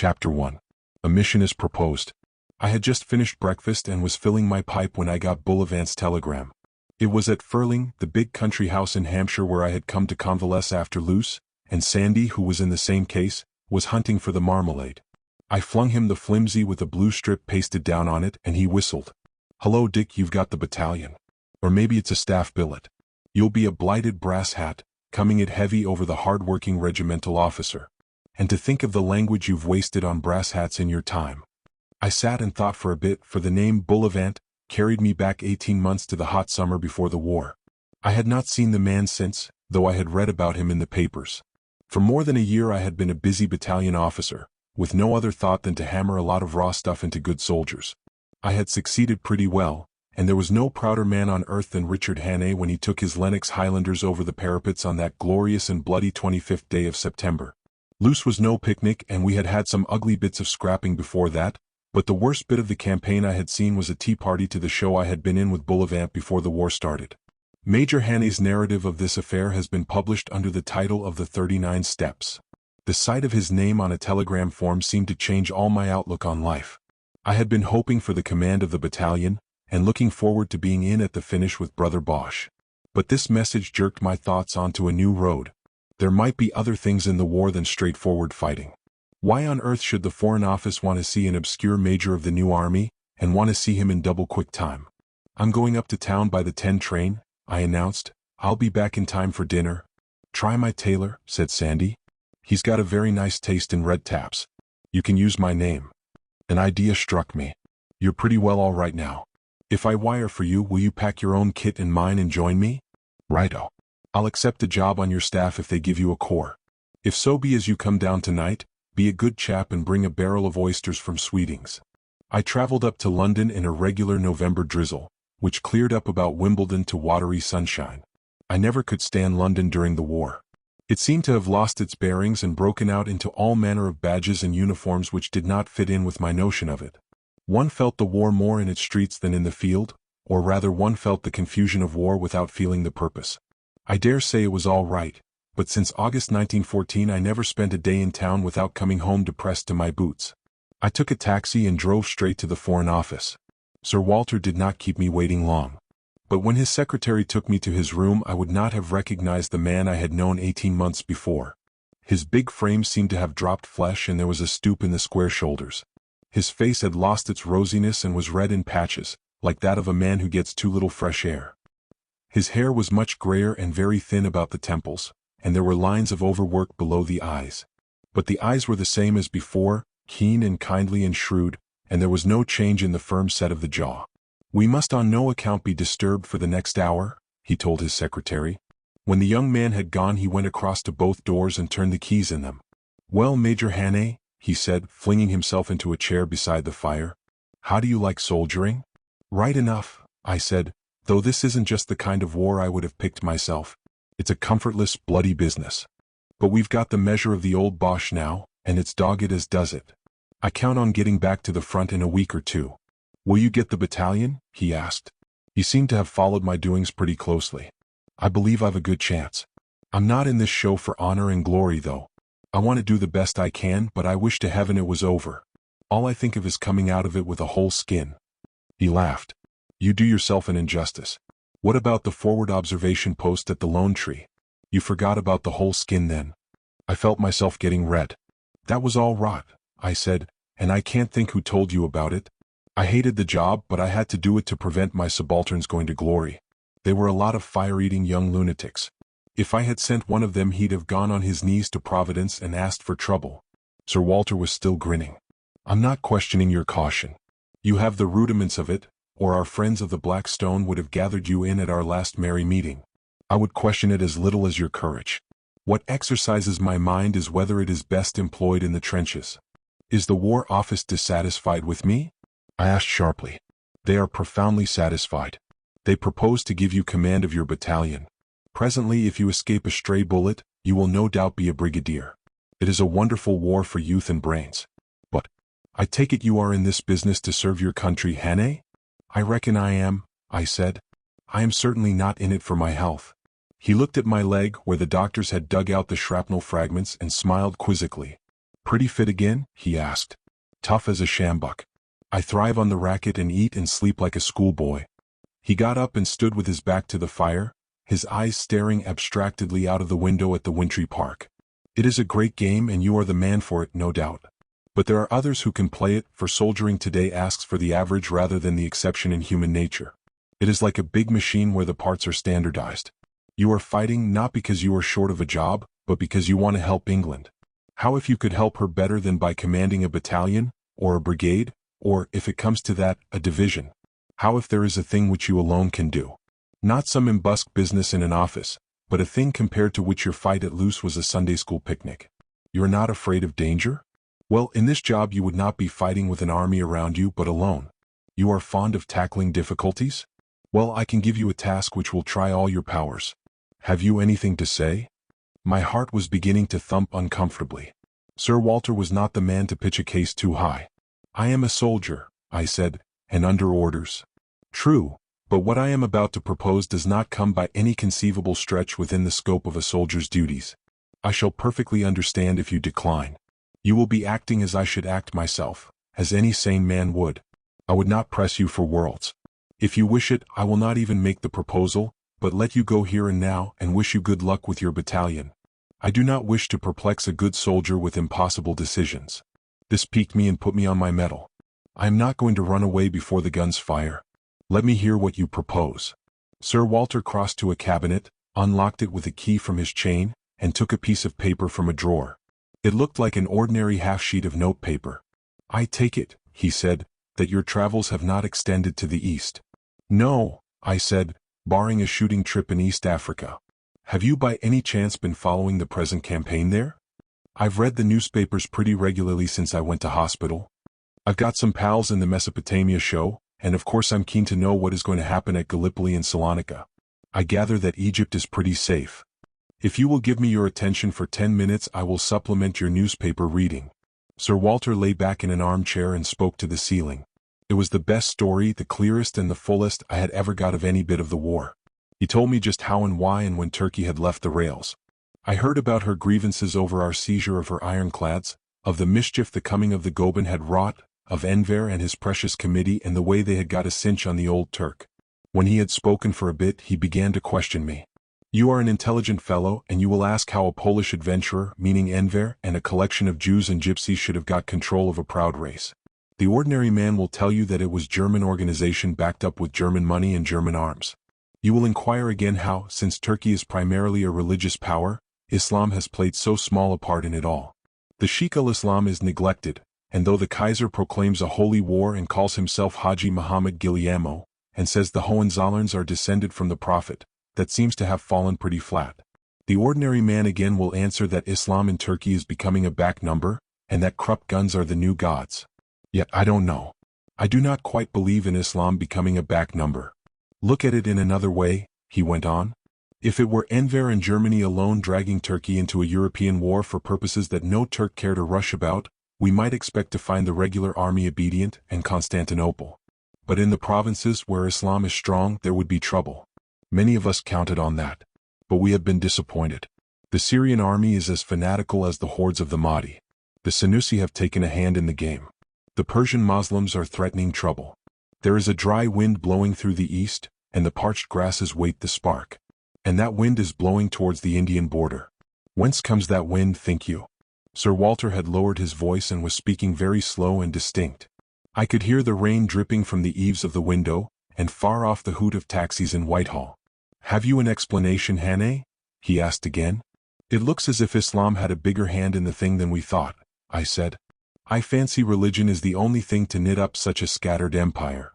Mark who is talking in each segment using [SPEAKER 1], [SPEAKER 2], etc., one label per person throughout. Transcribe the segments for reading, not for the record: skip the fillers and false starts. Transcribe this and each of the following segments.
[SPEAKER 1] Chapter 1. A mission is proposed. I had just finished breakfast and was filling my pipe when I got Bullivant's telegram. It was at Furling, the big country house in Hampshire where I had come to convalesce after Luce, and Sandy, who was in the same case, was hunting for the marmalade. I flung him the flimsy with a blue strip pasted down on it, and he whistled. "Hello, Dick, you've got the battalion. Or maybe it's a staff billet. You'll be a blighted brass hat, coming it heavy over the hard-working regimental officer. And to think of the language you've wasted on brass hats in your time." I sat and thought for a bit, for the name Bullivant carried me back 18 months to the hot summer before the war. I had not seen the man since, though I had read about him in the papers. For more than a year I had been a busy battalion officer, with no other thought than to hammer a lot of raw stuff into good soldiers. I had succeeded pretty well, and there was no prouder man on earth than Richard Hannay when he took his Lennox Highlanders over the parapets on that glorious and bloody 25th day of September. Luce was no picnic, and we had had some ugly bits of scrapping before that, but the worst bit of the campaign I had seen was a tea party to the show I had been in with Bullivant before the war started. Major Hannay's narrative of this affair has been published under the title of The 39 Steps. The sight of his name on a telegram form seemed to change all my outlook on life. I had been hoping for the command of the battalion, and looking forward to being in at the finish with Brother Bosch. But this message jerked my thoughts onto a new road. There might be other things in the war than straightforward fighting. Why on earth should the Foreign Office want to see an obscure major of the new army, and want to see him in double quick time? "I'm going up to town by the 10 train, I announced. "I'll be back in time for dinner." "Try my tailor," said Sandy. "He's got a very nice taste in red taps. You can use my name." An idea struck me. "You're pretty well all right now. If I wire for you, will you pack your own kit and mine and join me?" "Righto. I'll accept a job on your staff if they give you a corps. If so be as you come down tonight, be a good chap and bring a barrel of oysters from Sweeting's." I travelled up to London in a regular November drizzle, which cleared up about Wimbledon to watery sunshine. I never could stand London during the war. It seemed to have lost its bearings and broken out into all manner of badges and uniforms which did not fit in with my notion of it. One felt the war more in its streets than in the field, or rather one felt the confusion of war without feeling the purpose. I dare say it was all right, but since August 1914 I never spent a day in town without coming home depressed to my boots. I took a taxi and drove straight to the Foreign Office. Sir Walter did not keep me waiting long. But when his secretary took me to his room I would not have recognized the man I had known 18 months before. His big frame seemed to have dropped flesh and there was a stoop in the square shoulders. His face had lost its rosiness and was red in patches, like that of a man who gets too little fresh air. His hair was much grayer and very thin about the temples, and there were lines of overwork below the eyes. But the eyes were the same as before, keen and kindly and shrewd, and there was no change in the firm set of the jaw. "We must on no account be disturbed for the next hour," he told his secretary. When the young man had gone he went across to both doors and turned the keys in them. "Well, Major Hannay," he said, flinging himself into a chair beside the fire. "How do you like soldiering?" "Right enough," I said, "though this isn't just the kind of war I would have picked myself. It's a comfortless, bloody business. But we've got the measure of the old Boche now, and it's dogged as does it. I count on getting back to the front in a week or two." "Will you get the battalion?" he asked. He seemed to have followed my doings pretty closely. "I believe I've a good chance. I'm not in this show for honor and glory though. I want to do the best I can, but I wish to heaven it was over. All I think of is coming out of it with a whole skin." He laughed. "You do yourself an injustice. What about the forward observation post at the Lone Tree? You forgot about the whole skin then?" I felt myself getting red. "That was all rot," I said, "and I can't think who told you about it. I hated the job, but I had to do it to prevent my subalterns going to glory. They were a lot of fire-eating young lunatics. If I had sent one of them he'd have gone on his knees to Providence and asked for trouble." Sir Walter was still grinning. "I'm not questioning your caution. You have the rudiments of it, or our friends of the Black Stone would have gathered you in at our last merry meeting. I would question it as little as your courage. What exercises my mind is whether it is best employed in the trenches." "Is the War Office dissatisfied with me?" I asked sharply. "They are profoundly satisfied. They propose to give you command of your battalion. Presently, if you escape a stray bullet, you will no doubt be a brigadier. It is a wonderful war for youth and brains. But I take it you are in this business to serve your country, Hannay?" "I reckon I am," I said. "I am certainly not in it for my health." He looked at my leg where the doctors had dug out the shrapnel fragments and smiled quizzically. Pretty fit again? He asked. Tough as a sjambok. I thrive on the racket and eat and sleep like a schoolboy. He got up and stood with his back to the fire, his eyes staring abstractedly out of the window at the wintry park. It is a great game and you are the man for it, no doubt. But there are others who can play it, for soldiering today asks for the average rather than the exception in human nature. It is like a big machine where the parts are standardized. You are fighting not because you are short of a job, but because you want to help England. How if you could help her better than by commanding a battalion, or a brigade, or, if it comes to that, a division? How if there is a thing which you alone can do? Not some embusked business in an office, but a thing compared to which your fight at loose was a Sunday school picnic. You're not afraid of danger? Well, in this job you would not be fighting with an army around you but alone. You are fond of tackling difficulties? Well, I can give you a task which will try all your powers. Have you anything to say? My heart was beginning to thump uncomfortably. Sir Walter was not the man to pitch a case too high. I am a soldier, I said, and under orders. True, but what I am about to propose does not come by any conceivable stretch within the scope of a soldier's duties. I shall perfectly understand if you decline. You will be acting as I should act myself, as any sane man would. I would not press you for worlds. If you wish it, I will not even make the proposal, but let you go here and now and wish you good luck with your battalion. I do not wish to perplex a good soldier with impossible decisions. This piqued me and put me on my mettle. I am not going to run away before the guns fire. Let me hear what you propose. Sir Walter crossed to a cabinet, unlocked it with a key from his chain, and took a piece of paper from a drawer. It looked like an ordinary half-sheet of notepaper. I take it, he said, that your travels have not extended to the east. No, I said, barring a shooting trip in East Africa. Have you by any chance been following the present campaign there? I've read the newspapers pretty regularly since I went to hospital. I've got some pals in the Mesopotamia show, and of course I'm keen to know what is going to happen at Gallipoli and Salonika. I gather that Egypt is pretty safe. If you will give me your attention for 10 minutes I will supplement your newspaper reading. Sir Walter lay back in an armchair and spoke to the ceiling. It was the best story, the clearest and the fullest I had ever got of any bit of the war. He told me just how and why and when Turkey had left the rails. I heard about her grievances over our seizure of her ironclads, of the mischief the coming of the Goban had wrought, of Enver and his precious committee and the way they had got a cinch on the old Turk. When he had spoken for a bit he began to question me. You are an intelligent fellow and you will ask how a Polish adventurer, meaning Enver, and a collection of Jews and gypsies should have got control of a proud race. The ordinary man will tell you that it was German organization backed up with German money and German arms. You will inquire again how, since Turkey is primarily a religious power, Islam has played so small a part in it all. The Sheikh al-Islam is neglected, and though the Kaiser proclaims a holy war and calls himself Haji Muhammad Guillermo, and says the Hohenzollerns are descended from the Prophet, that seems to have fallen pretty flat. The ordinary man again will answer that Islam in Turkey is becoming a back number, and that Krupp guns are the new gods. Yet I don't know. I do not quite believe in Islam becoming a back number. Look at it in another way, he went on. If it were Enver and Germany alone dragging Turkey into a European war for purposes that no Turk cared to rush about, we might expect to find the regular army obedient and Constantinople. But in the provinces where Islam is strong there would be trouble. Many of us counted on that. But we have been disappointed. The Syrian army is as fanatical as the hordes of the Mahdi. The Senussi have taken a hand in the game. The Persian Muslims are threatening trouble. There is a dry wind blowing through the east, and the parched grasses wait the spark. And that wind is blowing towards the Indian border. Whence comes that wind, think you? Sir Walter had lowered his voice and was speaking very slow and distinct. I could hear the rain dripping from the eaves of the window, and far off the hoot of taxis in Whitehall. Have you an explanation, Hannay? He asked again. It looks as if Islam had a bigger hand in the thing than we thought, I said. I fancy religion is the only thing to knit up such a scattered empire.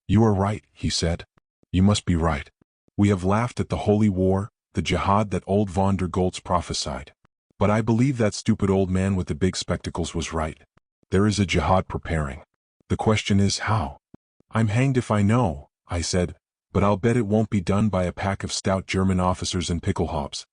[SPEAKER 1] You are right, he said. You must be right. We have laughed at the holy war, the jihad that old von der Goltz prophesied. But I believe that stupid old man with the big spectacles was right. There is a jihad preparing. The question is how? I'm hanged if I know, I said, but I'll bet it won't be done by a pack of stout German officers and picklehobs.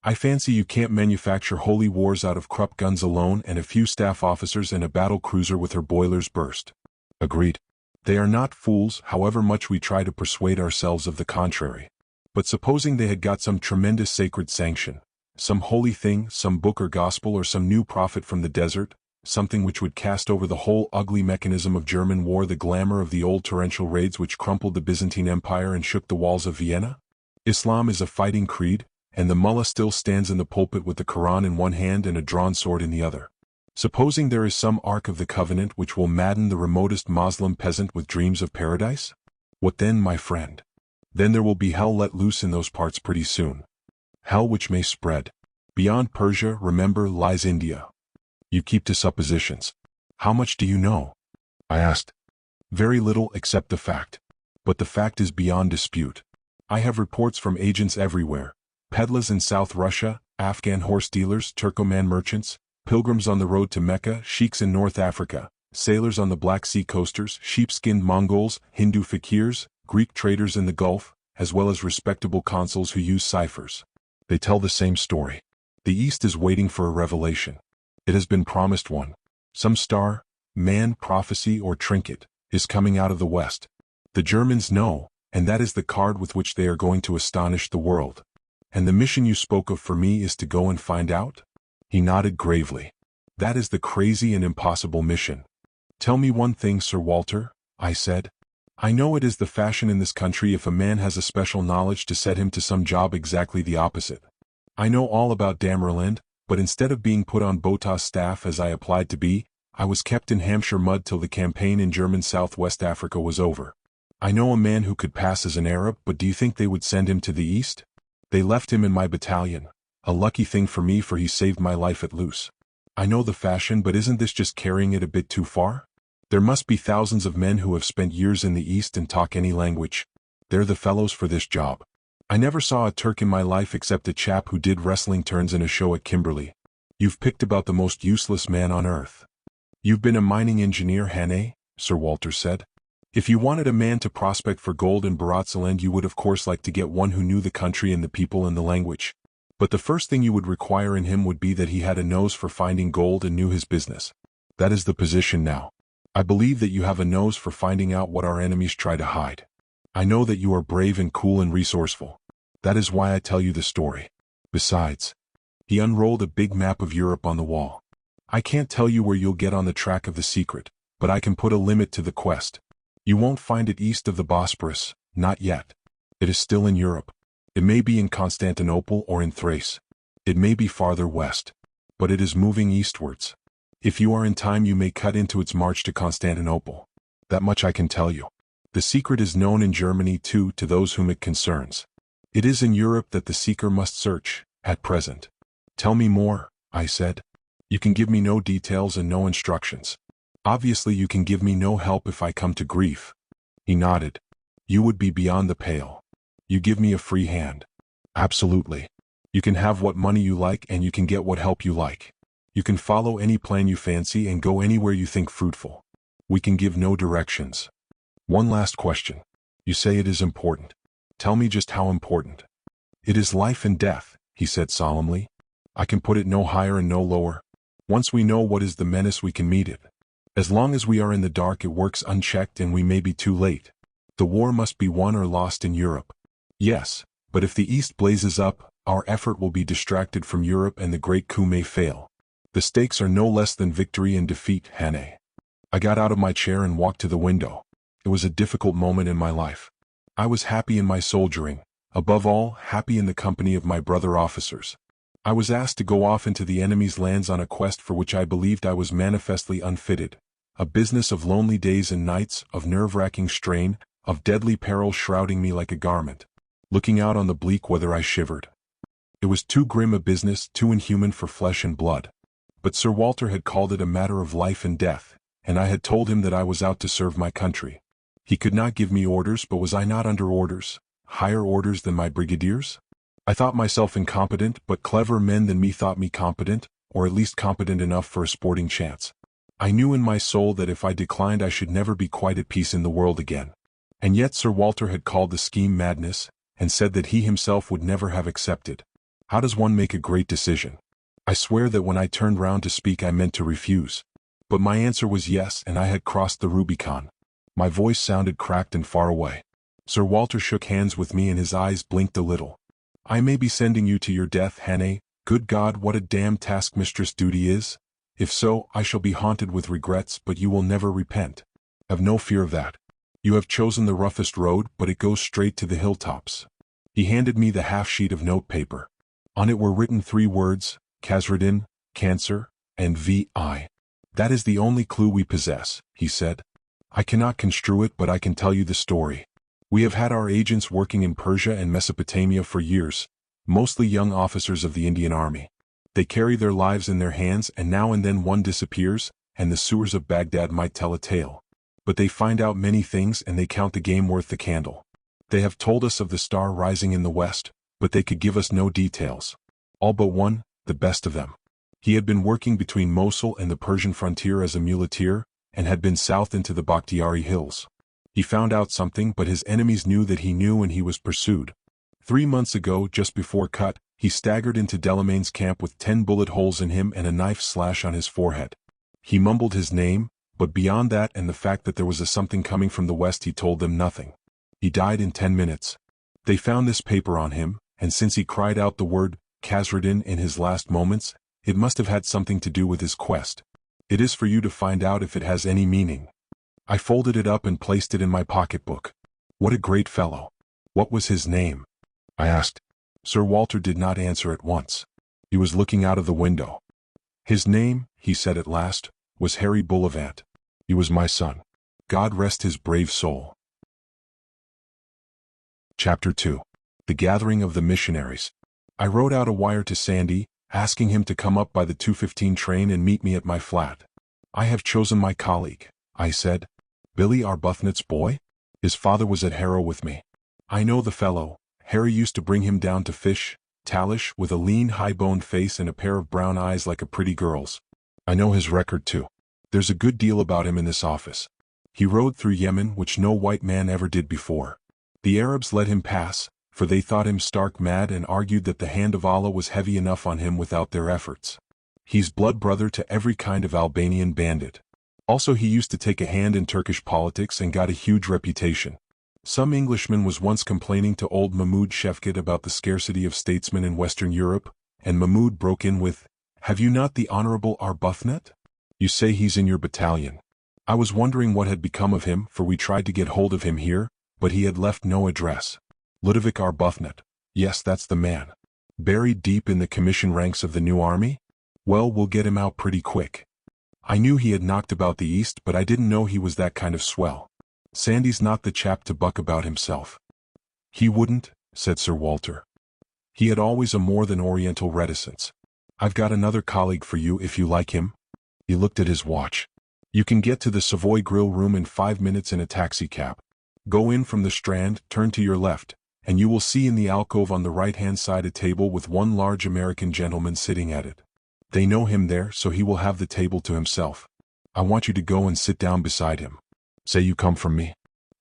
[SPEAKER 1] I fancy you can't manufacture holy wars out of Krupp guns alone and a few staff officers and a battle cruiser with her boilers burst. Agreed. They are not fools, however much we try to persuade ourselves of the contrary. But supposing they had got some tremendous sacred sanction, some holy thing, some book or gospel or some new prophet from the desert, something which would cast over the whole ugly mechanism of German war the glamour of the old torrential raids which crumpled the Byzantine Empire and shook the walls of Vienna? Islam is a fighting creed, and the mullah still stands in the pulpit with the Quran in one hand and a drawn sword in the other. Supposing there is some Ark of the Covenant which will madden the remotest Moslem peasant with dreams of paradise? What then, my friend? Then there will be hell let loose in those parts pretty soon. Hell which may spread. Beyond Persia, remember, lies India. You keep to suppositions. How much do you know? I asked. Very little except the fact. But the fact is beyond dispute. I have reports from agents everywhere. Peddlers in South Russia, Afghan horse dealers, Turkoman merchants, pilgrims on the road to Mecca, sheiks in North Africa, sailors on the Black Sea coasters, sheep-skinned Mongols, Hindu fakirs, Greek traders in the Gulf, as well as respectable consuls who use ciphers. They tell the same story. The East is waiting for a revelation. It has been promised one. Some star, man, prophecy, or trinket is coming out of the West. The Germans know, and that is the card with which they are going to astonish the world. And the mission you spoke of for me is to go and find out? He nodded gravely. That is the crazy and impossible mission. Tell me one thing, Sir Walter, I said. I know it is the fashion in this country if a man has a special knowledge to set him to some job exactly the opposite. I know all about Damerland, but instead of being put on Botha's staff as I applied to be, I was kept in Hampshire mud till the campaign in German Southwest Africa was over. I know a man who could pass as an Arab, but do you think they would send him to the East? They left him in my battalion. A lucky thing for me, for he saved my life at Loos. I know the fashion, but isn't this just carrying it a bit too far? There must be thousands of men who have spent years in the East and talk any language. They're the fellows for this job. I never saw a Turk in my life except a chap who did wrestling turns in a show at Kimberley. You've picked about the most useless man on earth. You've been a mining engineer, Hannay, Sir Walter said. If you wanted a man to prospect for gold in Baratzaland, you would of course like to get one who knew the country and the people and the language. But the first thing you would require in him would be that he had a nose for finding gold and knew his business. That is the position now. I believe that you have a nose for finding out what our enemies try to hide. I know that you are brave and cool and resourceful. That is why I tell you the story. Besides, he unrolled a big map of Europe on the wall. I can't tell you where you'll get on the track of the secret, but I can put a limit to the quest. You won't find it east of the Bosporus, not yet. It is still in Europe. It may be in Constantinople or in Thrace. It may be farther west. But it is moving eastwards. If you are in time, you may cut into its march to Constantinople. That much I can tell you. The secret is known in Germany too to those whom it concerns. It is in Europe that the seeker must search, at present. Tell me more, I said. You can give me no details and no instructions. Obviously you can give me no help if I come to grief. He nodded. You would be beyond the pale. You give me a free hand. Absolutely. You can have what money you like and you can get what help you like. You can follow any plan you fancy and go anywhere you think fruitful. We can give no directions. One last question. You say it is important. Tell me just how important. It is life and death, he said solemnly. I can put it no higher and no lower. Once we know what is the menace, we can meet it. As long as we are in the dark, it works unchecked and we may be too late. The war must be won or lost in Europe. Yes, but if the East blazes up, our effort will be distracted from Europe and the great coup may fail. The stakes are no less than victory and defeat, Hannay. I got out of my chair and walked to the window. It was a difficult moment in my life. I was happy in my soldiering, above all, happy in the company of my brother officers. I was asked to go off into the enemy's lands on a quest for which I believed I was manifestly unfitted. A business of lonely days and nights, of nerve-wracking strain, of deadly peril shrouding me like a garment. Looking out on the bleak weather, I shivered. It was too grim a business, too inhuman for flesh and blood. But Sir Walter had called it a matter of life and death, and I had told him that I was out to serve my country. He could not give me orders, but was I not under orders, higher orders than my brigadiers? I thought myself incompetent, but clever men than me thought me competent, or at least competent enough for a sporting chance. I knew in my soul that if I declined I should never be quite at peace in the world again. And yet Sir Walter had called the scheme madness, and said that he himself would never have accepted. How does one make a great decision? I swear that when I turned round to speak I meant to refuse. But my answer was yes, and I had crossed the Rubicon. My voice sounded cracked and far away. Sir Walter shook hands with me and his eyes blinked a little. I may be sending you to your death, Hannay. Good God, what a damned taskmistress duty is. If so, I shall be haunted with regrets, but you will never repent. Have no fear of that. You have chosen the roughest road, but it goes straight to the hilltops. He handed me the half-sheet of notepaper. On it were written 3 words, Khazruddin, Cancer, and V.I. That is the only clue we possess, he said. I cannot construe it, but I can tell you the story. We have had our agents working in Persia and Mesopotamia for years, mostly young officers of the Indian Army. They carry their lives in their hands, and now and then one disappears, and the sewers of Baghdad might tell a tale. But they find out many things, and they count the game worth the candle. They have told us of the star rising in the west, but they could give us no details. All but one, the best of them. He had been working between Mosul and the Persian frontier as a muleteer, and had been south into the Bakhtiari hills. He found out something, but his enemies knew that he knew, and he was pursued. 3 months ago, just before cut, he staggered into Delamain's camp with 10 bullet holes in him and a knife slash on his forehead. He mumbled his name, but beyond that and the fact that there was a something coming from the west, he told them nothing. He died in 10 minutes. They found this paper on him, and since he cried out the word Khazruddin in his last moments, it must have had something to do with his quest. It is for you to find out if it has any meaning. I folded it up and placed it in my pocketbook. What a great fellow. What was his name? I asked. Sir Walter did not answer at once. He was looking out of the window. His name, he said at last, was Harry Bullivant. He was my son. God rest his brave soul. Chapter 2. The Gathering of the Missionaries. I wrote out a wire to Sandy, asking him to come up by the 2:15 train and meet me at my flat. I have chosen my colleague, I said. Billy Arbuthnot's boy? His father was at Harrow with me. I know the fellow. Harry used to bring him down to fish, Talish, with a lean, high-boned face and a pair of brown eyes like a pretty girl's. I know his record too. There's a good deal about him in this office. He rode through Yemen, which no white man ever did before. The Arabs let him pass, for they thought him stark mad and argued that the hand of Allah was heavy enough on him without their efforts. He's blood brother to every kind of Albanian bandit. Also, he used to take a hand in Turkish politics and got a huge reputation. Some Englishman was once complaining to old Mahmud Shefkat about the scarcity of statesmen in Western Europe, and Mahmud broke in with, "Have you not the Honorable Arbuthnot? You say he's in your battalion." I was wondering what had become of him, for we tried to get hold of him here, but he had left no address. Ludovic Arbuthnot. Yes, that's the man. Buried deep in the commission ranks of the new army? Well, we'll get him out pretty quick. I knew he had knocked about the East, but I didn't know he was that kind of swell. Sandy's not the chap to buck about himself. He wouldn't, said Sir Walter. He had always a more than oriental reticence. I've got another colleague for you if you like him. He looked at his watch. You can get to the Savoy Grill room in 5 minutes in a taxicab. Go in from the Strand, turn to your left, and you will see in the alcove on the right-hand side a table with one large American gentleman sitting at it. They know him there, so he will have the table to himself. I want you to go and sit down beside him. Say you come from me.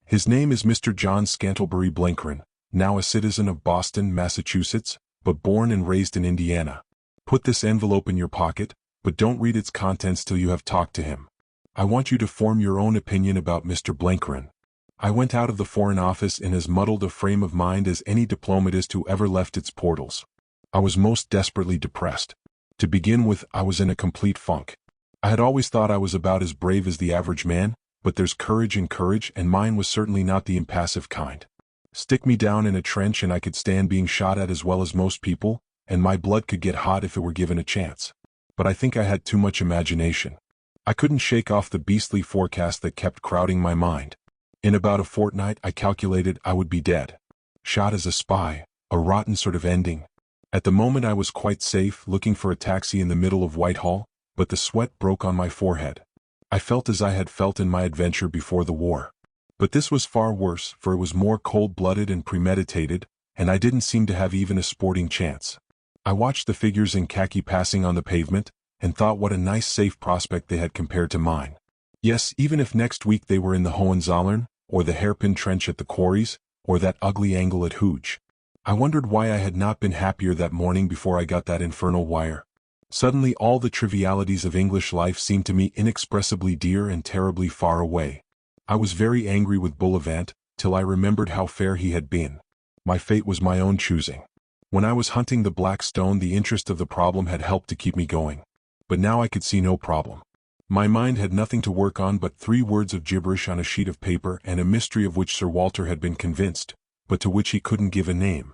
[SPEAKER 1] His name is Mr. John Scantlebury Blenkerin, now a citizen of Boston, Massachusetts, but born and raised in Indiana. Put this envelope in your pocket, but don't read its contents till you have talked to him. I want you to form your own opinion about Mr. Blenkerin. I went out of the Foreign Office in as muddled a frame of mind as any diplomatist who ever left its portals. I was most desperately depressed. To begin with, I was in a complete funk. I had always thought I was about as brave as the average man, but there's courage in courage, and mine was certainly not the impassive kind. Stick me down in a trench and I could stand being shot at as well as most people, and my blood could get hot if it were given a chance. But I think I had too much imagination. I couldn't shake off the beastly forecast that kept crowding my mind. In about a fortnight, I calculated I would be dead. Shot as a spy, a rotten sort of ending. At the moment I was quite safe, looking for a taxi in the middle of Whitehall, but the sweat broke on my forehead. I felt as I had felt in my adventure before the war. But this was far worse, for it was more cold-blooded and premeditated, and I didn't seem to have even a sporting chance. I watched the figures in khaki passing on the pavement, and thought what a nice safe prospect they had compared to mine. Yes, even if next week they were in the Hohenzollern, or the hairpin trench at the quarries, or that ugly angle at Hooge. I wondered why I had not been happier that morning before I got that infernal wire. Suddenly all the trivialities of English life seemed to me inexpressibly dear and terribly far away. I was very angry with Bullivant, till I remembered how fair he had been. My fate was my own choosing. When I was hunting the Black Stone, the interest of the problem had helped to keep me going. But now I could see no problem. My mind had nothing to work on but 3 words of gibberish on a sheet of paper and a mystery of which Sir Walter had been convinced, but to which he couldn't give a name.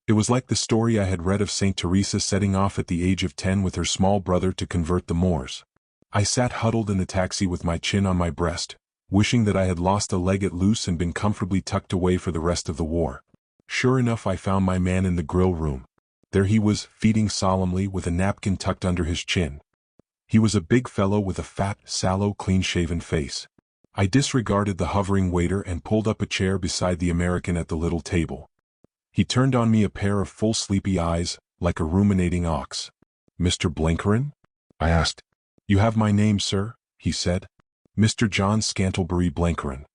[SPEAKER 1] It was like the story I had read of Saint Teresa setting off at the age of 10 with her small brother to convert the Moors. I sat huddled in the taxi with my chin on my breast, wishing that I had lost a leg at loose and been comfortably tucked away for the rest of the war. Sure enough, I found my man in the grill room. There he was, feeding solemnly with a napkin tucked under his chin. He was a big fellow with a fat, sallow, clean-shaven face. I disregarded the hovering waiter and pulled up a chair beside the American at the little table. He turned on me a pair of full sleepy eyes, like a ruminating ox. "Mr. Blenkerin?" I asked. "You have my name, sir," he said. "Mr. John Scantlebury Blenkerin.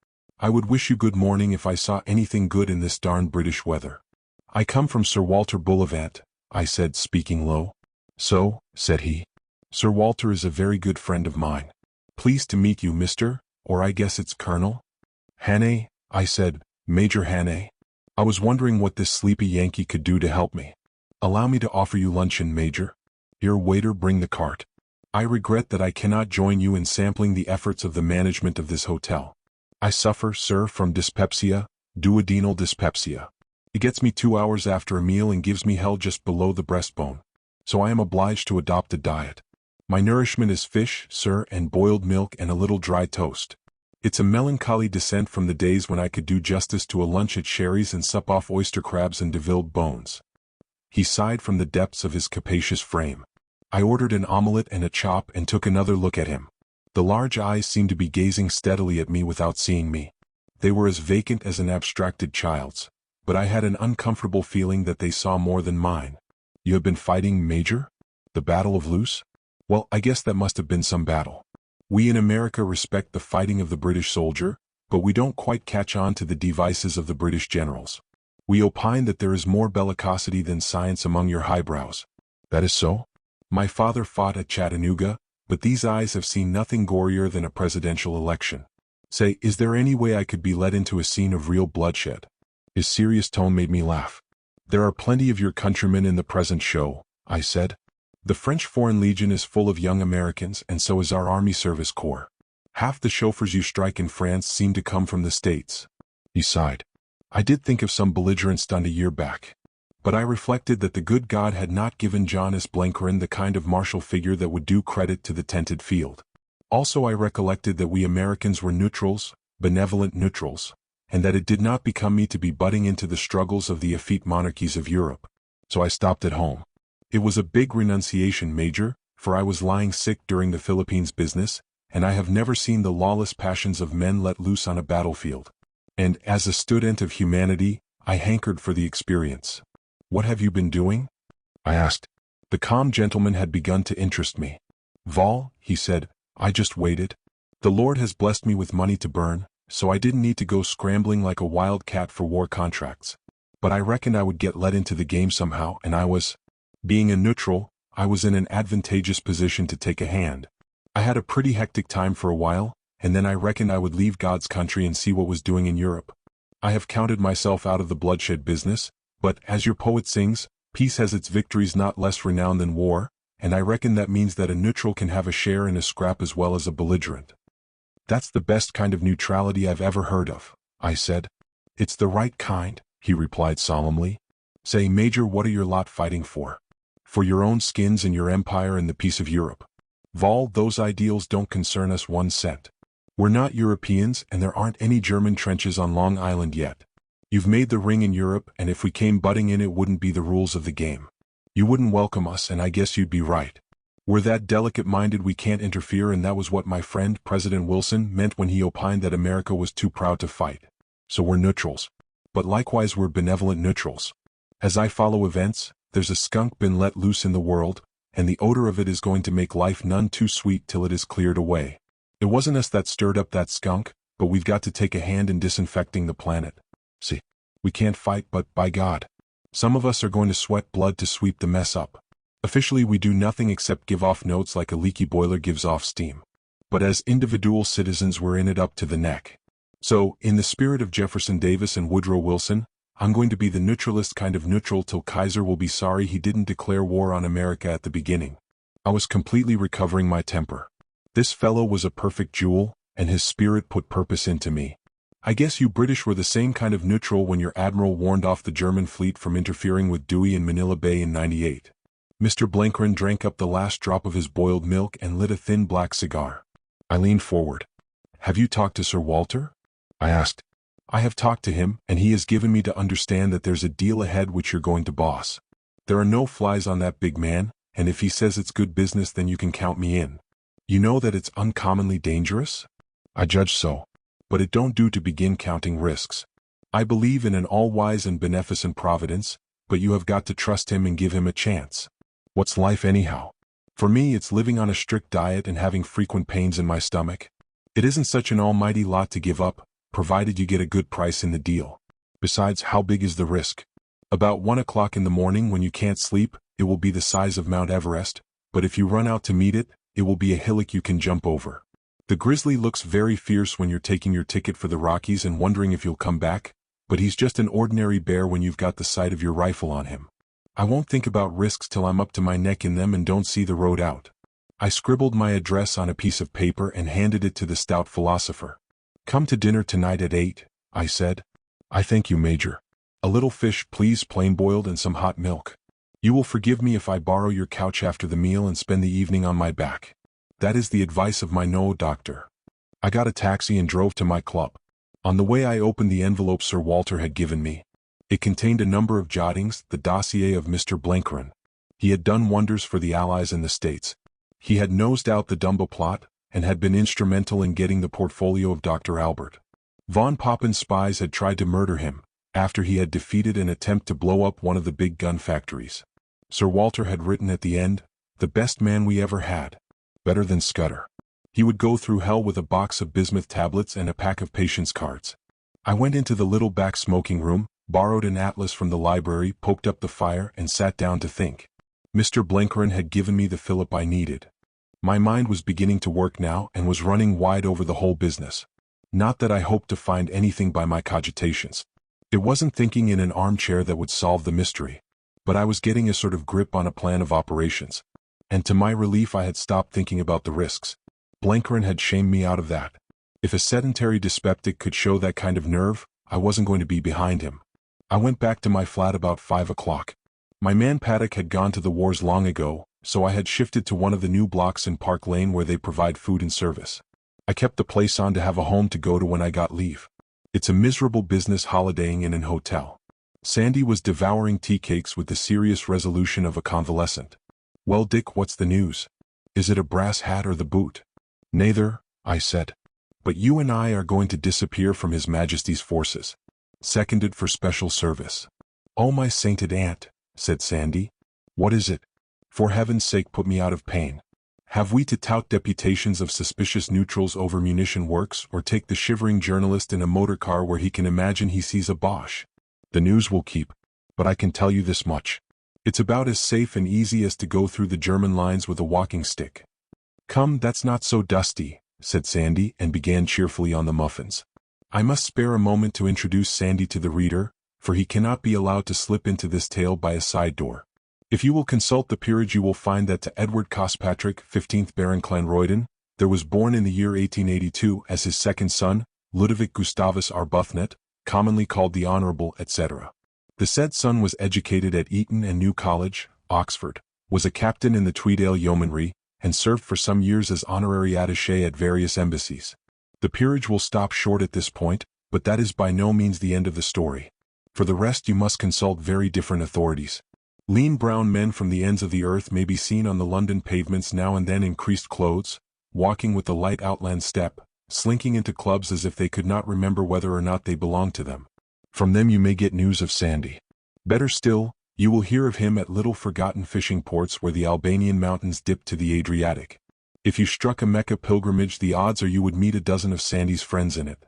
[SPEAKER 1] I would wish you good morning if I saw anything good in this darn British weather." "I come from Sir Walter Bullivant," I said, speaking low. "So," said he. "Sir Walter is a very good friend of mine. Pleased to meet you, Mr., or I guess it's Colonel?" "Hannay," I said, "Major Hannay. I was wondering what this sleepy Yankee could do to help me." "Allow me to offer you luncheon, Major." "Here, waiter, bring the cart. I regret that I cannot join you in sampling the efforts of the management of this hotel. I suffer, sir, from dyspepsia, duodenal dyspepsia. It gets me 2 hours after a meal and gives me hell just below the breastbone. So I am obliged to adopt a diet. My nourishment is fish, sir, and boiled milk and a little dry toast. It's a melancholy descent from the days when I could do justice to a lunch at Sherry's and sup off oyster crabs and devilled bones." He sighed from the depths of his capacious frame. I ordered an omelette and a chop and took another look at him. The large eyes seemed to be gazing steadily at me without seeing me. They were as vacant as an abstracted child's, but I had an uncomfortable feeling that they saw more than mine. "You have been fighting, Major? The Battle of Loos? Well, I guess that must have been some battle. We in America respect the fighting of the British soldier, but we don't quite catch on to the devices of the British generals. We opine that there is more bellicosity than science among your highbrows." "That is so? My father fought at Chattanooga, but these eyes have seen nothing gorier than a presidential election. Say, is there any way I could be led into a scene of real bloodshed?" His serious tone made me laugh. "There are plenty of your countrymen in the present show," I said. "The French Foreign Legion is full of young Americans, and so is our Army Service Corps. Half the chauffeurs you strike in France seem to come from the States." He sighed. "I did think of some belligerent stunt a year back. But I reflected that the good God had not given John S. Blenkerin the kind of martial figure that would do credit to the tented field. Also I recollected that we Americans were neutrals, benevolent neutrals, and that it did not become me to be butting into the struggles of the effete monarchies of Europe. So I stopped at home. It was a big renunciation, Major, for I was lying sick during the Philippines business, and I have never seen the lawless passions of men let loose on a battlefield. And, as a student of humanity, I hankered for the experience." "What have you been doing?" I asked. The calm gentleman had begun to interest me. "Vol," he said, "I just waited. The Lord has blessed me with money to burn, so I didn't need to go scrambling like a wild cat for war contracts. But I reckoned I would get let into the game somehow, and being a neutral, I was in an advantageous position to take a hand. I had a pretty hectic time for a while, and then I reckoned I would leave God's country and see what was doing in Europe. I have counted myself out of the bloodshed business, but, as your poet sings, peace has its victories not less renowned than war, and I reckon that means that a neutral can have a share in a scrap as well as a belligerent." "That's the best kind of neutrality I've ever heard of," I said. "It's the right kind," he replied solemnly. "Say, Major, what are your lot fighting for? For your own skins and your empire and the peace of Europe. Vol, those ideals don't concern us 1 cent. We're not Europeans, and there aren't any German trenches on Long Island yet. You've made the ring in Europe, and if we came butting in it wouldn't be the rules of the game. You wouldn't welcome us, and I guess you'd be right. We're that delicate-minded we can't interfere, and that was what my friend President Wilson meant when he opined that America was too proud to fight. So we're neutrals. But likewise we're benevolent neutrals. As I follow events, there's a skunk been let loose in the world, and the odor of it is going to make life none too sweet till it is cleared away. It wasn't us that stirred up that skunk, but we've got to take a hand in disinfecting the planet. See, we can't fight, but by God, some of us are going to sweat blood to sweep the mess up. Officially we do nothing except give off notes like a leaky boiler gives off steam. But as individual citizens we're in it up to the neck. So, in the spirit of Jefferson Davis and Woodrow Wilson, I'm going to be the neutralist kind of neutral till Kaiser will be sorry he didn't declare war on America at the beginning. I was completely recovering my temper. This fellow was a perfect jewel, and his spirit put purpose into me. I guess you British were the same kind of neutral when your admiral warned off the German fleet from interfering with Dewey in Manila Bay in '98. Mr. Blenkryn drank up the last drop of his boiled milk and lit a thin black cigar. I leaned forward. Have you talked to Sir Walter? I asked. I have talked to him, and he has given me to understand that there's a deal ahead which you're going to boss. There are no flies on that big man, and if he says it's good business then you can count me in. You know that it's uncommonly dangerous? I judge so. But it don't do to begin counting risks. I believe in an all-wise and beneficent providence, but you have got to trust him and give him a chance. What's life anyhow? For me it's living on a strict diet and having frequent pains in my stomach. It isn't such an almighty lot to give up, provided you get a good price in the deal. Besides, how big is the risk? About 1 o'clock in the morning when you can't sleep, it will be the size of Mount Everest, but if you run out to meet it, it will be a hillock you can jump over. The grizzly looks very fierce when you're taking your ticket for the Rockies and wondering if you'll come back, but he's just an ordinary bear when you've got the sight of your rifle on him. I won't think about risks till I'm up to my neck in them and don't see the road out. I scribbled my address on a piece of paper and handed it to the stout philosopher. Come to dinner tonight at 8, I said. I thank you, Major. A little fish, please, plain boiled, and some hot milk. You will forgive me if I borrow your couch after the meal and spend the evening on my back. That is the advice of my doctor. I got a taxi and drove to my club. On the way I opened the envelope Sir Walter had given me. It contained a number of jottings, the dossier of Mr. Blenkryn. He had done wonders for the Allies in the States. He had nosed out the Dumbo plot, and had been instrumental in getting the portfolio of Dr. Albert. Von Papen's spies had tried to murder him, after he had defeated an attempt to blow up one of the big gun factories. Sir Walter had written at the end, the best man we ever had. Better than Scudder. He would go through hell with a box of bismuth tablets and a pack of patience cards. I went into the little back smoking room, borrowed an atlas from the library, poked up the fire, and sat down to think. Mr. Blenkryn had given me the fillip I needed. My mind was beginning to work now and was running wide over the whole business. Not that I hoped to find anything by my cogitations. It wasn't thinking in an armchair that would solve the mystery, but I was getting a sort of grip on a plan of operations. And to my relief I had stopped thinking about the risks. Blenkryn had shamed me out of that. If a sedentary dyspeptic could show that kind of nerve, I wasn't going to be behind him. I went back to my flat about 5 o'clock. My man Paddock had gone to the wars long ago, so I had shifted to one of the new blocks in Park Lane where they provide food and service. I kept the place on to have a home to go to when I got leave. It's a miserable business holidaying in an hotel. Sandy was devouring tea cakes with the serious resolution of a convalescent. Well, Dick, what's the news? Is it a brass hat or the boot? Neither, I said. But you and I are going to disappear from His Majesty's forces. Seconded for special service. Oh, my sainted aunt, said Sandy. What is it? For heaven's sake, put me out of pain. Have we to tout deputations of suspicious neutrals over munition works, or take the shivering journalist in a motor car where he can imagine he sees a Boche? The news will keep, but I can tell you this much. It's about as safe and easy as to go through the German lines with a walking stick. Come, that's not so dusty, said Sandy, and began cheerfully on the muffins. I must spare a moment to introduce Sandy to the reader, for he cannot be allowed to slip into this tale by a side door. If you will consult the peerage you will find that to Edward Cospatrick, 15th Baron Clanroyden, there was born in the year 1882 as his second son, Ludovic Gustavus Arbuthnot, commonly called the Honourable, etc. The said son was educated at Eton and New College, Oxford, was a captain in the Tweedale Yeomanry, and served for some years as honorary attaché at various embassies. The peerage will stop short at this point, but that is by no means the end of the story. For the rest you must consult very different authorities. Lean brown men from the ends of the earth may be seen on the London pavements now and then in creased clothes, walking with a light outland step, slinking into clubs as if they could not remember whether or not they belonged to them. From them you may get news of Sandy. Better still, you will hear of him at little forgotten fishing ports where the Albanian mountains dip to the Adriatic. If you struck a Mecca pilgrimage, the odds are you would meet a dozen of Sandy's friends in it.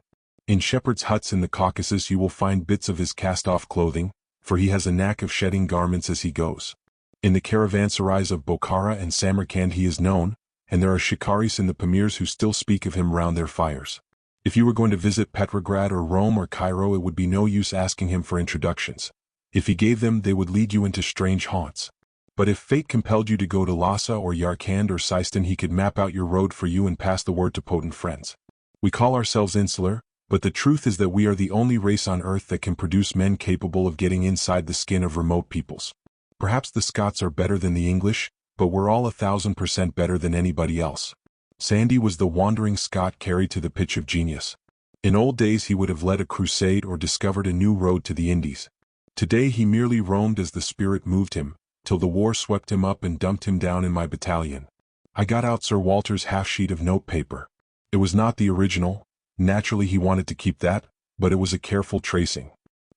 [SPEAKER 1] In shepherds' huts in the Caucasus you will find bits of his cast-off clothing, for he has a knack of shedding garments as he goes. In the caravanserais of Bokhara and Samarkand he is known, and there are shikaris in the Pamirs who still speak of him round their fires. If you were going to visit Petrograd or Rome or Cairo, it would be no use asking him for introductions. If he gave them, they would lead you into strange haunts. But if fate compelled you to go to Lhasa or Yarkand or Seistan, he could map out your road for you and pass the word to potent friends. We call ourselves insular, but the truth is that we are the only race on Earth that can produce men capable of getting inside the skin of remote peoples. Perhaps the Scots are better than the English, but we're all 1,000% better than anybody else. Sandy was the wandering Scot carried to the pitch of genius. In old days he would have led a crusade or discovered a new road to the Indies. Today he merely roamed as the spirit moved him, till the war swept him up and dumped him down in my battalion. I got out Sir Walter's half-sheet of notepaper. It was not the original. Naturally he wanted to keep that, but it was a careful tracing.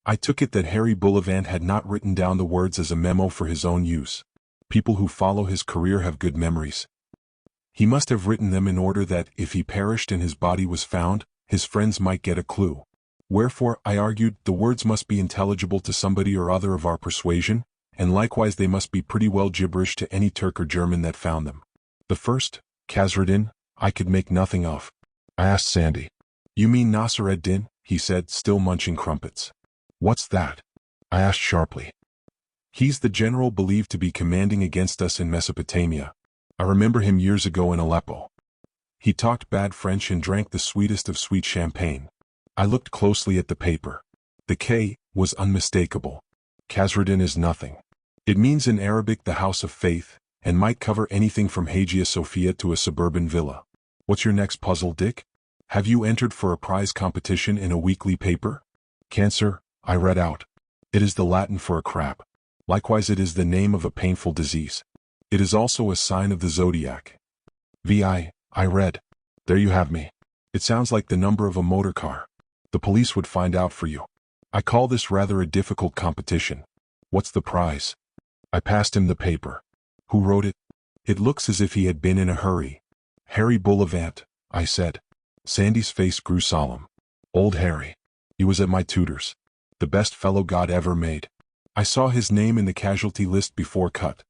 [SPEAKER 1] I took it that Harry Bullivant had not written down the words as a memo for his own use. People who follow his career have good memories. He must have written them in order that, if he perished and his body was found, his friends might get a clue. Wherefore, I argued, the words must be intelligible to somebody or other of our persuasion, and likewise they must be pretty well gibberish to any Turk or German that found them. The first, Khazruddin, I could make nothing of. I asked Sandy. You mean Nasr ed-Din? He said, still munching crumpets. What's that? I asked sharply. He's the general believed to be commanding against us in Mesopotamia. I remember him years ago in Aleppo. He talked bad French and drank the sweetest of sweet champagne. I looked closely at the paper. The K was unmistakable. Khazruddin is nothing. It means in Arabic the house of faith, and might cover anything from Hagia Sophia to a suburban villa. What's your next puzzle, Dick? Have you entered for a prize competition in a weekly paper? Cancer, I read out. It is the Latin for a crab. Likewise it is the name of a painful disease. It is also a sign of the zodiac. VI, I read. There you have me. It sounds like the number of a motor car. The police would find out for you. I call this rather a difficult competition. What's the prize? I passed him the paper. Who wrote it? It looks as if he had been in a hurry. Harry Bullivant, I said. Sandy's face grew solemn. Old Harry. He was at my tutor's. The best fellow God ever made. I saw his name in the casualty list before cut.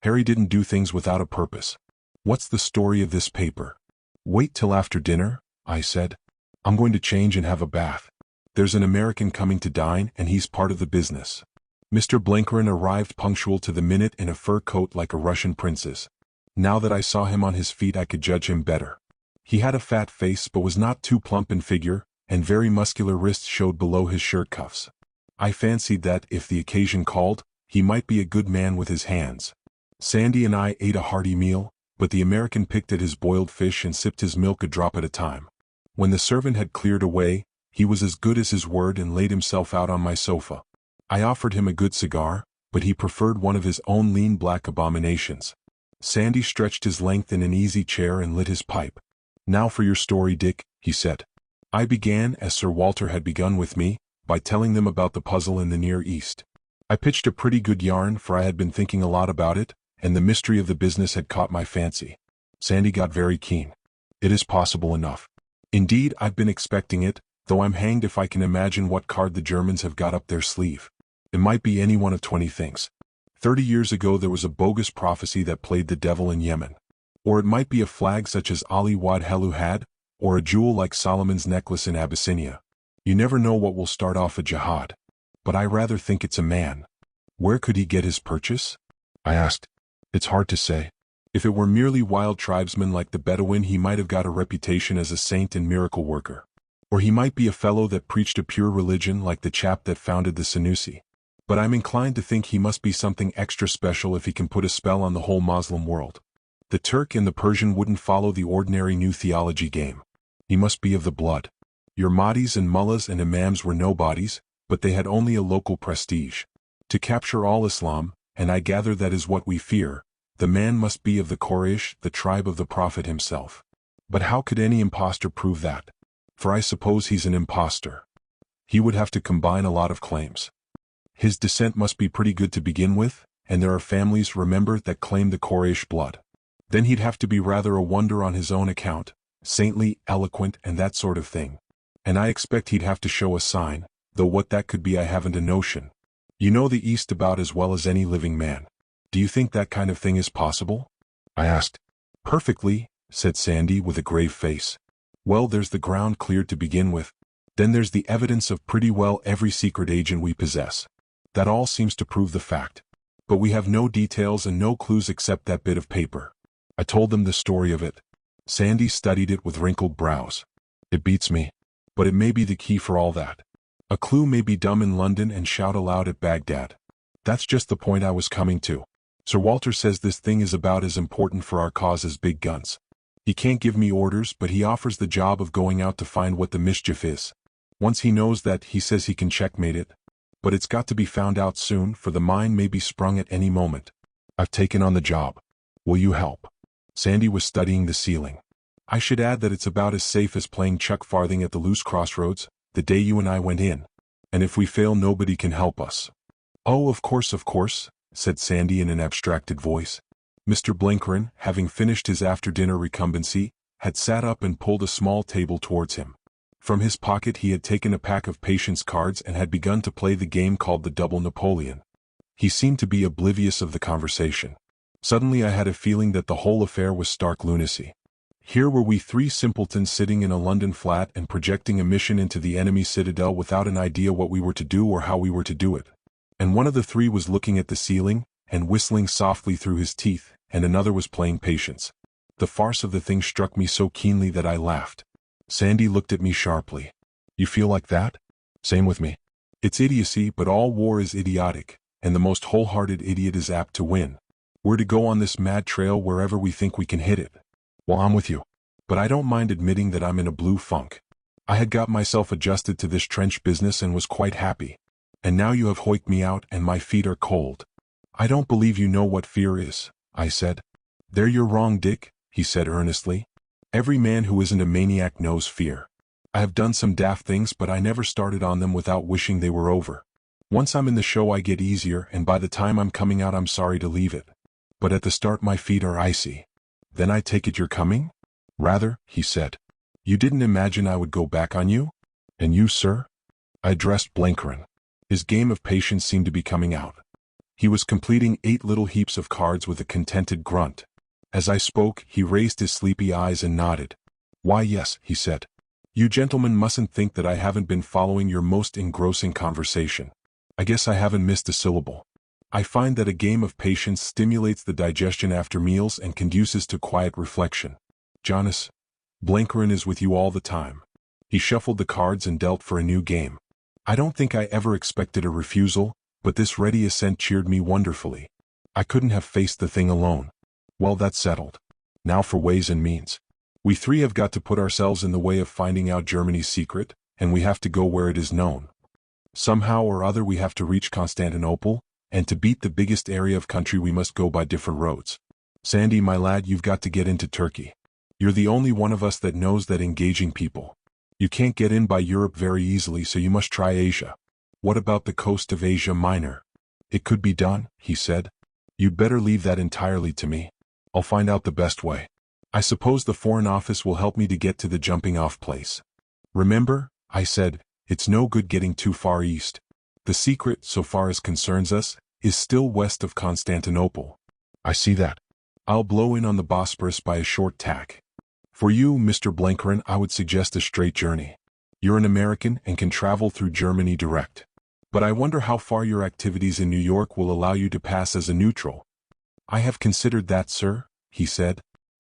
[SPEAKER 1] Harry didn't do things without a purpose. What's the story of this paper? Wait till after dinner, I said. I'm going to change and have a bath. There's an American coming to dine and he's part of the business. Mr. Blenkerin arrived punctual to the minute in a fur coat like a Russian prince's. Now that I saw him on his feet I could judge him better. He had a fat face but was not too plump in figure, and very muscular wrists showed below his shirt cuffs. I fancied that, if the occasion called, he might be a good man with his hands. Sandy and I ate a hearty meal, but the American picked at his boiled fish and sipped his milk a drop at a time. When the servant had cleared away, he was as good as his word and laid himself out on my sofa. I offered him a good cigar, but he preferred one of his own lean black abominations. Sandy stretched his length in an easy chair and lit his pipe. Now for your story, Dick, he said. I began, as Sir Walter had begun with me, by telling them about the puzzle in the Near East. I pitched a pretty good yarn, for I had been thinking a lot about it, and the mystery of the business had caught my fancy. Sandy got very keen. It is possible enough. Indeed, I've been expecting it, though I'm hanged if I can imagine what card the Germans have got up their sleeve. It might be any one of 20 things. 30 years ago there was a bogus prophecy that played the devil in Yemen. Or it might be a flag such as Ali Wad Helu had, or a jewel like Solomon's necklace in Abyssinia. You never know what will start off a jihad. But I rather think it's a man. Where could he get his purchase? I asked. It's hard to say. If it were merely wild tribesmen like the Bedouin, he might have got a reputation as a saint and miracle worker. Or he might be a fellow that preached a pure religion like the chap that founded the Senussi. But I'm inclined to think he must be something extra special if he can put a spell on the whole Muslim world. The Turk and the Persian wouldn't follow the ordinary new theology game. He must be of the blood. Your Mahdis and mullahs and imams were nobodies, but they had only a local prestige. To capture all Islam, and I gather that is what we fear, the man must be of the Quraysh, the tribe of the Prophet himself. But how could any impostor prove that? For I suppose he's an impostor. He would have to combine a lot of claims. His descent must be pretty good to begin with, and there are families, remember, that claim the Quraysh blood. Then he'd have to be rather a wonder on his own account, saintly, eloquent, and that sort of thing. And I expect he'd have to show a sign, though what that could be I haven't a notion. You know the East about as well as any living man. Do you think that kind of thing is possible? I asked. Perfectly, said Sandy with a grave face. Well, there's the ground cleared to begin with. Then there's the evidence of pretty well every secret agent we possess. That all seems to prove the fact. But we have no details and no clues except that bit of paper. I told them the story of it. Sandy studied it with wrinkled brows. It beats me. But it may be the key for all that. A clue may be dumb in London and shout aloud at Baghdad. That's just the point I was coming to. Sir Walter says this thing is about as important for our cause as big guns. He can't give me orders, but he offers the job of going out to find what the mischief is. Once he knows that, he says he can checkmate it. But it's got to be found out soon, for the mine may be sprung at any moment. I've taken on the job. Will you help? Sandy was studying the ceiling. I should add that it's about as safe as playing chuck farthing at the loose crossroads, the day you and I went in. And if we fail, nobody can help us. Oh, of course, said Sandy in an abstracted voice. Mr. Blenkerin, having finished his after-dinner recumbency, had sat up and pulled a small table towards him. From his pocket he had taken a pack of patience cards and had begun to play the game called the Double Napoleon. He seemed to be oblivious of the conversation. Suddenly I had a feeling that the whole affair was stark lunacy. Here were we three simpletons sitting in a London flat and projecting a mission into the enemy citadel without an idea what we were to do or how we were to do it. And one of the three was looking at the ceiling and whistling softly through his teeth, and another was playing patience. The farce of the thing struck me so keenly that I laughed. Sandy looked at me sharply. You feel like that? Same with me. It's idiocy, but all war is idiotic, and the most wholehearted idiot is apt to win. We're to go on this mad trail wherever we think we can hit it. Well, I'm with you. But I don't mind admitting that I'm in a blue funk. I had got myself adjusted to this trench business and was quite happy. And now you have hoiked me out and my feet are cold. I don't believe you know what fear is, I said. There you're wrong, Dick, he said earnestly. Every man who isn't a maniac knows fear. I have done some daft things, but I never started on them without wishing they were over. Once I'm in the show I get easier, and by the time I'm coming out I'm sorry to leave it. But at the start my feet are icy. Then I take it you're coming? Rather, he said. You didn't imagine I would go back on you? And you, sir? I addressed Blenkerin. His game of patience seemed to be coming out. He was completing 8 little heaps of cards with a contented grunt. As I spoke, he raised his sleepy eyes and nodded. Why, yes, he said. You gentlemen mustn't think that I haven't been following your most engrossing conversation. I guess I haven't missed a syllable. I find that a game of patience stimulates the digestion after meals and conduces to quiet reflection. Jonas, Blenkerin is with you all the time. He shuffled the cards and dealt for a new game. I don't think I ever expected a refusal, but this ready assent cheered me wonderfully. I couldn't have faced the thing alone. Well, that's settled. Now for ways and means. We three have got to put ourselves in the way of finding out Germany's secret, and we have to go where it is known. Somehow or other we have to reach Constantinople, and to beat the biggest area of country we must go by different roads. Sandy, my lad, you've got to get into Turkey. You're the only one of us that knows that engaging people. You can't get in by Europe very easily, so you must try Asia. What about the coast of Asia Minor? It could be done, he said. You'd better leave that entirely to me. I'll find out the best way. I suppose the Foreign Office will help me to get to the jumping-off place. Remember, I said, it's no good getting too far east. The secret, so far as concerns us, is still west of Constantinople. I see that. I'll blow in on the Bosporus by a short tack. For you, Mr. Blenkerin, I would suggest a straight journey. You're an American and can travel through Germany direct. But I wonder how far your activities in New York will allow you to pass as a neutral. I have considered that, sir, he said.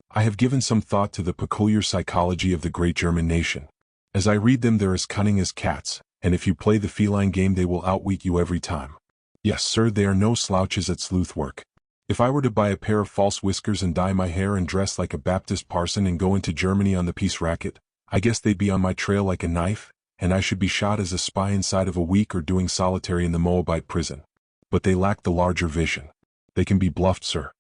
[SPEAKER 1] I have given some thought to the peculiar psychology of the great German nation. As I read them, they're as cunning as cats, and if you play the feline game they will outwit you every time. Yes, sir, they are no slouches at sleuth work. If I were to buy a pair of false whiskers and dye my hair and dress like a Baptist parson and go into Germany on the peace racket, I guess they'd be on my trail like a knife, and I should be shot as a spy inside of a week or doing solitary in the Moabite prison. But they lack the larger vision. They can be bluffed, sir.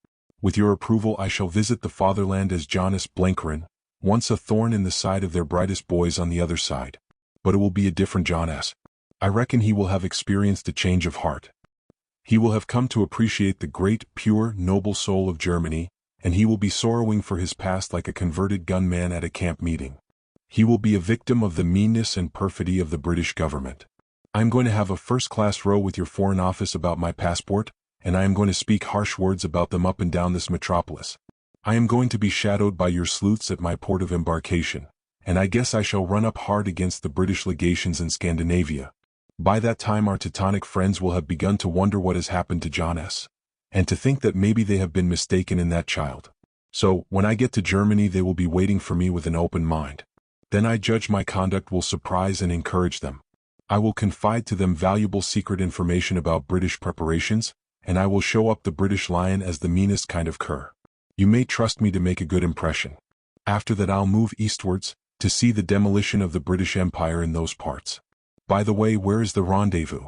[SPEAKER 1] With your approval I shall visit the fatherland as Jonas Blenkerin, once a thorn in the side of their brightest boys on the other side. But it will be a different Jonas. I reckon he will have experienced a change of heart. He will have come to appreciate the great, pure, noble soul of Germany, and he will be sorrowing for his past like a converted gunman at a camp meeting. He will be a victim of the meanness and perfidy of the British government. I am going to have a first-class row with your Foreign Office about my passport, and I am going to speak harsh words about them up and down this metropolis. I am going to be shadowed by your sleuths at my port of embarkation, and I guess I shall run up hard against the British legations in Scandinavia. By that time our Teutonic friends will have begun to wonder what has happened to John S. and to think that maybe they have been mistaken in that child. So, when I get to Germany they will be waiting for me with an open mind. Then I judge my conduct will surprise and encourage them. I will confide to them valuable secret information about British preparations, and I will show up the British Lion as the meanest kind of cur. You may trust me to make a good impression. After that I'll move eastwards, to see the demolition of the British Empire in those parts. By the way, where is the rendezvous?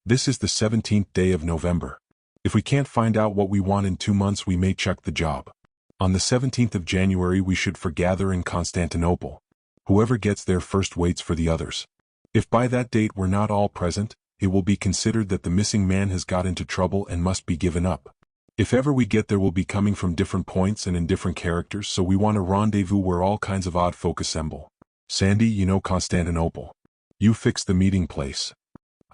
[SPEAKER 1] This is the 17th day of November. If we can't find out what we want in 2 months we may chuck the job. On the 17th of January we should foregather in Constantinople. Whoever gets there first waits for the others. If by that date we're not all present, it will be considered that the missing man has got into trouble and must be given up. If ever we get there we'll be coming from different points and in different characters, so we want a rendezvous where all kinds of odd folk assemble. Sandy, you know Constantinople. You fix the meeting place.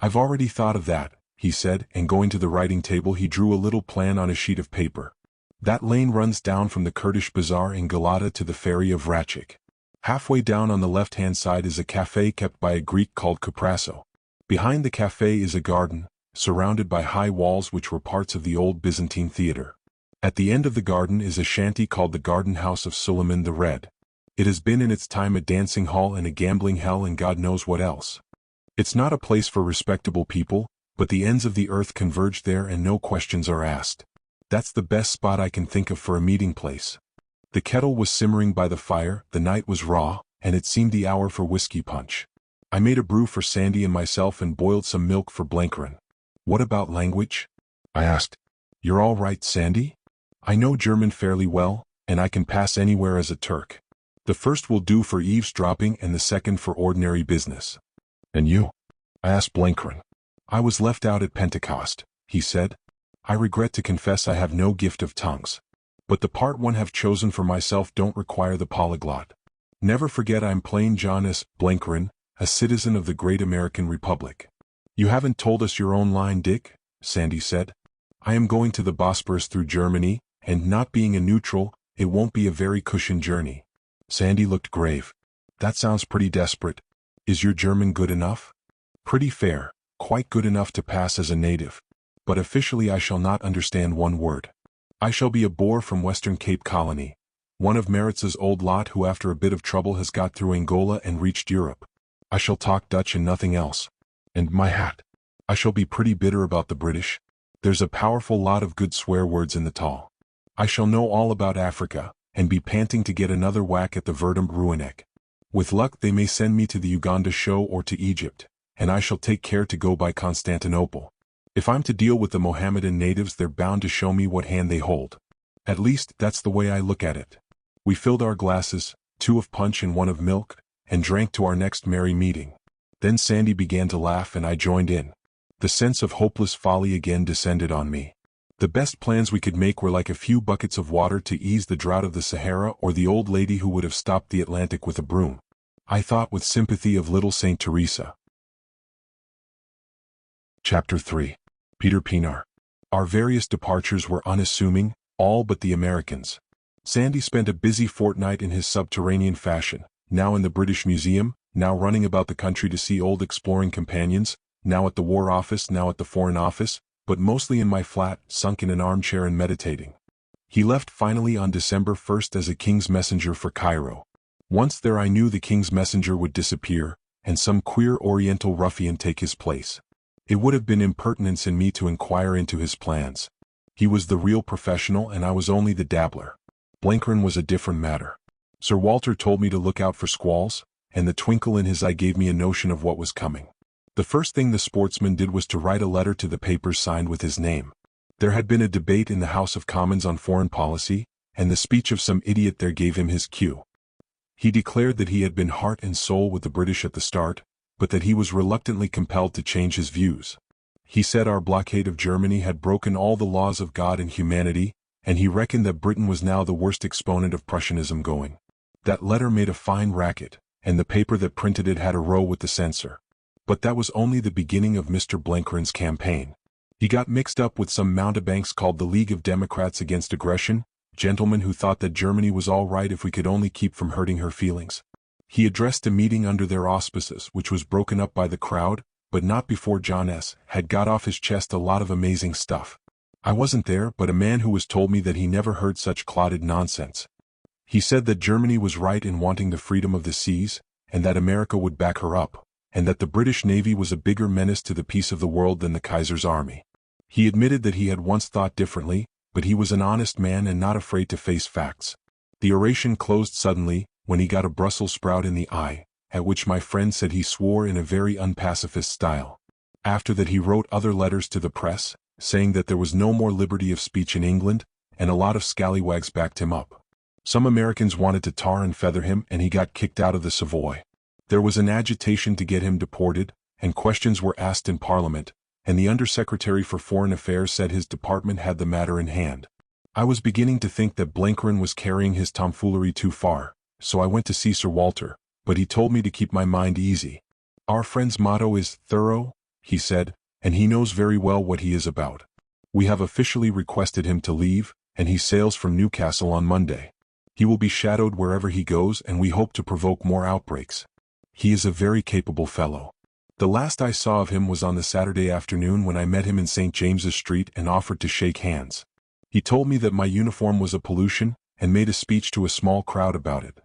[SPEAKER 1] I've already thought of that, he said, and going to the writing table he drew a little plan on a sheet of paper. That lane runs down from the Kurdish Bazaar in Galata to the ferry of Ratchik. Halfway down on the left-hand side is a café kept by a Greek called Kuprasso. Behind the café is a garden, surrounded by high walls which were parts of the old Byzantine theater. At the end of the garden is a shanty called the Garden House of Suleiman the Red. It has been in its time a dancing hall and a gambling hell and God knows what else. It's not a place for respectable people, but the ends of the earth converge there and no questions are asked. That's the best spot I can think of for a meeting place. The kettle was simmering by the fire, the night was raw, and it seemed the hour for whiskey punch. I made a brew for Sandy and myself and boiled some milk for Blenkerin. What about language? I asked. You're all right, Sandy? I know German fairly well, and I can pass anywhere as a Turk. The first will do for eavesdropping and the second for ordinary business. And you? I asked Blenkerin. I was left out at Pentecost, he said. I regret to confess I have no gift of tongues. But the part one have chosen for myself don't require the polyglot. Never forget I'm plain John S. Blenkerin, a citizen of the great American Republic. You haven't told us your own line, Dick, Sandy said. I am going to the Bosporus through Germany, and not being a neutral, it won't be a very cushioned journey. Sandy looked grave. That sounds pretty desperate. Is your German good enough? Pretty fair, quite good enough to pass as a native. But officially I shall not understand one word. I shall be a Boer from Western Cape Colony, one of Maritz's old lot who after a bit of trouble has got through Angola and reached Europe. I shall talk Dutch and nothing else. And my hat. I shall be pretty bitter about the British. There's a powerful lot of good swear words in the Tal. I shall know all about Africa, and be panting to get another whack at the Verdammt Ruinek. With luck they may send me to the Uganda show or to Egypt, and I shall take care to go by Constantinople. If I'm to deal with the Mohammedan natives they're bound to show me what hand they hold. At least, that's the way I look at it. We filled our glasses, 2 of punch and 1 of milk, and drank to our next merry meeting. Then Sandy began to laugh and I joined in. The sense of hopeless folly again descended on me. The best plans we could make were like a few buckets of water to ease the drought of the Sahara or the old lady who would have stopped the Atlantic with a broom. I thought with sympathy of little Saint Teresa. Chapter 3. Peter Pienaar. Our various departures were unassuming, all but the Americans. Sandy spent a busy fortnight in his subterranean fashion, now in the British Museum, now running about the country to see old exploring companions, now at the War Office, now at the Foreign Office, but mostly in my flat, sunk in an armchair and meditating. He left finally on December 1st as a king's messenger for Cairo. Once there I knew the king's messenger would disappear, and some queer oriental ruffian take his place. It would have been impertinence in me to inquire into his plans. He was the real professional and I was only the dabbler. Blenkerin was a different matter. Sir Walter told me to look out for squalls, and the twinkle in his eye gave me a notion of what was coming. The first thing the sportsman did was to write a letter to the papers signed with his name. There had been a debate in the House of Commons on foreign policy, and the speech of some idiot there gave him his cue. He declared that he had been heart and soul with the British at the start, but that he was reluctantly compelled to change his views. He said our blockade of Germany had broken all the laws of God and humanity, and he reckoned that Britain was now the worst exponent of Prussianism going. That letter made a fine racket, and the paper that printed it had a row with the censor. But that was only the beginning of Mr. Blenkerin's campaign. He got mixed up with some mountebanks called the League of Democrats Against Aggression, gentlemen who thought that Germany was all right if we could only keep from hurting her feelings. He addressed a meeting under their auspices which was broken up by the crowd, but not before John S. had got off his chest a lot of amazing stuff. I wasn't there, but a man who has told me that he never heard such clotted nonsense. He said that Germany was right in wanting the freedom of the seas, and that America would back her up, and that the British Navy was a bigger menace to the peace of the world than the Kaiser's army. He admitted that he had once thought differently, but he was an honest man and not afraid to face facts. The oration closed suddenly, when he got a Brussels sprout in the eye, at which my friend said he swore in a very unpacifist style. After that he wrote other letters to the press, saying that there was no more liberty of speech in England, and a lot of scallywags backed him up. Some Americans wanted to tar and feather him, and he got kicked out of the Savoy. There was an agitation to get him deported, and questions were asked in Parliament, and the Undersecretary for Foreign Affairs said his department had the matter in hand. I was beginning to think that Blenheim was carrying his tomfoolery too far, so I went to see Sir Walter, but he told me to keep my mind easy. Our friend's motto is thorough, he said, and he knows very well what he is about. We have officially requested him to leave, and he sails from Newcastle on Monday. He will be shadowed wherever he goes, and we hope to provoke more outbreaks. He is a very capable fellow. The last I saw of him was on the Saturday afternoon when I met him in St. James's Street and offered to shake hands. He told me that my uniform was a pollution, and made a speech to a small crowd about it.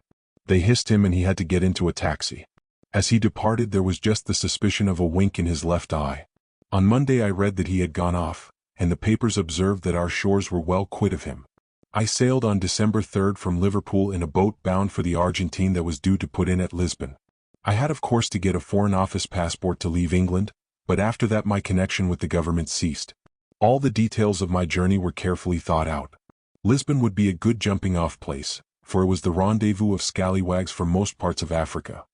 [SPEAKER 1] They hissed him and he had to get into a taxi. As he departed there was just the suspicion of a wink in his left eye. On Monday I read that he had gone off, and the papers observed that our shores were well quit of him. I sailed on December 3rd from Liverpool in a boat bound for the Argentine that was due to put in at Lisbon. I had of course to get a Foreign Office passport to leave England, but after that my connection with the government ceased. All the details of my journey were carefully thought out. Lisbon would be a good jumping-off place, for it was the rendezvous of scallywags from most parts of Africa.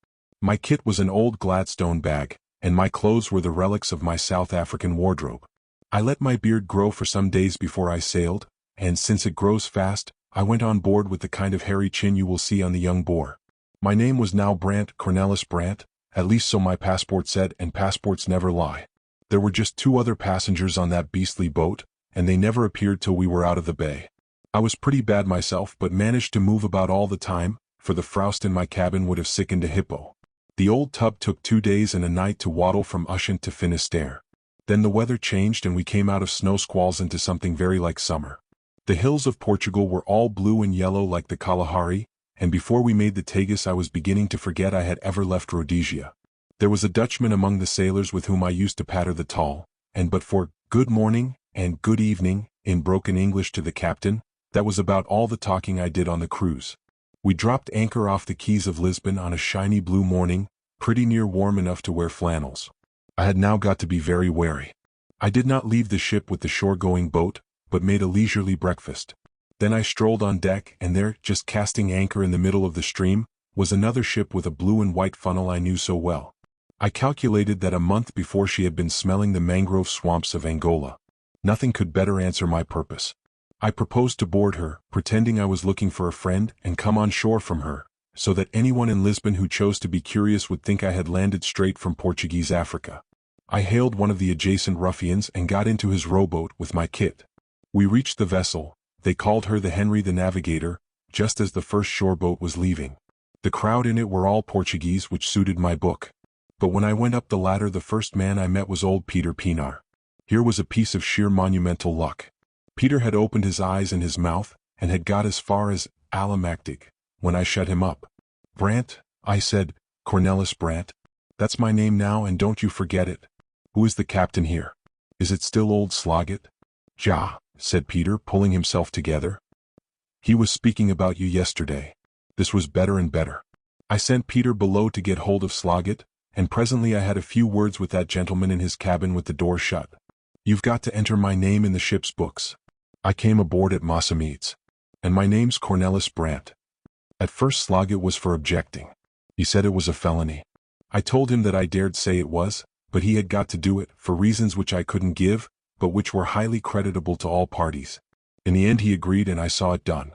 [SPEAKER 1] My kit was an old Gladstone bag, and my clothes were the relics of my South African wardrobe. I let my beard grow for some days before I sailed, and since it grows fast, I went on board with the kind of hairy chin you will see on the young boar. My name was now Brant, Cornelis Brant, at least so my passport said, and passports never lie. There were just 2 other passengers on that beastly boat, and they never appeared till we were out of the bay. I was pretty bad myself but managed to move about all the time, for the frost in my cabin would have sickened a hippo. The old tub took 2 days and a night to waddle from Ushant to Finisterre. Then the weather changed and we came out of snow squalls into something very like summer. The hills of Portugal were all blue and yellow like the Kalahari, and before we made the Tagus I was beginning to forget I had ever left Rhodesia. There was a Dutchman among the sailors with whom I used to patter the tawl, and but for "good morning" and "good evening" in broken English to the captain, that was about all the talking I did on the cruise. We dropped anchor off the quays of Lisbon on a shiny blue morning, pretty near warm enough to wear flannels. I had now got to be very wary. I did not leave the ship with the shore-going boat, but made a leisurely breakfast. Then I strolled on deck, and there, just casting anchor in the middle of the stream, was another ship with a blue and white funnel I knew so well. I calculated that a month before she had been smelling the mangrove swamps of Angola. Nothing could better answer my purpose. I proposed to board her, pretending I was looking for a friend, and come on shore from her, so that anyone in Lisbon who chose to be curious would think I had landed straight from Portuguese Africa. I hailed one of the adjacent ruffians and got into his rowboat with my kit. We reached the vessel. They called her the Henry the Navigator, just as the first shore boat was leaving. The crowd in it were all Portuguese, which suited my book. But when I went up the ladder the first man I met was old Peter Pienaar. Here was a piece of sheer monumental luck. Peter had opened his eyes and his mouth, and had got as far as Alamactig, when I shut him up. "Brant," I said, "Cornelis Brant. That's my name now, and don't you forget it. Who is the captain here? Is it still old Sloggett?" "Ja," said Peter, pulling himself together. "He was speaking about you yesterday." This was better and better. I sent Peter below to get hold of Sloggett, and presently I had a few words with that gentleman in his cabin with the door shut. "You've got to enter my name in the ship's books. I came aboard at Mossamedes. And my name's Cornelis Brant." At first Sloggett was for objecting. He said it was a felony. I told him that I dared say it was, but he had got to do it, for reasons which I couldn't give, but which were highly creditable to all parties. In the end he agreed and I saw it done.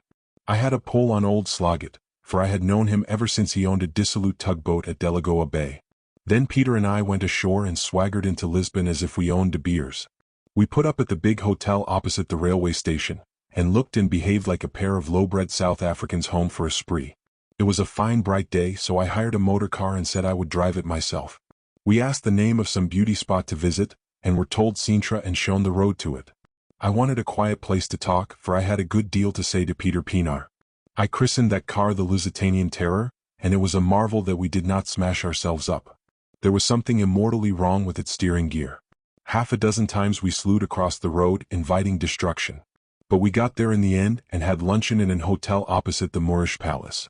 [SPEAKER 1] I had a pull on old Sloggett, for I had known him ever since he owned a dissolute tugboat at Delagoa Bay. Then Peter and I went ashore and swaggered into Lisbon as if we owned De Beers. We put up at the big hotel opposite the railway station, and looked and behaved like a pair of low-bred South Africans home for a spree. It was a fine bright day, so I hired a motor car and said I would drive it myself. We asked the name of some beauty spot to visit, and were told Sintra and shown the road to it. I wanted a quiet place to talk, for I had a good deal to say to Peter Pienaar. I christened that car the Lusitanian Terror, and it was a marvel that we did not smash ourselves up. There was something immortally wrong with its steering gear. Half a dozen times we slewed across the road, inviting destruction. But we got there in the end and had luncheon in an hotel opposite the Moorish Palace.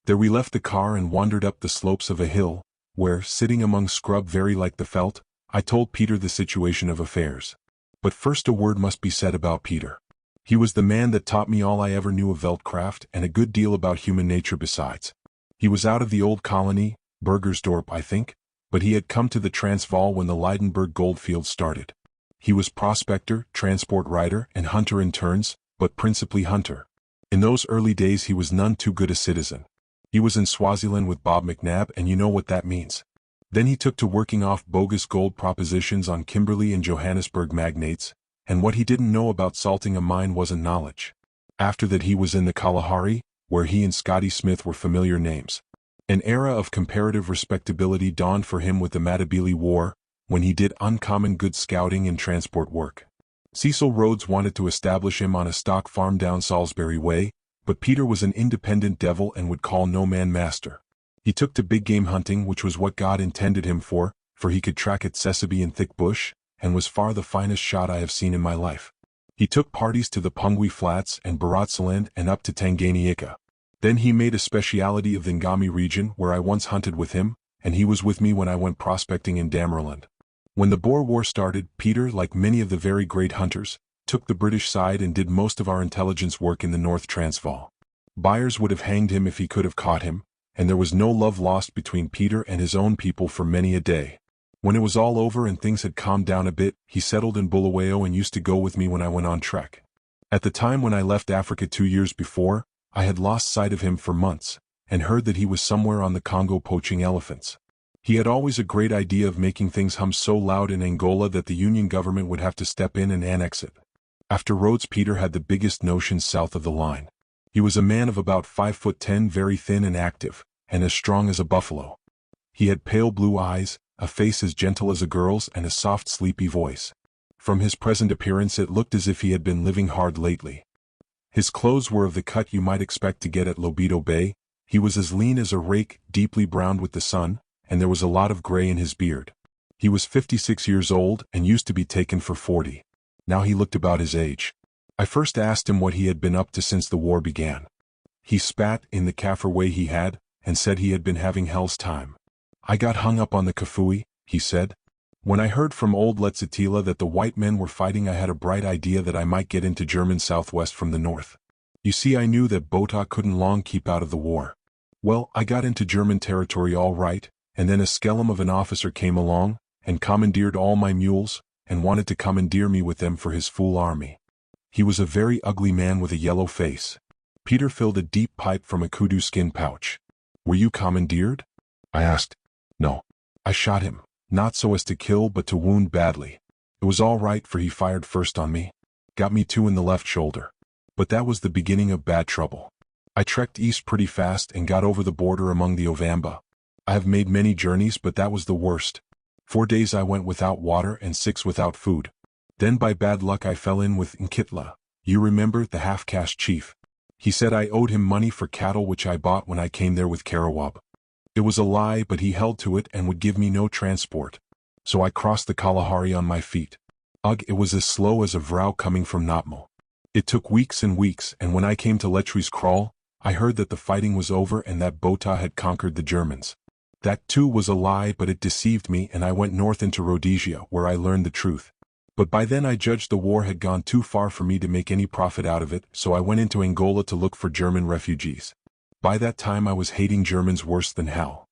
[SPEAKER 1] There we left the car and wandered up the slopes of a hill, where, sitting among scrub very like the veldt, I told Peter the situation of affairs. But first a word must be said about Peter. He was the man that taught me all I ever knew of veldcraft and a good deal about human nature besides. He was out of the old colony, Burgersdorp I think, but he had come to the Transvaal when the Leidenburg goldfields started. He was prospector, transport rider, and hunter in turns, but principally hunter. In those early days he was none too good a citizen. He was in Swaziland with Bob McNabb, and you know what that means. Then he took to working off bogus gold propositions on Kimberley and Johannesburg magnates, and what he didn't know about salting a mine wasn't knowledge. After that he was in the Kalahari, where he and Scotty Smith were familiar names. An era of comparative respectability dawned for him with the Matabele War, when he did uncommon good scouting and transport work. Cecil Rhodes wanted to establish him on a stock farm down Salisbury Way, but Peter was an independent devil and would call no man master. He took to big game hunting, which was what God intended him for he could track at Sesebe in thick bush, and was far the finest shot I have seen in my life. He took parties to the Pungwe Flats and Barotseland and up to Tanganyika. Then he made a speciality of the Ngami region, where I once hunted with him, and he was with me when I went prospecting in Damaraland. When the Boer War started, Peter, like many of the very great hunters, took the British side and did most of our intelligence work in the North Transvaal. Buyers would have hanged him if he could have caught him, and there was no love lost between Peter and his own people for many a day. When it was all over and things had calmed down a bit, he settled in Bulawayo and used to go with me when I went on trek. At the time when I left Africa 2 years before, I had lost sight of him for months, and heard that he was somewhere on the Congo poaching elephants. He had always a great idea of making things hum so loud in Angola that the Union government would have to step in and annex it. After Rhodes, Peter had the biggest notions south of the line. He was a man of about 5'10", very thin and active, and as strong as a buffalo. He had pale blue eyes, a face as gentle as a girl's, and a soft sleepy voice. From his present appearance it looked as if he had been living hard lately. His clothes were of the cut you might expect to get at Lobito Bay. He was as lean as a rake, deeply browned with the sun, and there was a lot of gray in his beard. He was 56 years old and used to be taken for 40. Now he looked about his age. I first asked him what he had been up to since the war began. He spat in the Kaffir way he had, and said he had been having hell's time. I got hung up on the Kafui, he said. When I heard from old Letsitila that the white men were fighting, I had a bright idea that I might get into German southwest from the north. You see, I knew that Botha couldn't long keep out of the war. Well, I got into German territory all right, and then a skellum of an officer came along, and commandeered all my mules, and wanted to commandeer me with them for his fool army. He was a very ugly man with a yellow face. Peter filled a deep pipe from a kudu skin pouch. Were you commandeered? I asked. No. I shot him, not so as to kill but to wound badly. It was all right, for he fired first on me. Got me too in the left shoulder. But that was the beginning of bad trouble. I trekked east pretty fast and got over the border among the Ovamba. I have made many journeys, but that was the worst. 4 days I went without water and 6 without food. Then by bad luck I fell in with Nkitla. You remember, the half-caste chief. He said I owed him money for cattle which I bought when I came there with Karawab. It was a lie, but he held to it and would give me no transport. So I crossed the Kalahari on my feet. Ugh, it was as slow as a vrow coming from Notmo. It took weeks and weeks, and when I came to Letrie's Kraal, I heard that the fighting was over and that Botha had conquered the Germans. That too was a lie, but it deceived me, and I went north into Rhodesia, where I learned the truth. But by then I judged the war had gone too far for me to make any profit out of it, so I went into Angola to look for German refugees. By that time I was hating Germans worse than hell.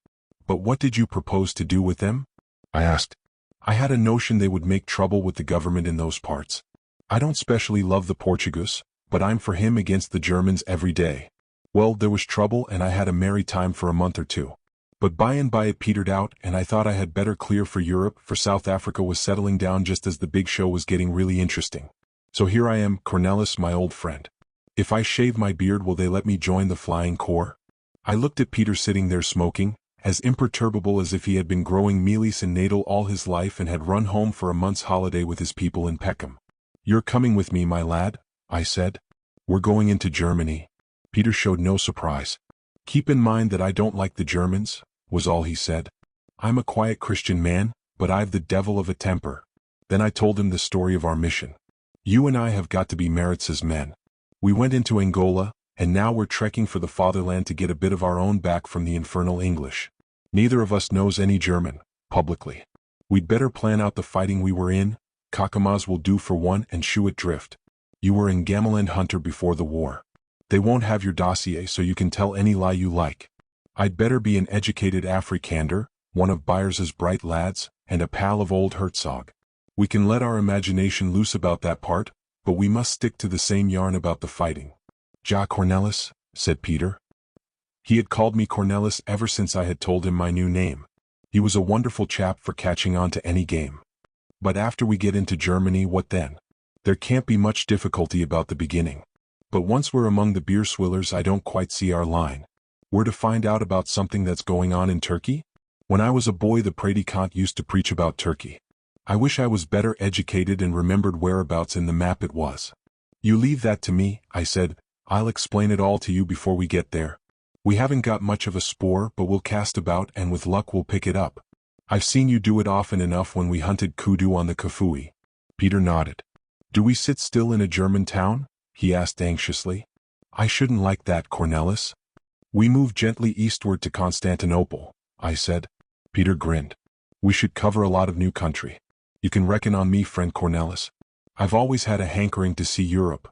[SPEAKER 1] But what did you propose to do with them? I asked. I had a notion they would make trouble with the government in those parts. I don't specially love the Portuguese, but I'm for him against the Germans every day. Well, there was trouble and I had a merry time for a month or two. But by and by it petered out, and I thought I had better clear for Europe, for South Africa was settling down just as the big show was getting really interesting. So here I am, Cornelis, my old friend. If I shave my beard, will they let me join the Flying Corps? I looked at Peter sitting there smoking, as imperturbable as if he had been growing mealies in Natal all his life and had run home for a month's holiday with his people in Peckham. "You're coming with me, my lad," I said. "We're going into Germany." Peter showed no surprise. "Keep in mind that I don't like the Germans," was all he said. "I'm a quiet Christian man, but I've the devil of a temper." Then I told him the story of our mission. "You and I have got to be Maritz's men. We went into Angola, and now we're trekking for the fatherland to get a bit of our own back from the infernal English. Neither of us knows any German, publicly. We'd better plan out the fighting we were in. Cacamaz will do for one, and shoo it drift. You were in Gameland Hunter before the war. They won't have your dossier, so you can tell any lie you like. I'd better be an educated Afrikander, one of Byers's bright lads, and a pal of old Herzog. We can let our imagination loose about that part, but we must stick to the same yarn about the fighting." "Ja Cornelis," said Peter. He had called me Cornelis ever since I had told him my new name. He was a wonderful chap for catching on to any game. "But after we get into Germany, what then? There can't be much difficulty about the beginning. But once we're among the beer swillers, I don't quite see our line. We're to find out about something that's going on in Turkey? When I was a boy, the predikant used to preach about Turkey. I wish I was better educated and remembered whereabouts in the map it was." "You leave that to me," I said. "I'll explain it all to you before we get there. We haven't got much of a spoor, but we'll cast about, and with luck we'll pick it up. I've seen you do it often enough when we hunted kudu on the Kafui." Peter nodded. "Do we sit still in a German town?" he asked anxiously. "I shouldn't like that, Cornelis." "We move gently eastward to Constantinople," I said. Peter grinned. "We should cover a lot of new country. You can reckon on me, friend Cornelis. I've always had a hankering to see Europe."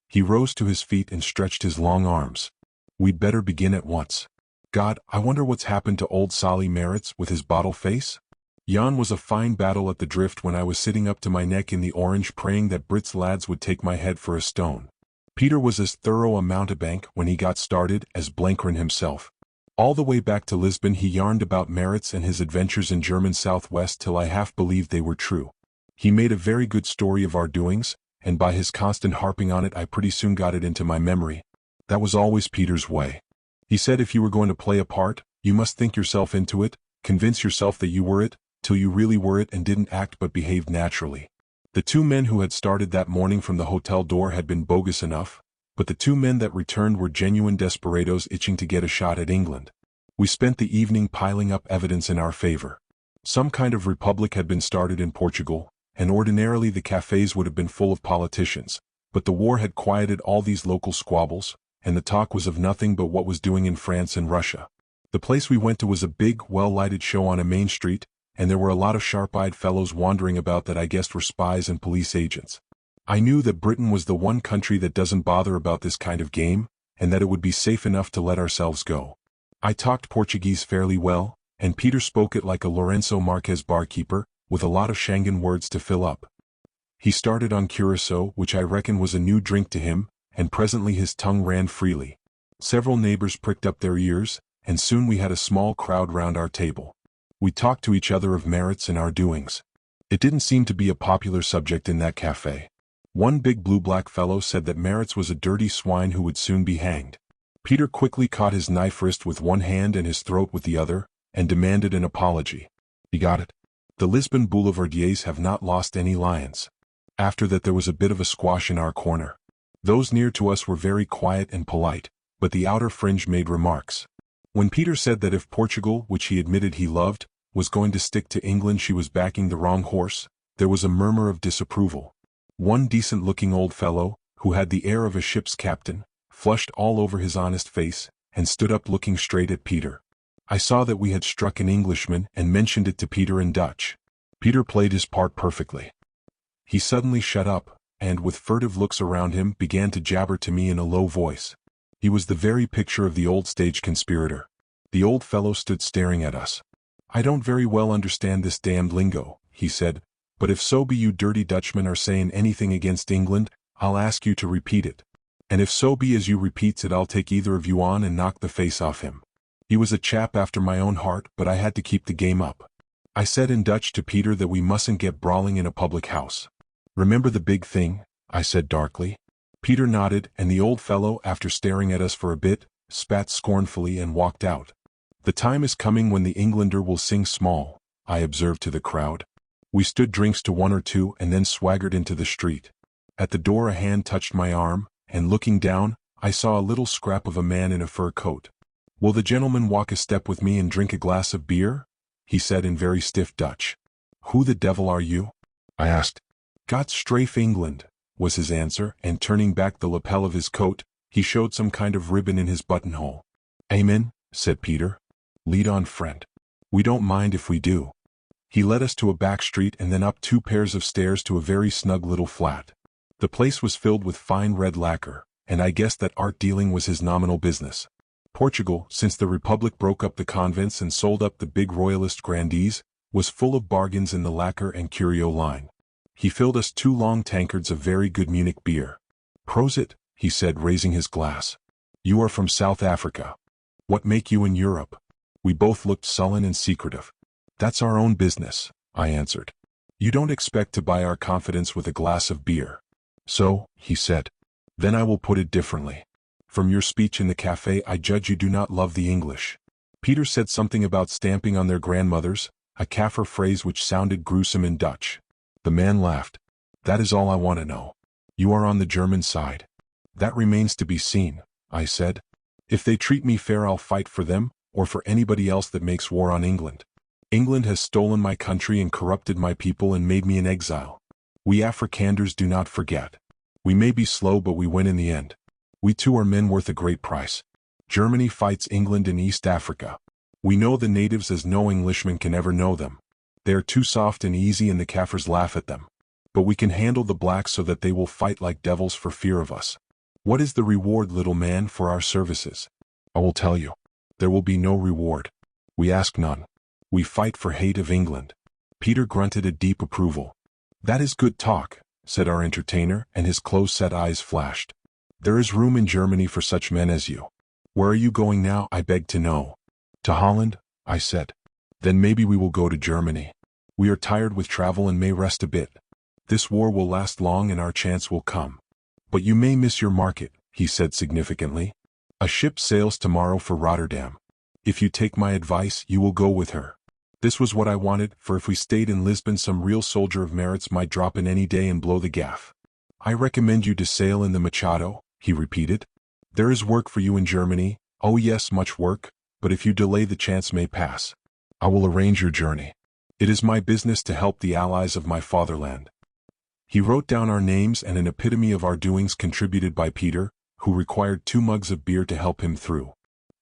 [SPEAKER 1] He rose to his feet and stretched his long arms. "We'd better begin at once. God, I wonder what's happened to old Solly Maritz with his bottle face? Yon was a fine battle at the drift when I was sitting up to my neck in the orange praying that Brit's lads would take my head for a stone." Peter was as thorough a mountebank when he got started as Blenkryn himself. All the way back to Lisbon he yarned about Maritz and his adventures in German Southwest till I half believed they were true. He made a very good story of our doings, and by his constant harping on it I pretty soon got it into my memory. That was always Peter's way. He said if you were going to play a part, you must think yourself into it, convince yourself that you were it, till you really were it and didn't act but behaved naturally. The two men who had started that morning from the hotel door had been bogus enough, but the two men that returned were genuine desperados itching to get a shot at England. We spent the evening piling up evidence in our favor. Some kind of republic had been started in Portugal, and ordinarily the cafes would have been full of politicians, but the war had quieted all these local squabbles, and the talk was of nothing but what was doing in France and Russia. The place we went to was a big, well-lighted show on a main street, and there were a lot of sharp-eyed fellows wandering about that I guessed were spies and police agents. I knew that Britain was the one country that doesn't bother about this kind of game, and that it would be safe enough to let ourselves go. I talked Portuguese fairly well, and Peter spoke it like a Lorenzo Marquez barkeeper, with a lot of Schengen words to fill up. He started on Curacao, which I reckon was a new drink to him, and presently his tongue ran freely. Several neighbors pricked up their ears, and soon we had a small crowd round our table. We talked to each other of Maritz and our doings. It didn't seem to be a popular subject in that cafe. One big blue-black fellow said that Maritz was a dirty swine who would soon be hanged. Peter quickly caught his knife wrist with one hand and his throat with the other, and demanded an apology. He got it. The Lisbon Boulevardiers have not lost any lions. After that there was a bit of a squash in our corner. Those near to us were very quiet and polite, but the outer fringe made remarks. When Peter said that if Portugal, which he admitted he loved, was going to stick to England she was backing the wrong horse, there was a murmur of disapproval. One decent-looking old fellow, who had the air of a ship's captain, flushed all over his honest face, and stood up looking straight at Peter. I saw that we had struck an Englishman and mentioned it to Peter in Dutch. Peter played his part perfectly. He suddenly shut up, and with furtive looks around him began to jabber to me in a low voice. He was the very picture of the old stage conspirator. The old fellow stood staring at us. "I don't very well understand this damned lingo," he said, "but if so be you dirty Dutchmen are saying anything against England, I'll ask you to repeat it. And if so be as you repeats it I'll take either of you on and knock the face off him." He was a chap after my own heart, but I had to keep the game up. I said in Dutch to Peter that we mustn't get brawling in a public house. "Remember the big thing?" I said darkly. Peter nodded, and the old fellow, after staring at us for a bit, spat scornfully and walked out. "The time is coming when the Englander will sing small," I observed to the crowd. We stood drinks to one or two and then swaggered into the street. At the door a hand touched my arm, and looking down, I saw a little scrap of a man in a fur coat. "Will the gentleman walk a step with me and drink a glass of beer?" he said in very stiff Dutch. "Who the devil are you?" I asked. "Got strafe England," was his answer, and turning back the lapel of his coat, he showed some kind of ribbon in his buttonhole. "Amen," said Peter. "Lead on, friend. We don't mind if we do." He led us to a back street and then up 2 pairs of stairs to a very snug little flat. The place was filled with fine red lacquer, and I guessed that art dealing was his nominal business. Portugal, since the Republic broke up the convents and sold up the big royalist grandees, was full of bargains in the lacquer and curio line. He filled us 2 long tankards of very good Munich beer. "Prosit," he said, raising his glass. "You are from South Africa. What make you in Europe?" We both looked sullen and secretive. "That's our own business," I answered. "You don't expect to buy our confidence with a glass of beer." "So," he said. "Then I will put it differently. From your speech in the cafe I judge you do not love the English." Peter said something about stamping on their grandmothers, a Kaffir phrase which sounded gruesome in Dutch. The man laughed. "That is all I want to know. You are on the German side." "That remains to be seen," I said. "If they treat me fair I'll fight for them, or for anybody else that makes war on England. England has stolen my country and corrupted my people and made me an exile. We Afrikanders do not forget. We may be slow but we win in the end. We too are men worth a great price. Germany fights England in East Africa. We know the natives as no Englishman can ever know them. They are too soft and easy and the Kaffirs laugh at them. But we can handle the blacks so that they will fight like devils for fear of us. What is the reward, little man, for our services?" "I will tell you. There will be no reward. We ask none. We fight for hate of England." Peter grunted a deep approval. "That is good talk," said our entertainer, and his close-set eyes flashed. "There is room in Germany for such men as you. Where are you going now, I beg to know?" "To Holland," I said. "Then maybe we will go to Germany. We are tired with travel and may rest a bit. This war will last long and our chance will come." "But you may miss your market," he said significantly. "A ship sails tomorrow for Rotterdam. If you take my advice, you will go with her." This was what I wanted, for if we stayed in Lisbon some real soldier of merits might drop in any day and blow the gaff. "I recommend you to sail in the Machado," he repeated. "There is work for you in Germany, oh yes, much work, but if you delay the chance may pass. I will arrange your journey. It is my business to help the allies of my fatherland." He wrote down our names and an epitome of our doings contributed by Peter, who required 2 mugs of beer to help him through.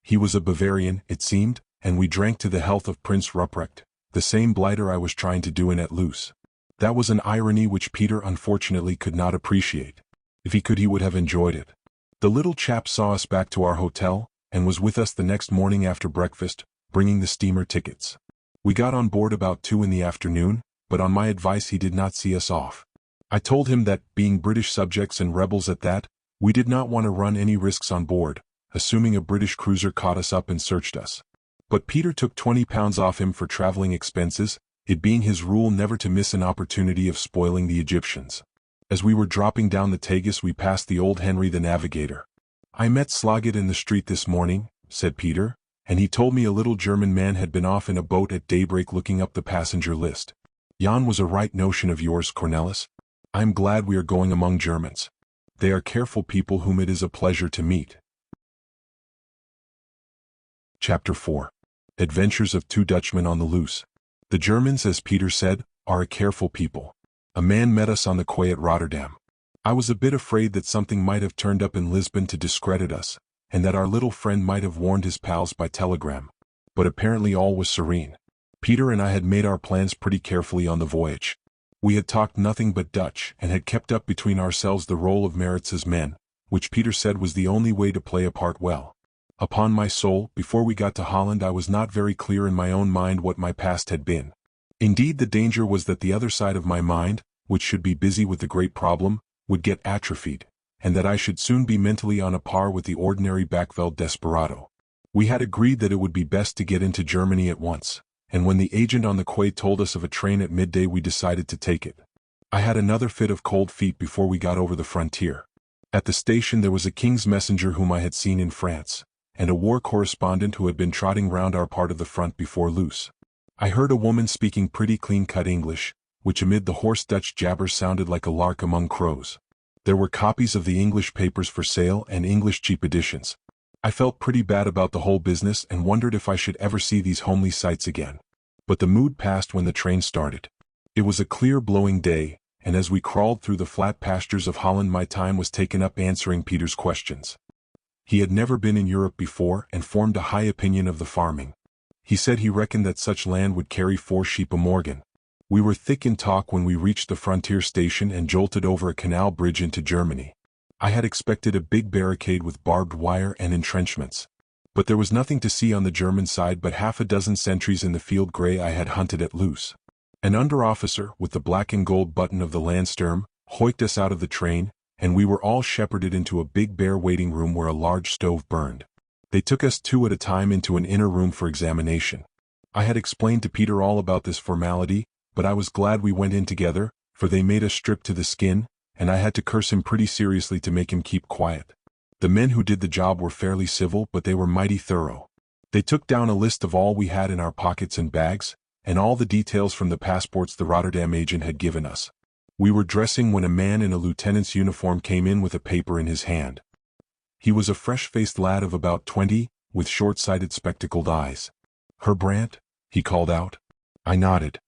[SPEAKER 1] He was a Bavarian, it seemed, and we drank to the health of Prince Ruprecht, the same blighter I was trying to do in at Loos. That was an irony which Peter unfortunately could not appreciate. If he could he would have enjoyed it. The little chap saw us back to our hotel, and was with us the next morning after breakfast, bringing the steamer tickets. We got on board about 2 in the afternoon, but on my advice he did not see us off. I told him that, being British subjects and rebels at that, we did not want to run any risks on board, assuming a British cruiser caught us up and searched us. But Peter took £20 off him for traveling expenses, it being his rule never to miss an opportunity of spoiling the Egyptians. As we were dropping down the Tagus we passed the old Henry the Navigator. "I met Sloggett in the street this morning," said Peter, "and he told me a little German man had been off in a boat at daybreak looking up the passenger list. Yon was a right notion of yours, Cornelis. I am glad we are going among Germans. They are careful people whom it is a pleasure to meet." Chapter 4. Adventures of 2 Dutchmen on the Loose. The Germans, as Peter said, are a careful people. A man met us on the quay at Rotterdam. I was a bit afraid that something might have turned up in Lisbon to discredit us, and that our little friend might have warned his pals by telegram. But apparently all was serene. Peter and I had made our plans pretty carefully on the voyage. We had talked nothing but Dutch and had kept up between ourselves the role of Maritz's men, which Peter said was the only way to play a part well. Upon my soul, before we got to Holland I was not very clear in my own mind what my past had been. Indeed, the danger was that the other side of my mind, which should be busy with the great problem, would get atrophied, and that I should soon be mentally on a par with the ordinary Backveld desperado. We had agreed that it would be best to get into Germany at once, and when the agent on the quay told us of a train at midday we decided to take it. I had another fit of cold feet before we got over the frontier. At the station there was a king's messenger whom I had seen in France, and a war correspondent who had been trotting round our part of the front before Loos. I heard a woman speaking pretty clean-cut English, which amid the hoarse Dutch jabbers sounded like a lark among crows. There were copies of the English papers for sale and English cheap editions. I felt pretty bad about the whole business and wondered if I should ever see these homely sights again. But the mood passed when the train started. It was a clear blowing day, and as we crawled through the flat pastures of Holland my time was taken up answering Peter's questions. He had never been in Europe before and formed a high opinion of the farming. He said he reckoned that such land would carry 4 sheep a morgen. We were thick in talk when we reached the frontier station and jolted over a canal bridge into Germany. I had expected a big barricade with barbed wire and entrenchments. But there was nothing to see on the German side but half a dozen sentries in the field grey I had hunted at loose. An under-officer, with the black and gold button of the Landsturm, hoiked us out of the train, and we were all shepherded into a big bare waiting room where a large stove burned. They took us 2 at a time into an inner room for examination. I had explained to Peter all about this formality, but I was glad we went in together, for they made us strip to the skin, and I had to curse him pretty seriously to make him keep quiet. The men who did the job were fairly civil, but they were mighty thorough. They took down a list of all we had in our pockets and bags, and all the details from the passports the Rotterdam agent had given us. We were dressing when a man in a lieutenant's uniform came in with a paper in his hand. He was a fresh-faced lad of about 20, with short-sighted spectacled eyes. "Herr Brandt?" he called out. I nodded.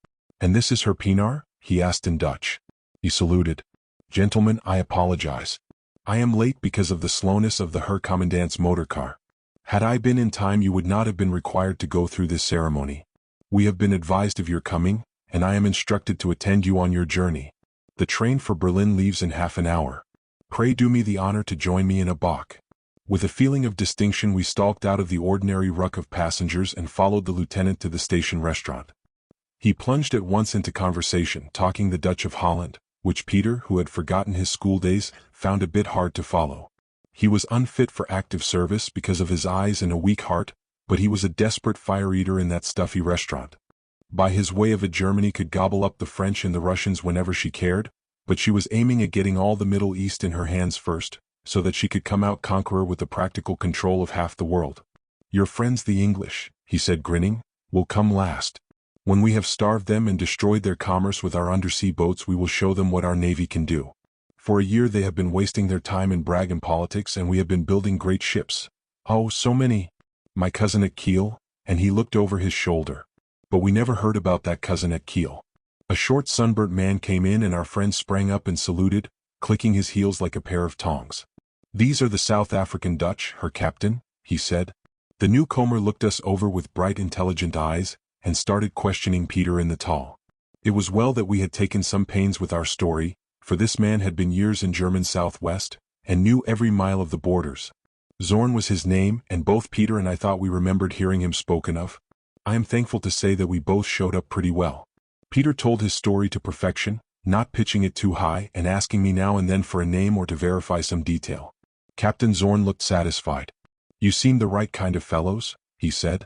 [SPEAKER 1] "And this is Herr Pienaar?" he asked in Dutch. He saluted. "Gentlemen, I apologize. I am late because of the slowness of the Herr Commandant's motor car. Had I been in time you would not have been required to go through this ceremony. We have been advised of your coming, and I am instructed to attend you on your journey. The train for Berlin leaves in half an hour. Pray do me the honor to join me in a bock." With a feeling of distinction we stalked out of the ordinary ruck of passengers and followed the lieutenant to the station restaurant. He plunged at once into conversation, talking the Dutch of Holland, which Peter, who had forgotten his school days, found a bit hard to follow. He was unfit for active service because of his eyes and a weak heart, but he was a desperate fire-eater in that stuffy restaurant. By his way of it Germany could gobble up the French and the Russians whenever she cared, but she was aiming at getting all the Middle East in her hands first, so that she could come out conqueror with the practical control of half the world. "Your friends the English," he said grinning, "will come last. When we have starved them and destroyed their commerce with our undersea boats we will show them what our navy can do. For a year they have been wasting their time in brag and politics and we have been building great ships. Oh, so many. My cousin at Kiel," and he looked over his shoulder. But we never heard about that cousin at Kiel. A short sunburnt man came in and our friend sprang up and saluted, clicking his heels like a pair of tongs. "These are the South African Dutch, Herr Captain," he said. The newcomer looked us over with bright intelligent eyes, and started questioning Peter in the tall. It was well that we had taken some pains with our story, for this man had been years in German Southwest, and knew every mile of the borders. Zorn was his name, and both Peter and I thought we remembered hearing him spoken of. I am thankful to say that we both showed up pretty well. Peter told his story to perfection, not pitching it too high and asking me now and then for a name or to verify some detail. Captain Zorn looked satisfied. "You seem the right kind of fellows," he said.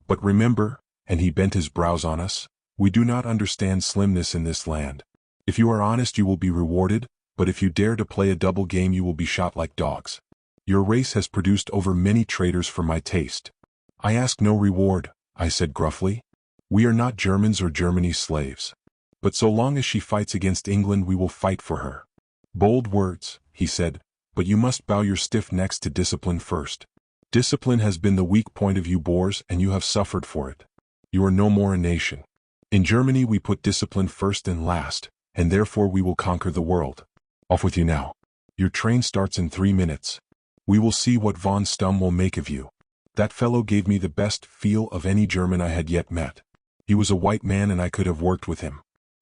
[SPEAKER 1] "But remember," and he bent his brows on us, "we do not understand slimness in this land. If you are honest you will be rewarded, but if you dare to play a double game you will be shot like dogs. Your race has produced over many traitors for my taste." "I ask no reward," I said gruffly. "We are not Germans or Germany's slaves. But so long as she fights against England we will fight for her." "Bold words," he said, "but you must bow your stiff necks to discipline first. Discipline has been the weak point of you Boers and you have suffered for it. You are no more a nation. In Germany we put discipline first and last, and therefore we will conquer the world. Off with you now. Your train starts in 3 minutes. We will see what von Stumm will make of you." That fellow gave me the best feel of any German I had yet met. He was a white man and I could have worked with him.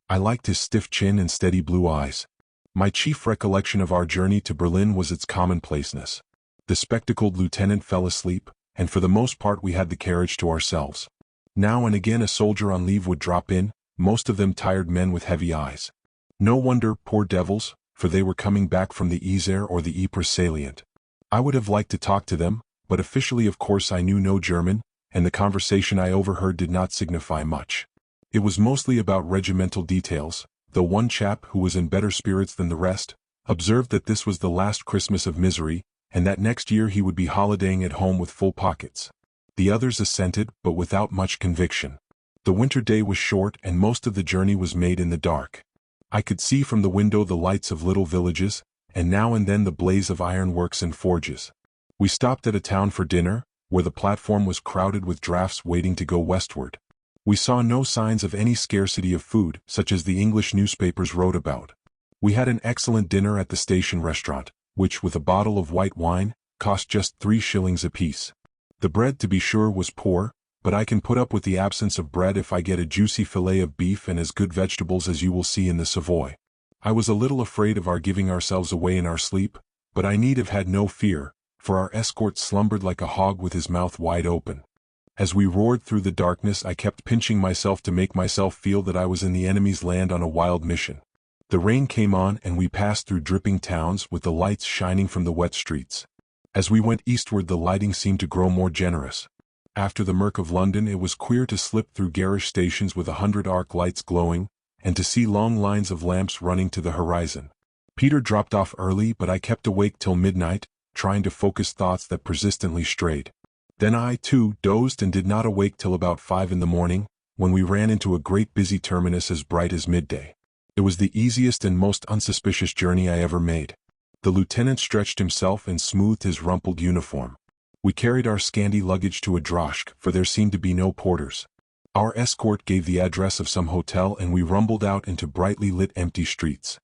[SPEAKER 1] I liked his stiff chin and steady blue eyes. My chief recollection of our journey to Berlin was its commonplaceness. The spectacled lieutenant fell asleep, and for the most part we had the carriage to ourselves. Now and again a soldier on leave would drop in, most of them tired men with heavy eyes. No wonder, poor devils, for they were coming back from the Yser or the Ypres salient. I would have liked to talk to them, but officially of course I knew no German, and the conversation I overheard did not signify much. It was mostly about regimental details, though one chap who was in better spirits than the rest, observed that this was the last Christmas of misery, and that next year he would be holidaying at home with full pockets. The others assented, but without much conviction. The winter day was short and most of the journey was made in the dark. I could see from the window the lights of little villages, and now and then the blaze of ironworks and forges. We stopped at a town for dinner, where the platform was crowded with drafts waiting to go westward. We saw no signs of any scarcity of food, such as the English newspapers wrote about. We had an excellent dinner at the station restaurant, which, with a bottle of white wine, cost just 3 shillings apiece. The bread, to be sure, was poor, but I can put up with the absence of bread if I get a juicy fillet of beef and as good vegetables as you will see in the Savoy. I was a little afraid of our giving ourselves away in our sleep, but I need have had no fear, for our escort slumbered like a hog with his mouth wide open. As we roared through the darkness, I kept pinching myself to make myself feel that I was in the enemy's land on a wild mission. The rain came on and we passed through dripping towns with the lights shining from the wet streets. As we went eastward, the lighting seemed to grow more generous. After the murk of London, it was queer to slip through garish stations with 100 arc lights glowing, and to see long lines of lamps running to the horizon. Peter dropped off early, but I kept awake till midnight, trying to focus thoughts that persistently strayed. Then I, too, dozed and did not awake till about 5 in the morning, when we ran into a great busy terminus as bright as midday. It was the easiest and most unsuspicious journey I ever made. The lieutenant stretched himself and smoothed his rumpled uniform. We carried our scanty luggage to a droshk, for there seemed to be no porters. Our escort gave the address of some hotel and we rumbled out into brightly lit empty streets.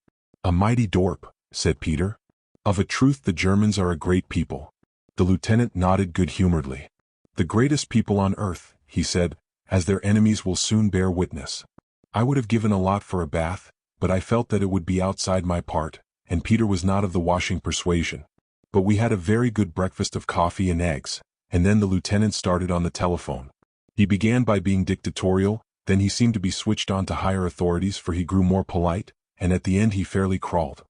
[SPEAKER 1] "A mighty dorp," said Peter. "Of a truth the Germans are a great people." The lieutenant nodded good-humoredly. "The greatest people on earth," he said, "as their enemies will soon bear witness." I would have given a lot for a bath, but I felt that it would be outside my part, and Peter was not of the washing persuasion. But we had a very good breakfast of coffee and eggs, and then the lieutenant started on the telephone. He began by being dictatorial, then he seemed to be switched on to higher authorities, for he grew more polite, and at the end he fairly crawled.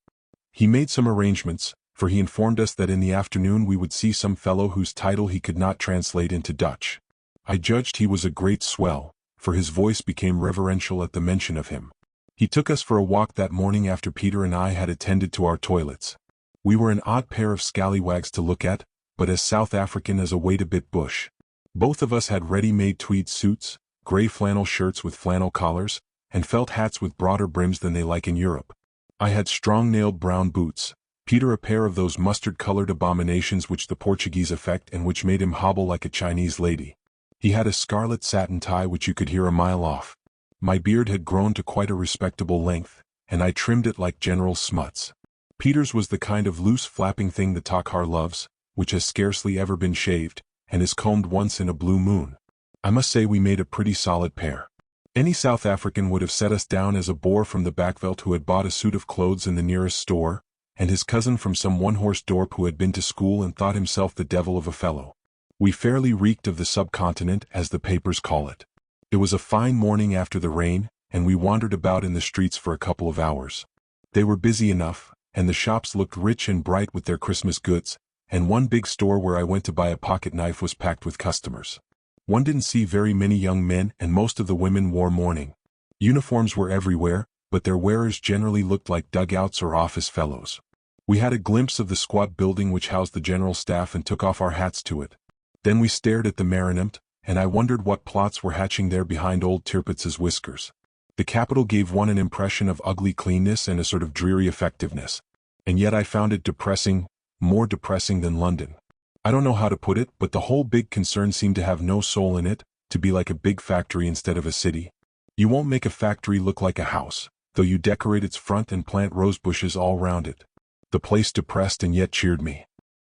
[SPEAKER 1] He made some arrangements, for he informed us that in the afternoon we would see some fellow whose title he could not translate into Dutch. I judged he was a great swell, for his voice became reverential at the mention of him. He took us for a walk that morning after Peter and I had attended to our toilets. We were an odd pair of scallywags to look at, but as South African as a wait-a-bit bush. Both of us had ready-made tweed suits, grey flannel shirts with flannel collars, and felt hats with broader brims than they like in Europe. I had strong-nailed brown boots, Peter a pair of those mustard-colored abominations which the Portuguese affect and which made him hobble like a Chinese lady. He had a scarlet satin tie which you could hear a mile off. My beard had grown to quite a respectable length, and I trimmed it like General Smuts. Peter's was the kind of loose flapping thing the Takhar loves, which has scarcely ever been shaved, and is combed once in a blue moon. I must say we made a pretty solid pair. Any South African would have set us down as a boor from the Backveld who had bought a suit of clothes in the nearest store, and his cousin from some one-horse dorp who had been to school and thought himself the devil of a fellow. We fairly reeked of the subcontinent, as the papers call it. It was a fine morning after the rain, and we wandered about in the streets for a couple of hours. They were busy enough, and the shops looked rich and bright with their Christmas goods, and one big store where I went to buy a pocket knife was packed with customers. One didn't see very many young men, and most of the women wore mourning. Uniforms were everywhere, but their wearers generally looked like dugouts or office fellows. We had a glimpse of the squat building which housed the general staff and took off our hats to it. Then we stared at the Marineamt, and I wondered what plots were hatching there behind old Tirpitz's whiskers. The capital gave one an impression of ugly cleanness and a sort of dreary effectiveness. And yet I found it depressing, more depressing than London. I don't know how to put it, but the whole big concern seemed to have no soul in it, to be like a big factory instead of a city. You won't make a factory look like a house, though you decorate its front and plant rose bushes all round it. The place depressed and yet cheered me.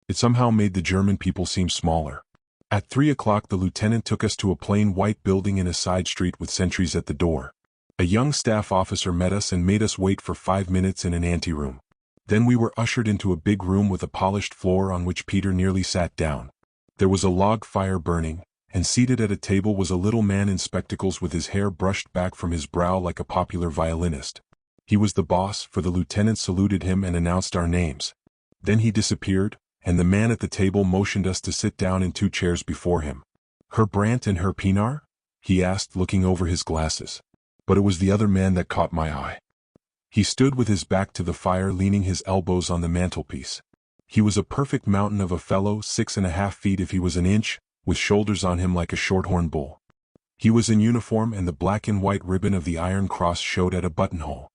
[SPEAKER 1] It somehow made the German people seem smaller. At 3 o'clock the lieutenant took us to a plain white building in a side street with sentries at the door. A young staff officer met us and made us wait for 5 minutes in an anteroom. Then we were ushered into a big room with a polished floor on which Peter nearly sat down. There was a log fire burning, and seated at a table was a little man in spectacles with his hair brushed back from his brow like a popular violinist. He was the boss, for the lieutenant saluted him and announced our names. Then he disappeared, and the man at the table motioned us to sit down in 2 chairs before him. "Herr Brandt and Herr Pienaar?" he asked, looking over his glasses. But it was the other man that caught my eye. He stood with his back to the fire, leaning his elbows on the mantelpiece. He was a perfect mountain of a fellow, 6½ feet if he was an inch, with shoulders on him like a shorthorn bull. He was in uniform, and the black and white ribbon of the Iron Cross showed at a buttonhole.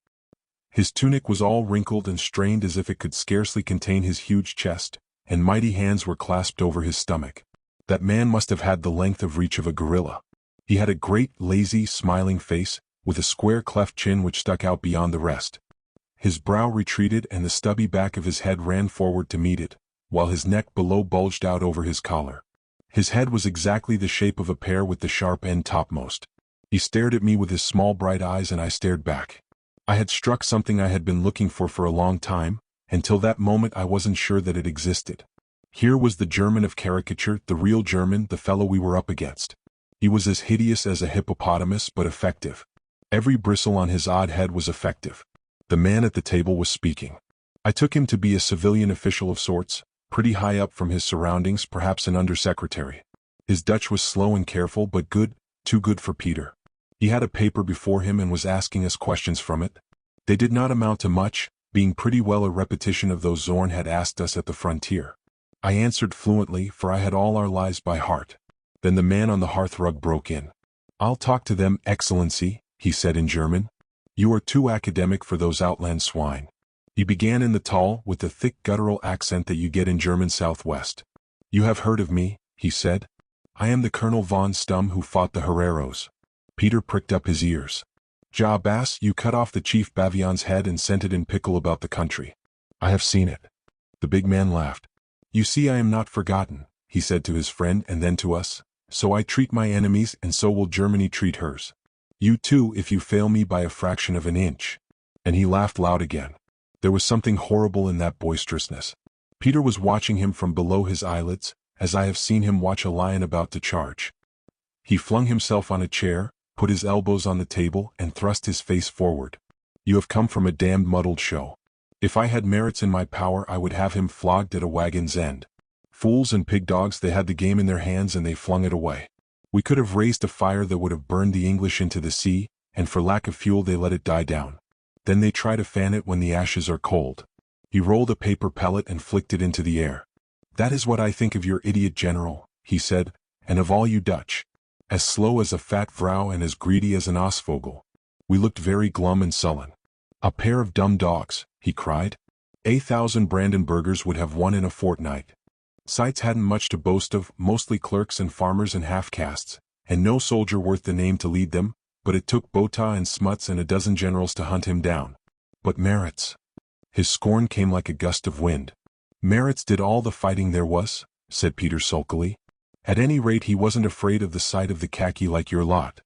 [SPEAKER 1] His tunic was all wrinkled and strained as if it could scarcely contain his huge chest, and mighty hands were clasped over his stomach. That man must have had the length of reach of a gorilla. He had a great, lazy, smiling face, with a square cleft chin which stuck out beyond the rest. His brow retreated and the stubby back of his head ran forward to meet it, while his neck below bulged out over his collar. His head was exactly the shape of a pear with the sharp end topmost. He stared at me with his small bright eyes and I stared back. I had struck something I had been looking for a long time, until that moment I wasn't sure that it existed. Here was the German of caricature, the real German, the fellow we were up against. He was as hideous as a hippopotamus but effective. Every bristle on his odd head was effective. The man at the table was speaking. I took him to be a civilian official of sorts, pretty high up from his surroundings, perhaps an undersecretary. His Dutch was slow and careful but good, too good for Peter. He had a paper before him and was asking us questions from it. They did not amount to much, being pretty well a repetition of those Zorn had asked us at the frontier. I answered fluently, for I had all our lives by heart. Then the man on the hearthrug broke in. "I'll talk to them, Excellency," he said in German. "You are too academic for those outland swine." He began in the tall, with the thick guttural accent that you get in German Southwest. "You have heard of me," he said. "I am the Colonel von Stumm who fought the Herreros." Peter pricked up his ears. "Ja, Bass, you cut off the Chief Bavion's head and sent it in pickle about the country." "I have seen it." The big man laughed. "You see, I am not forgotten," he said to his friend and then to us. "So I treat my enemies and so will Germany treat hers. You too, if you fail me by a fraction of an inch." And he laughed loud again. There was something horrible in that boisterousness. Peter was watching him from below his eyelids, as I have seen him watch a lion about to charge. He flung himself on a chair, put his elbows on the table and thrust his face forward. "You have come from a damned muddled show. If I had merits in my power I would have him flogged at a wagon's end. Fools and pig dogs, they had the game in their hands and they flung it away. We could have raised a fire that would have burned the English into the sea, and for lack of fuel they let it die down. Then they try to fan it when the ashes are cold." He rolled a paper pellet and flicked it into the air. "That is what I think of your idiot general," he said, "and of all you Dutch. As slow as a fat vrouw and as greedy as an osvogel." We looked very glum and sullen. "A pair of dumb dogs," he cried. 1,000 Brandenburgers would have won in a fortnight. Seitz hadn't much to boast of, mostly clerks and farmers and half-castes, and no soldier worth the name to lead them, but it took Botha and Smuts and a dozen generals to hunt him down. But Maritz. His scorn came like a gust of wind. "Maritz did all the fighting there was," said Peter sulkily. "At any rate he wasn't afraid of the sight of the khaki like your lot."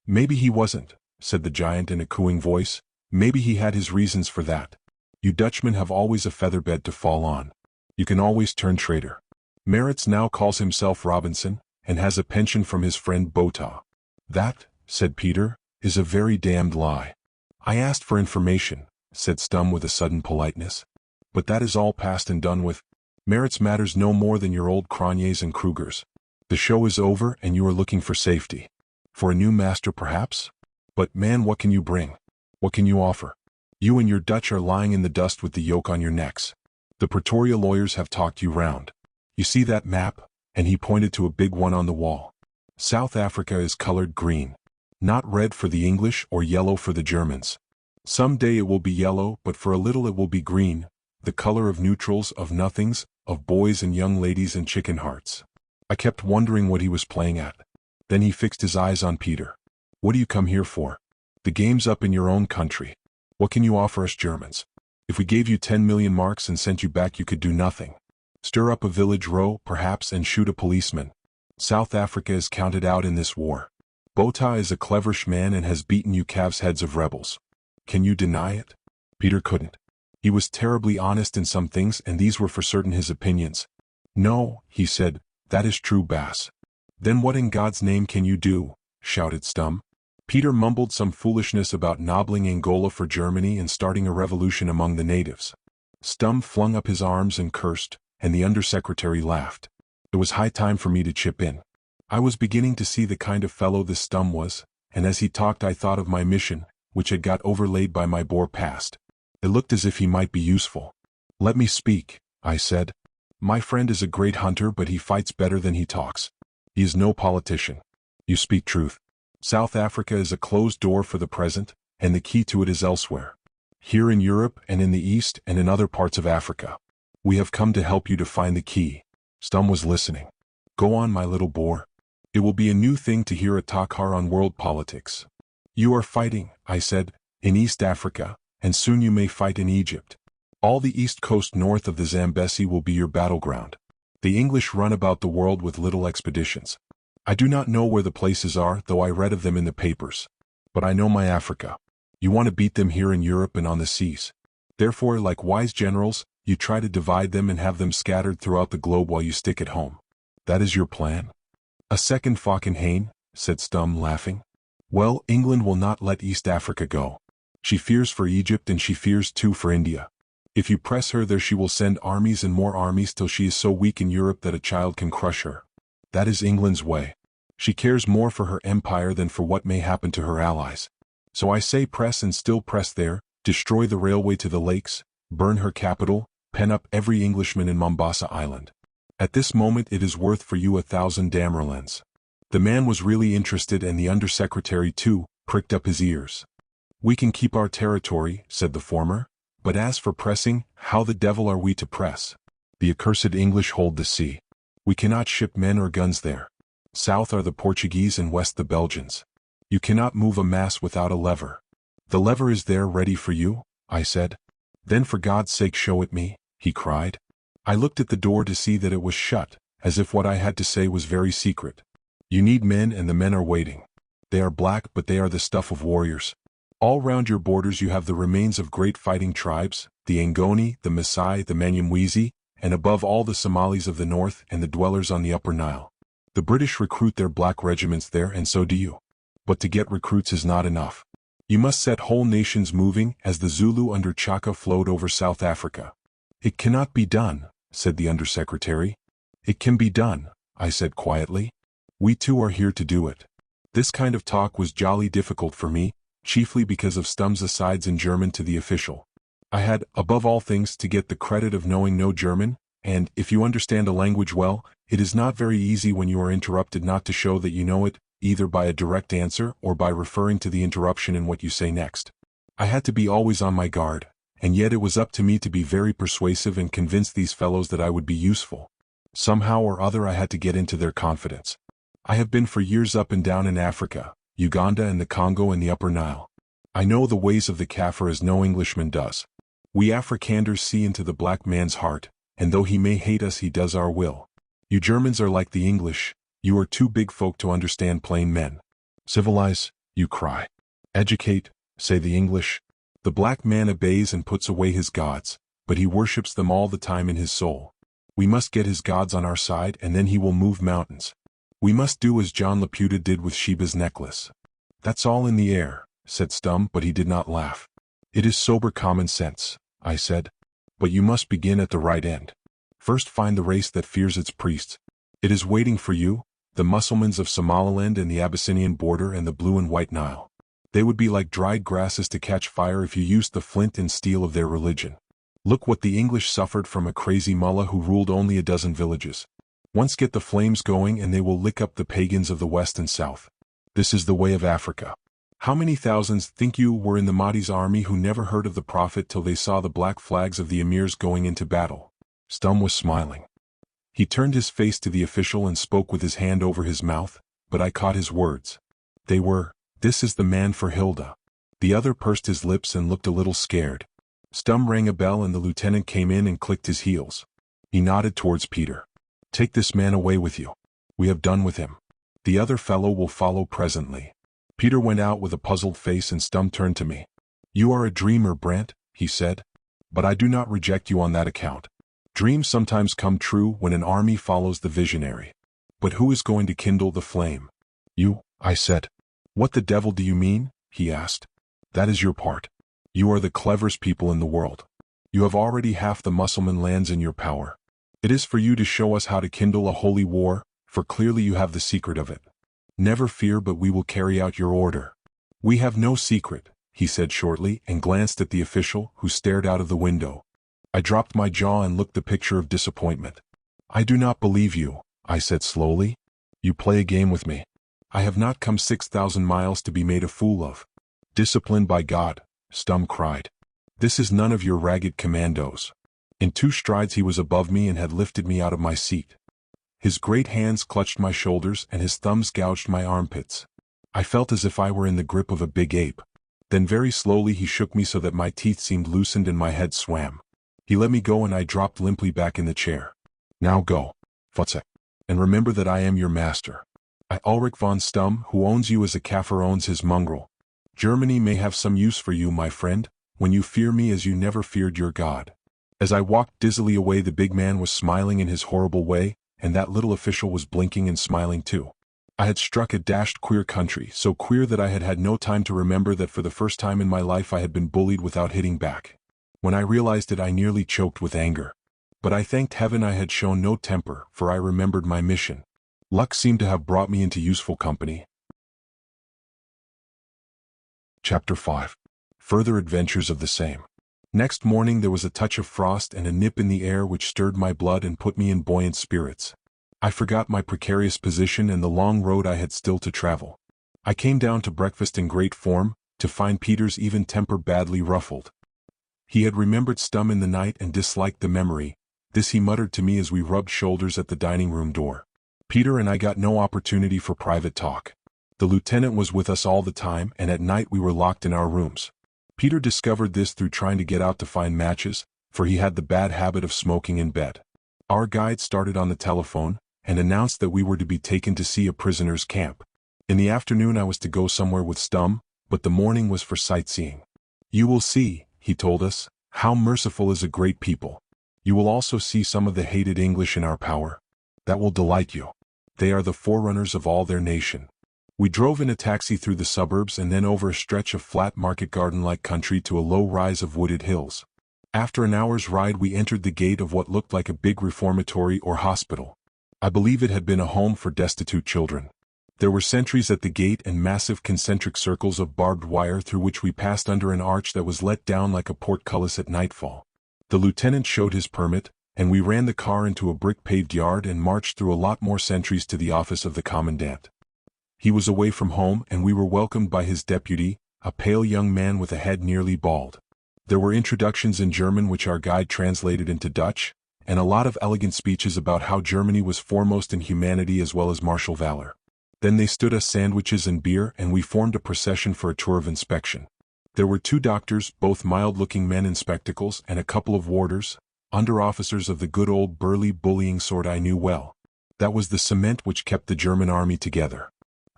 [SPEAKER 1] "Maybe he wasn't," said the giant in a cooing voice. "Maybe he had his reasons for that. You Dutchmen have always a featherbed to fall on. You can always turn traitor. Maritz now calls himself Robinson, and has a pension from his friend Botha." "That," said Peter, "is a very damned lie." "I asked for information," said Stumm with a sudden politeness. "But that is all past and done with. Maritz matters no more than your old Croniers and Krugers. The show is over and you are looking for safety. For a new master perhaps? But man, what can you bring? What can you offer? You and your Dutch are lying in the dust with the yoke on your necks. The Pretoria lawyers have talked you round. You see that map?" And he pointed to a big one on the wall. "South Africa is colored green. Not red for the English or yellow for the Germans. Some day it will be yellow, but for a little it will be green, the color of neutrals, of nothings, of boys and young ladies and chicken hearts." I kept wondering what he was playing at. Then he fixed his eyes on Peter. "What do you come here for? The game's up in your own country. What can you offer us Germans? If we gave you 10 million marks and sent you back you could do nothing. Stir up a village row, perhaps, and shoot a policeman. South Africa is counted out in this war. Botha is a cleverish man and has beaten you calves' heads of rebels. Can you deny it?" Peter couldn't. He was terribly honest in some things and these were for certain his opinions. "No," he said, "that is true, Bass." "Then what in God's name can you do?" shouted Stumm. Peter mumbled some foolishness about nobbling Angola for Germany and starting a revolution among the natives. Stumm flung up his arms and cursed, and the undersecretary laughed. It was high time for me to chip in. I was beginning to see the kind of fellow this Stumm was, and as he talked I thought of my mission, which had got overlaid by my Boer past. It looked as if he might be useful. "Let me speak," I said. "My friend is a great hunter but he fights better than he talks. He is no politician. You speak truth. South Africa is a closed door for the present, and the key to it is elsewhere." Here in Europe and in the East and in other parts of Africa. We have come to help you to find the key. Stum was listening. Go on, my little boar. It will be a new thing to hear a Takhar on world politics. You are fighting, I said, in East Africa, and soon you may fight in Egypt. All the east coast north of the Zambesi will be your battleground. The English run about the world with little expeditions. I do not know where the places are, though I read of them in the papers. But I know my Africa. You want to beat them here in Europe and on the seas. Therefore, like wise generals, you try to divide them and have them scattered throughout the globe while you stick at home. That is your plan? A second Falkenhayn, said Stum, laughing. Well, England will not let East Africa go. She fears for Egypt and she fears too for India. If you press her there she will send armies and more armies till she is so weak in Europe that a child can crush her. That is England's way. She cares more for her empire than for what may happen to her allies. So I say press and still press there, destroy the railway to the lakes, burn her capital, pen up every Englishman in Mombasa Island. At this moment it is worth for you 1,000 damerlens. The man was really interested and the undersecretary too, pricked up his ears. We can keep our territory, said the former, but as for pressing, how the devil are we to press? The accursed English hold the sea. We cannot ship men or guns there. South are the Portuguese and west the Belgians. You cannot move a mass without a lever. The lever is there ready for you, I said. Then for God's sake show it me, he cried. I looked at the door to see that it was shut, as if what I had to say was very secret. You need men and the men are waiting. They are black but they are the stuff of warriors. All round your borders you have the remains of great fighting tribes, the Angoni, the Maasai, the Manyamwezi, and above all the Somalis of the north and the dwellers on the upper Nile. The British recruit their black regiments there and so do you. But to get recruits is not enough. You must set whole nations moving as the Zulu under Chaka flowed over South Africa. It cannot be done, said the undersecretary. It can be done, I said quietly. We too are here to do it. This kind of talk was jolly difficult for me, chiefly because of Stum's asides in German to the official. I had, above all things, to get the credit of knowing no German, and, if you understand a language well, it is not very easy when you are interrupted not to show that you know it, either by a direct answer or by referring to the interruption in what you say next. I had to be always on my guard, and yet it was up to me to be very persuasive and convince these fellows that I would be useful. Somehow or other I had to get into their confidence. I have been for years up and down in Africa, Uganda and the Congo and the Upper Nile. I know the ways of the Kaffir as no Englishman does. We Afrikanders see into the black man's heart, and though he may hate us he does our will. You Germans are like the English, you are too big folk to understand plain men. Civilize, you cry. Educate, say the English. The black man obeys and puts away his gods, but he worships them all the time in his soul. We must get his gods on our side and then he will move mountains. We must do as John Laputa did with Sheba's necklace. That's all in the air, said Stum, but he did not laugh. It is sober common sense, I said. But you must begin at the right end. First find the race that fears its priests. It is waiting for you, the Mussulmans of Somaliland and the Abyssinian border and the Blue and White Nile. They would be like dried grasses to catch fire if you used the flint and steel of their religion. Look what the English suffered from a crazy mullah who ruled only a dozen villages. Once get the flames going and they will lick up the pagans of the west and south. This is the way of Africa. How many thousands, think you, were in the Mahdi's army who never heard of the prophet till they saw the black flags of the emirs going into battle? Stum was smiling. He turned his face to the official and spoke with his hand over his mouth, but I caught his words. They were, "This is the man for Hilda." The other pursed his lips and looked a little scared. Stum rang a bell and the lieutenant came in and clicked his heels. He nodded towards Peter. "Take this man away with you. We have done with him. The other fellow will follow presently." Peter went out with a puzzled face and Stum turned to me. "You are a dreamer, Brant," he said. "But I do not reject you on that account. Dreams sometimes come true when an army follows the visionary. But who is going to kindle the flame?" "You," I said. "What the devil do you mean?" he asked. "That is your part. You are the cleverest people in the world. You have already half the Mussulman lands in your power. It is for you to show us how to kindle a holy war, for clearly you have the secret of it. Never fear, but we will carry out your order." "We have no secret," he said shortly and glanced at the official, who stared out of the window. I dropped my jaw and looked the picture of disappointment. "I do not believe you," I said slowly. "You play a game with me. I have not come 6,000 miles to be made a fool of." "Disciplined by God," Stum cried. This is none of your ragged commandos. In 2 strides he was above me and had lifted me out of my seat. His great hands clutched my shoulders and his thumbs gouged my armpits. I felt as if I were in the grip of a big ape. Then very slowly he shook me so that my teeth seemed loosened and my head swam. He let me go and I dropped limply back in the chair. Now go, Futzek, and remember that I am your master. I Ulrich von Stumm, who owns you as a Kaffir owns his mongrel. Germany may have some use for you, my friend, when you fear me as you never feared your God. As I walked dizzily away, the big man was smiling in his horrible way, and that little official was blinking and smiling too. I had struck a dashed queer country, so queer that I had had no time to remember that for the first time in my life I had been bullied without hitting back. When I realized it, I nearly choked with anger. But I thanked heaven I had shown no temper, for I remembered my mission. Luck seemed to have brought me into useful company. Chapter 5. Further adventures of the same. Next morning there was a touch of frost and a nip in the air which stirred my blood and put me in buoyant spirits. I forgot my precarious position and the long road I had still to travel. I came down to breakfast in great form, to find Peter's even temper badly ruffled. He had remembered Stumm in the night and disliked the memory. This he muttered to me as we rubbed shoulders at the dining-room door. Peter and I got no opportunity for private talk. The lieutenant was with us all the time, and at night we were locked in our rooms. Peter discovered this through trying to get out to find matches, for he had the bad habit of smoking in bed. Our guide started on the telephone, and announced that we were to be taken to see a prisoner's camp. In the afternoon I was to go somewhere with Stumm, but the morning was for sightseeing. You will see, he told us, how merciful is a great people. You will also see some of the hated English in our power. That will delight you. They are the forerunners of all their nation. We drove in a taxi through the suburbs and then over a stretch of flat market garden-like country to a low rise of wooded hills. After an hour's ride we entered the gate of what looked like a big reformatory or hospital. I believe it had been a home for destitute children. There were sentries at the gate and massive concentric circles of barbed wire through which we passed under an arch that was let down like a portcullis at nightfall. The lieutenant showed his permit, and we ran the car into a brick-paved yard and marched through a lot more sentries to the office of the commandant. He was away from home and we were welcomed by his deputy, a pale young man with a head nearly bald. There were introductions in German which our guide translated into Dutch, and a lot of elegant speeches about how Germany was foremost in humanity as well as martial valor. Then they stood us sandwiches and beer and we formed a procession for a tour of inspection. There were 2 doctors, both mild-looking men in spectacles, and a couple of warders, under-officers of the good old burly bullying sort I knew well. That was the cement which kept the German army together.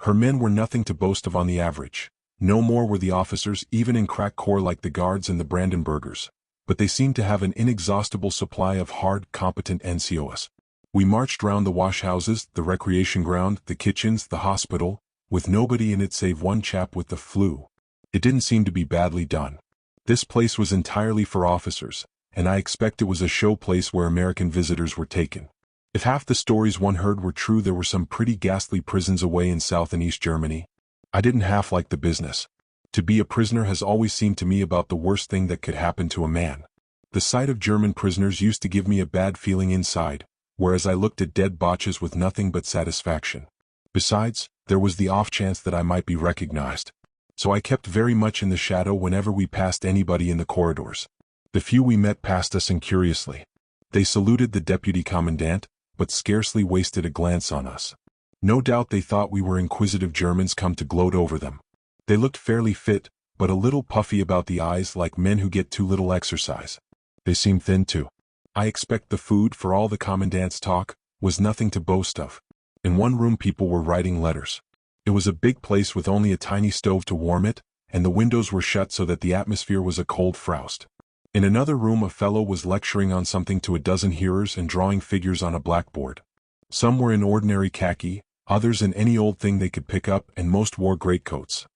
[SPEAKER 1] Her men were nothing to boast of on the average. No more were the officers, even in crack corps like the Guards and the Brandenburgers, but they seemed to have an inexhaustible supply of hard, competent NCOs. We marched round the washhouses, the recreation ground, the kitchens, the hospital, with nobody in it save one chap with the flu. It didn't seem to be badly done. This place was entirely for officers, and I expect it was a show place where American visitors were taken. If half the stories one heard were true, there were some pretty ghastly prisons away in South and East Germany. I didn't half like the business. To be a prisoner has always seemed to me about the worst thing that could happen to a man. The sight of German prisoners used to give me a bad feeling inside, whereas I looked at dead Boches with nothing but satisfaction. Besides, there was the off chance that I might be recognized. So I kept very much in the shadow whenever we passed anybody in the corridors. The few we met passed us incuriously. They saluted the deputy commandant, but scarcely wasted a glance on us. No doubt they thought we were inquisitive Germans come to gloat over them. They looked fairly fit, but a little puffy about the eyes like men who get too little exercise. They seemed thin too. I expect the food, for all the commandant's talk, was nothing to boast of. In one room people were writing letters. It was a big place with only a tiny stove to warm it, and the windows were shut so that the atmosphere was a cold frost. In another room a fellow was lecturing on something to a dozen hearers and drawing figures on a blackboard. Some were in ordinary khaki, others in any old thing they could pick up, and most wore greatcoats.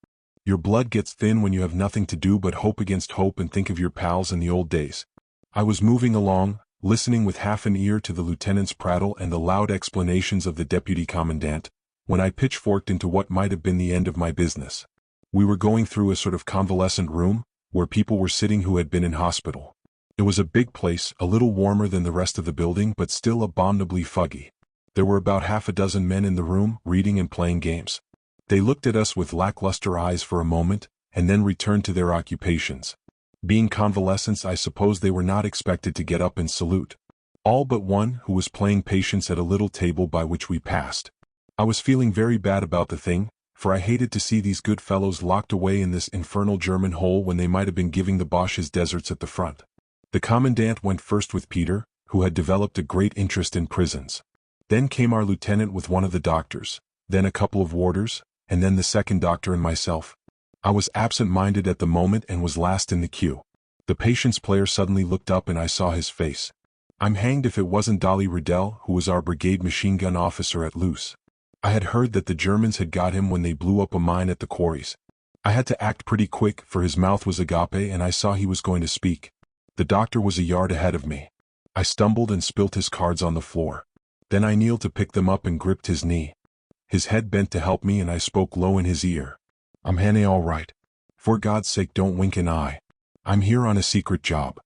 [SPEAKER 1] Your blood gets thin when you have nothing to do but hope against hope and think of your pals in the old days. I was moving along, listening with half an ear to the lieutenant's prattle and the loud explanations of the deputy commandant, when I pitchforked into what might have been the end of my business. We were going through a sort of convalescent room, where people were sitting who had been in hospital. It was a big place, a little warmer than the rest of the building but still abominably foggy. There were about half a dozen men in the room, reading and playing games. They looked at us with lackluster eyes for a moment, and then returned to their occupations. Being convalescents, I suppose they were not expected to get up and salute. All but one, who was playing patience at a little table by which we passed. I was feeling very bad about the thing, for I hated to see these good fellows locked away in this infernal German hole when they might have been giving the Boches deserts at the front. The commandant went first with Peter, who had developed a great interest in prisons. Then came our lieutenant with one of the doctors, then a couple of warders, and then the second doctor and myself. I was absent-minded at the moment and was last in the queue. The patience player suddenly looked up and I saw his face. I'm hanged if it wasn't Dolly Riddell, who was our brigade machine gun officer at Loos. I had heard that the Germans had got him when they blew up a mine at the quarries. I had to act pretty quick, for his mouth was agape and I saw he was going to speak. The doctor was a yard ahead of me. I stumbled and spilt his cards on the floor. Then I kneeled to pick them up and gripped his knee. His head bent to help me and I spoke low in his ear. I'm Hannay, all right. For God's sake, don't wink an eye. I'm here on a secret job.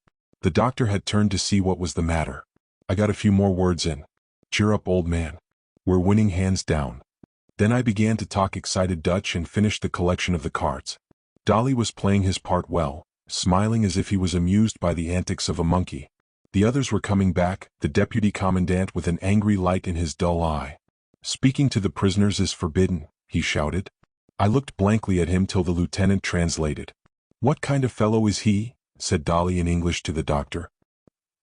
[SPEAKER 1] The doctor had turned to see what was the matter. I got a few more words in. Cheer up, old man. We're winning hands down. Then I began to talk excited Dutch and finished the collection of the cards. Dolly was playing his part well, smiling as if he was amused by the antics of a monkey. The others were coming back, the deputy commandant with an angry light in his dull eye. Speaking to the prisoners is forbidden, he shouted. I looked blankly at him till the lieutenant translated. What kind of fellow is he? Said Dolly in English to the doctor.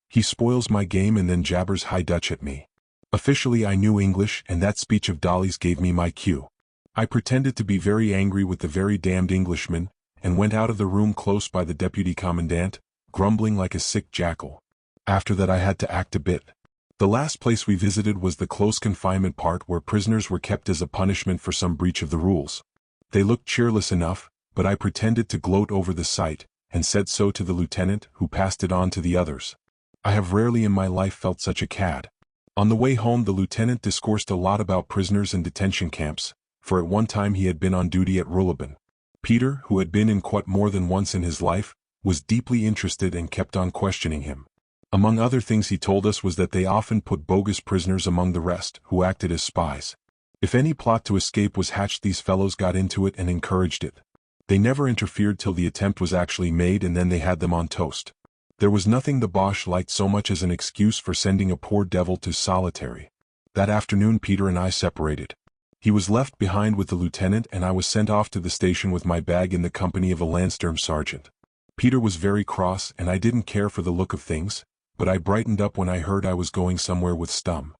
[SPEAKER 1] He spoils my game and then jabbers High Dutch at me. Officially I knew English, and that speech of Dolly's gave me my cue. I pretended to be very angry with the very damned Englishman, and went out of the room close by the deputy commandant, grumbling like a sick jackal. After that I had to act a bit. The last place we visited was the close confinement part where prisoners were kept as a punishment for some breach of the rules. They looked cheerless enough, but I pretended to gloat over the sight, and said so to the lieutenant, who passed it on to the others. I have rarely in my life felt such a cad. On the way home the lieutenant discoursed a lot about prisoners and detention camps, for at one time he had been on duty at Ruhleben. Peter, who had been in quite more than once in his life, was deeply interested and kept on questioning him. Among other things he told us was that they often put bogus prisoners among the rest, who acted as spies. If any plot to escape was hatched, these fellows got into it and encouraged it. They never interfered till the attempt was actually made, and then they had them on toast. There was nothing the Boche liked so much as an excuse for sending a poor devil to solitary. That afternoon Peter and I separated. He was left behind with the lieutenant and I was sent off to the station with my bag in the company of a Landsturm sergeant. Peter was very cross and I didn't care for the look of things, but I brightened up when I heard I was going somewhere with Stum.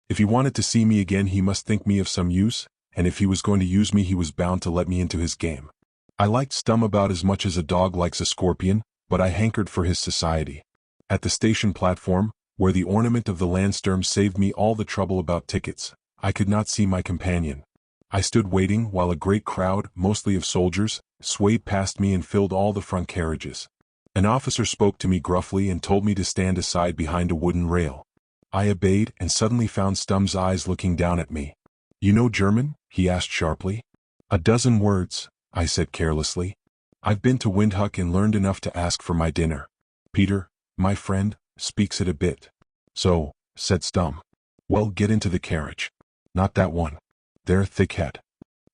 [SPEAKER 1] If he wanted to see me again he must think me of some use, and if he was going to use me he was bound to let me into his game. I liked Stum about as much as a dog likes a scorpion, but I hankered for his society. At the station platform, where the ornament of the Landsturm saved me all the trouble about tickets, I could not see my companion. I stood waiting while a great crowd, mostly of soldiers, swayed past me and filled all the front carriages. An officer spoke to me gruffly and told me to stand aside behind a wooden rail. I obeyed and suddenly found Stum's eyes looking down at me. You know German? He asked sharply. A dozen words, I said carelessly. I've been to Windhoek and learned enough to ask for my dinner. Peter, my friend, speaks it a bit. So, said Stum. Well, get into the carriage. Not that one. There, thickhead.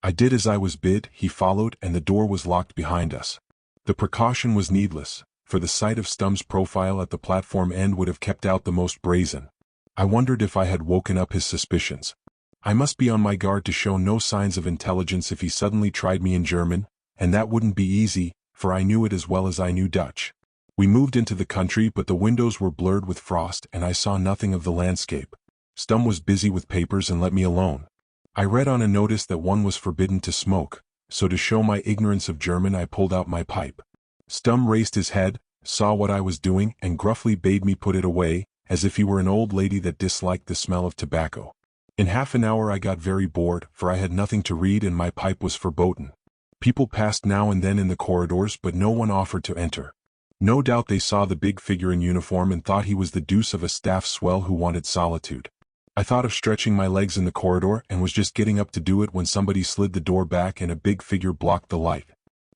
[SPEAKER 1] I did as I was bid, he followed, and the door was locked behind us. The precaution was needless, for the sight of Stum's profile at the platform end would have kept out the most brazen. I wondered if I had woken up his suspicions. I must be on my guard to show no signs of intelligence if he suddenly tried me in German, and that wouldn't be easy, for I knew it as well as I knew Dutch. We moved into the country, but the windows were blurred with frost and I saw nothing of the landscape. Stum was busy with papers and let me alone. I read on a notice that one was forbidden to smoke, so to show my ignorance of German I pulled out my pipe. Stum raised his head, saw what I was doing and gruffly bade me put it away, as if he were an old lady that disliked the smell of tobacco. In half an hour I got very bored, for I had nothing to read and my pipe was verboten. People passed now and then in the corridors, but no one offered to enter. No doubt they saw the big figure in uniform and thought he was the deuce of a staff swell who wanted solitude. I thought of stretching my legs in the corridor and was just getting up to do it when somebody slid the door back and a big figure blocked the light.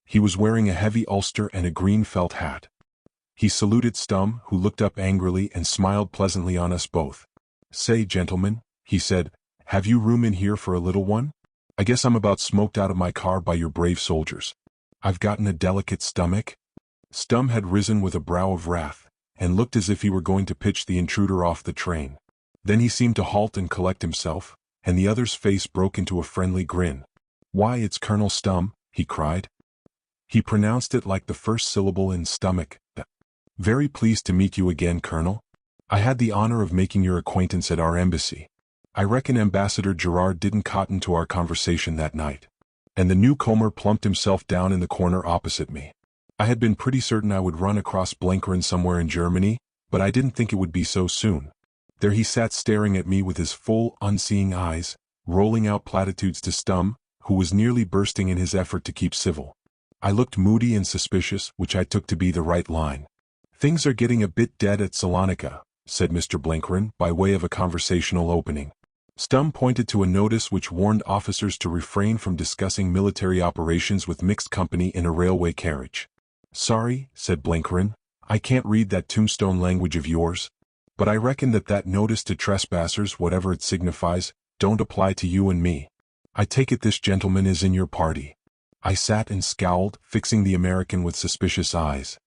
[SPEAKER 1] He was wearing a heavy ulster and a green felt hat. He saluted Stum, who looked up angrily and smiled pleasantly on us both. Say, gentlemen, he said, have you room in here for a little one? I guess I'm about smoked out of my car by your brave soldiers. I've gotten a delicate stomach. Stum had risen with a brow of wrath, and looked as if he were going to pitch the intruder off the train. Then he seemed to halt and collect himself, and the other's face broke into a friendly grin. "Why, it's Colonel Stum," he cried. He pronounced it like the first syllable in stomach. "Very pleased to meet you again, Colonel. I had the honor of making your acquaintance at our embassy. I reckon Ambassador Gerard didn't cotton to our conversation that night." And the newcomer plumped himself down in the corner opposite me. I had been pretty certain I would run across Blenkerin somewhere in Germany, but I didn't think it would be so soon. There he sat staring at me with his full, unseeing eyes, rolling out platitudes to Stum, who was nearly bursting in his effort to keep civil. I looked moody and suspicious, which I took to be the right line. "Things are getting a bit dead at Salonika," said Mr. Blenkerin by way of a conversational opening. Stum pointed to a notice which warned officers to refrain from discussing military operations with mixed company in a railway carriage. "Sorry," said Blenkerin, "I can't read that tombstone language of yours. But I reckon that notice to trespassers, whatever it signifies, don't apply to you and me. I take it this gentleman is in your party." I sat and scowled, fixing the American with suspicious eyes.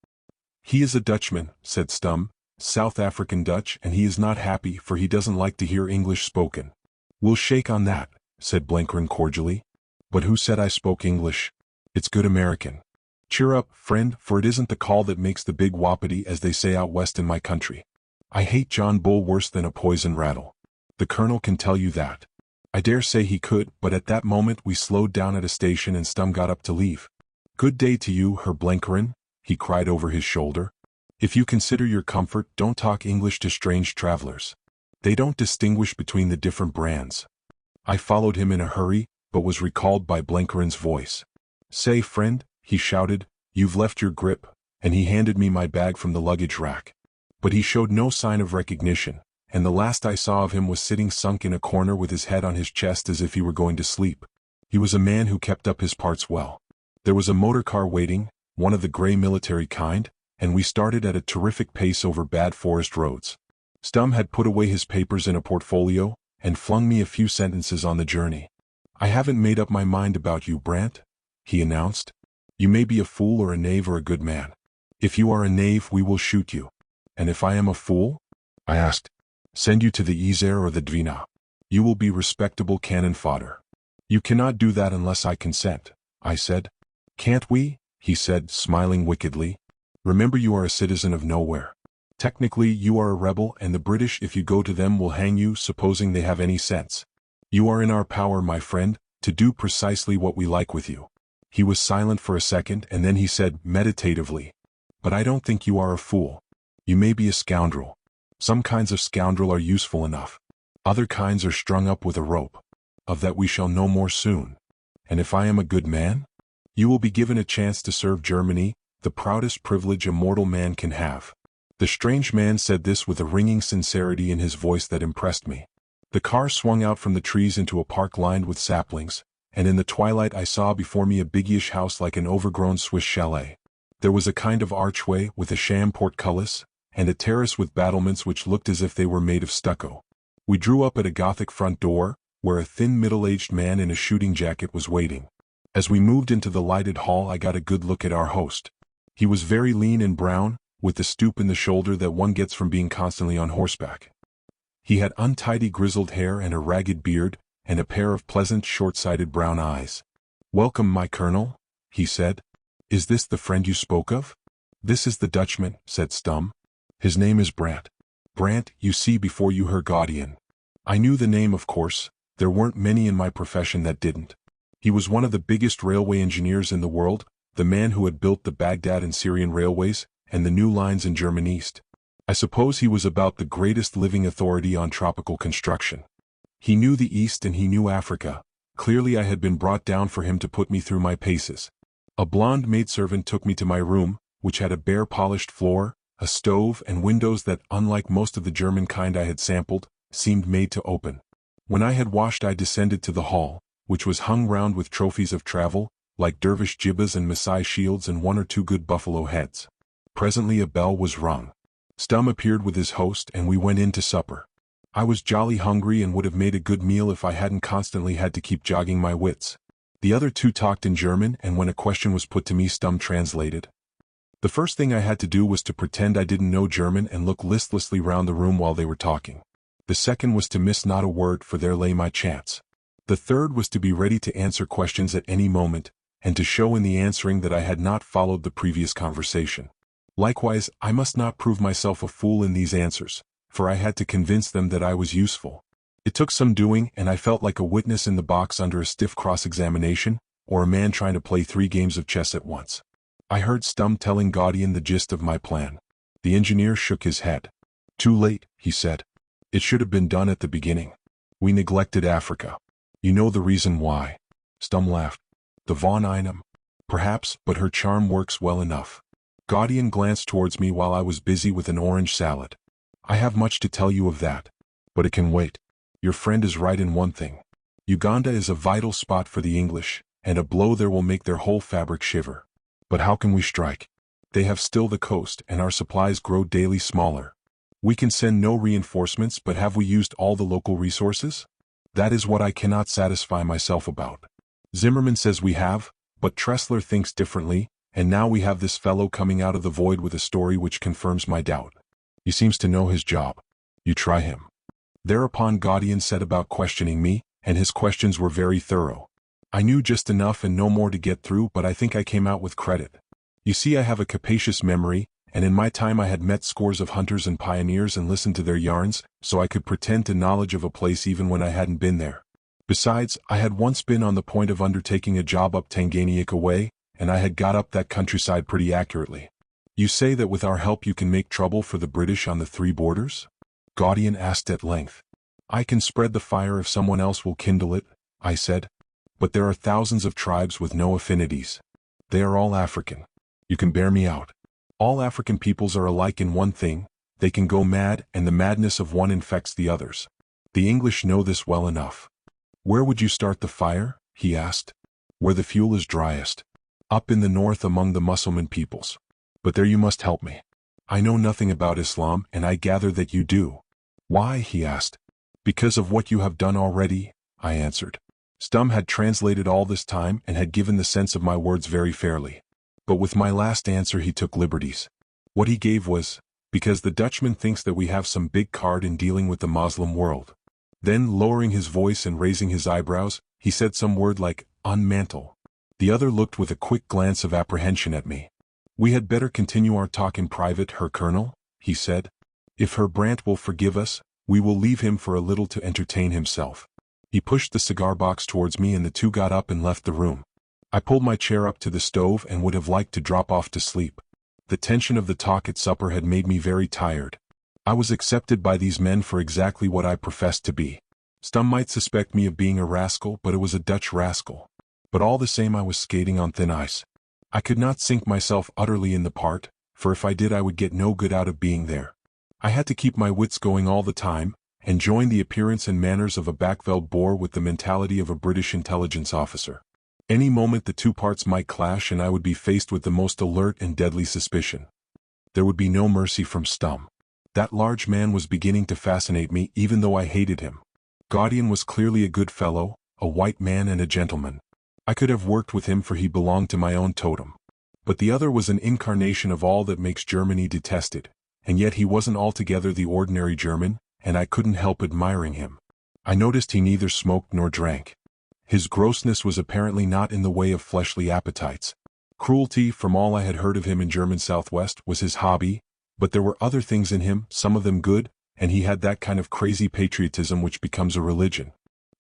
[SPEAKER 1] "He is a Dutchman," said Stum, "South African Dutch, and he is not happy for he doesn't like to hear English spoken." "We'll shake on that," said Blenkerin cordially. "But who said I spoke English? It's good American. Cheer up, friend, for it isn't the call that makes the big whoppity, as they say out west in my country. I hate John Bull worse than a poison rattle. The Colonel can tell you that." I dare say he could, but at that moment we slowed down at a station and Stum got up to leave. "Good day to you, Herr Blenkerin," he cried over his shoulder. "If you consider your comfort, don't talk English to strange travelers. They don't distinguish between the different brands." I followed him in a hurry, but was recalled by Blenkerin's voice. "Say, friend," he shouted, "you've left your grip," and he handed me my bag from the luggage rack. But he showed no sign of recognition, and the last I saw of him was sitting sunk in a corner with his head on his chest as if he were going to sleep. He was a man who kept up his parts well. There was a motor car waiting, one of the gray military kind, and we started at a terrific pace over bad forest roads. Stum had put away his papers in a portfolio, and flung me a few sentences on the journey. "I haven't made up my mind about you, Brant," he announced. "You may be a fool or a knave or a good man. If you are a knave, we will shoot you." "And if I am a fool?" I asked. "Send you to the Yser or the Dvina. You will be respectable cannon fodder." "You cannot do that unless I consent," I said. "Can't we?" he said, smiling wickedly. "Remember you are a citizen of nowhere. Technically you are a rebel, and the British, if you go to them, will hang you, supposing they have any sense. You are in our power, my friend, to do precisely what we like with you." He was silent for a second, and then he said meditatively, "But I don't think you are a fool. You may be a scoundrel. Some kinds of scoundrel are useful enough. Other kinds are strung up with a rope. Of that we shall know more soon. And if I am a good man? You will be given a chance to serve Germany, the proudest privilege a mortal man can have." The strange man said this with a ringing sincerity in his voice that impressed me. The car swung out from the trees into a park lined with saplings, and in the twilight I saw before me a biggish house like an overgrown Swiss chalet. There was a kind of archway with a sham portcullis, and a terrace with battlements which looked as if they were made of stucco. We drew up at a Gothic front door, where a thin middle-aged man in a shooting jacket was waiting. As we moved into the lighted hall I got a good look at our host. He was very lean and brown, with the stoop in the shoulder that one gets from being constantly on horseback. He had untidy grizzled hair and a ragged beard, and a pair of pleasant short-sighted brown eyes. "Welcome, my colonel," he said. "Is this the friend you spoke of?" "This is the Dutchman," said Stum. "His name is Brant. Brant, you see before you, Herr Gaudian." I knew the name, of course. There weren't many in my profession that didn't. He was one of the biggest railway engineers in the world, the man who had built the Baghdad and Syrian railways, and the new lines in German East. I suppose he was about the greatest living authority on tropical construction. He knew the East and he knew Africa. Clearly I had been brought down for him to put me through my paces. A blonde maidservant took me to my room, which had a bare polished floor, a stove, and windows that, unlike most of the German kind I had sampled, seemed made to open. When I had washed I descended to the hall, which was hung round with trophies of travel, like dervish jibbas and Maasai shields and one or two good buffalo heads. Presently a bell was rung. Stum appeared with his host and we went in to supper. I was jolly hungry and would have made a good meal if I hadn't constantly had to keep jogging my wits. The other two talked in German, and when a question was put to me Stum translated. The first thing I had to do was to pretend I didn't know German and look listlessly round the room while they were talking. The second was to miss not a word, for there lay my chance. The third was to be ready to answer questions at any moment, and to show in the answering that I had not followed the previous conversation. Likewise, I must not prove myself a fool in these answers, for I had to convince them that I was useful. It took some doing, and I felt like a witness in the box under a stiff cross-examination, or a man trying to play 3 games of chess at once. I heard Stum telling Gaudian the gist of my plan. The engineer shook his head. "Too late," he said. "It should have been done at the beginning. We neglected Africa. You know the reason why." Stum laughed. "The von Einem? Perhaps, but her charm works well enough." Gaudian glanced towards me while I was busy with an orange salad. "I have much to tell you of that. But it can wait. Your friend is right in one thing. Uganda is a vital spot for the English, and a blow there will make their whole fabric shiver. But how can we strike? They have still the coast, and our supplies grow daily smaller. We can send no reinforcements, but have we used all the local resources? That is what I cannot satisfy myself about. Zimmermann says we have, but Tressler thinks differently, and now we have this fellow coming out of the void with a story which confirms my doubt. He seems to know his job. You try him." Thereupon Gaudian set about questioning me, and his questions were very thorough. I knew just enough and no more to get through, but I think I came out with credit. You see, I have a capacious memory, and in my time I had met scores of hunters and pioneers and listened to their yarns, so I could pretend to knowledge of a place even when I hadn't been there. Besides, I had once been on the point of undertaking a job up Tanganyika way, and I had got up that countryside pretty accurately. "You say that with our help you can make trouble for the British on the 3 borders?" Gaudian asked at length. "I can spread the fire if someone else will kindle it," I said. "But there are thousands of tribes with no affinities. They are all African. You can bear me out. All African peoples are alike in one thing: they can go mad, and the madness of one infects the others. The English know this well enough." "Where would you start the fire?" he asked. "Where the fuel is driest. Up in the north among the Mussulman peoples. But there you must help me. I know nothing about Islam, and I gather that you do." "Why?" he asked. "Because of what you have done already," I answered. Stum had translated all this time and had given the sense of my words very fairly. But with my last answer he took liberties. What he gave was, "Because the Dutchman thinks that we have some big card in dealing with the Moslem world." Then, lowering his voice and raising his eyebrows, he said some word like, "Unmantle." The other looked with a quick glance of apprehension at me. "We had better continue our talk in private, Herr Colonel," he said. "If Herr Brandt will forgive us, we will leave him for a little to entertain himself." He pushed the cigar box towards me and the two got up and left the room. I pulled my chair up to the stove and would have liked to drop off to sleep. The tension of the talk at supper had made me very tired. I was accepted by these men for exactly what I professed to be. Stum might suspect me of being a rascal, but it was a Dutch rascal. But all the same I was skating on thin ice. I could not sink myself utterly in the part, for if I did I would get no good out of being there. I had to keep my wits going all the time, and join the appearance and manners of a Backveld Boer with the mentality of a British intelligence officer. Any moment the two parts might clash and I would be faced with the most alert and deadly suspicion. There would be no mercy from Stum. That large man was beginning to fascinate me even though I hated him. Gaudian was clearly a good fellow, a white man and a gentleman. I could have worked with him for he belonged to my own totem. But the other was an incarnation of all that makes Germany detested, and yet he wasn't altogether the ordinary German, and I couldn't help admiring him. I noticed he neither smoked nor drank. His grossness was apparently not in the way of fleshly appetites. Cruelty, from all I had heard of him in German Southwest, was his hobby, but there were other things in him, some of them good, and he had that kind of crazy patriotism which becomes a religion.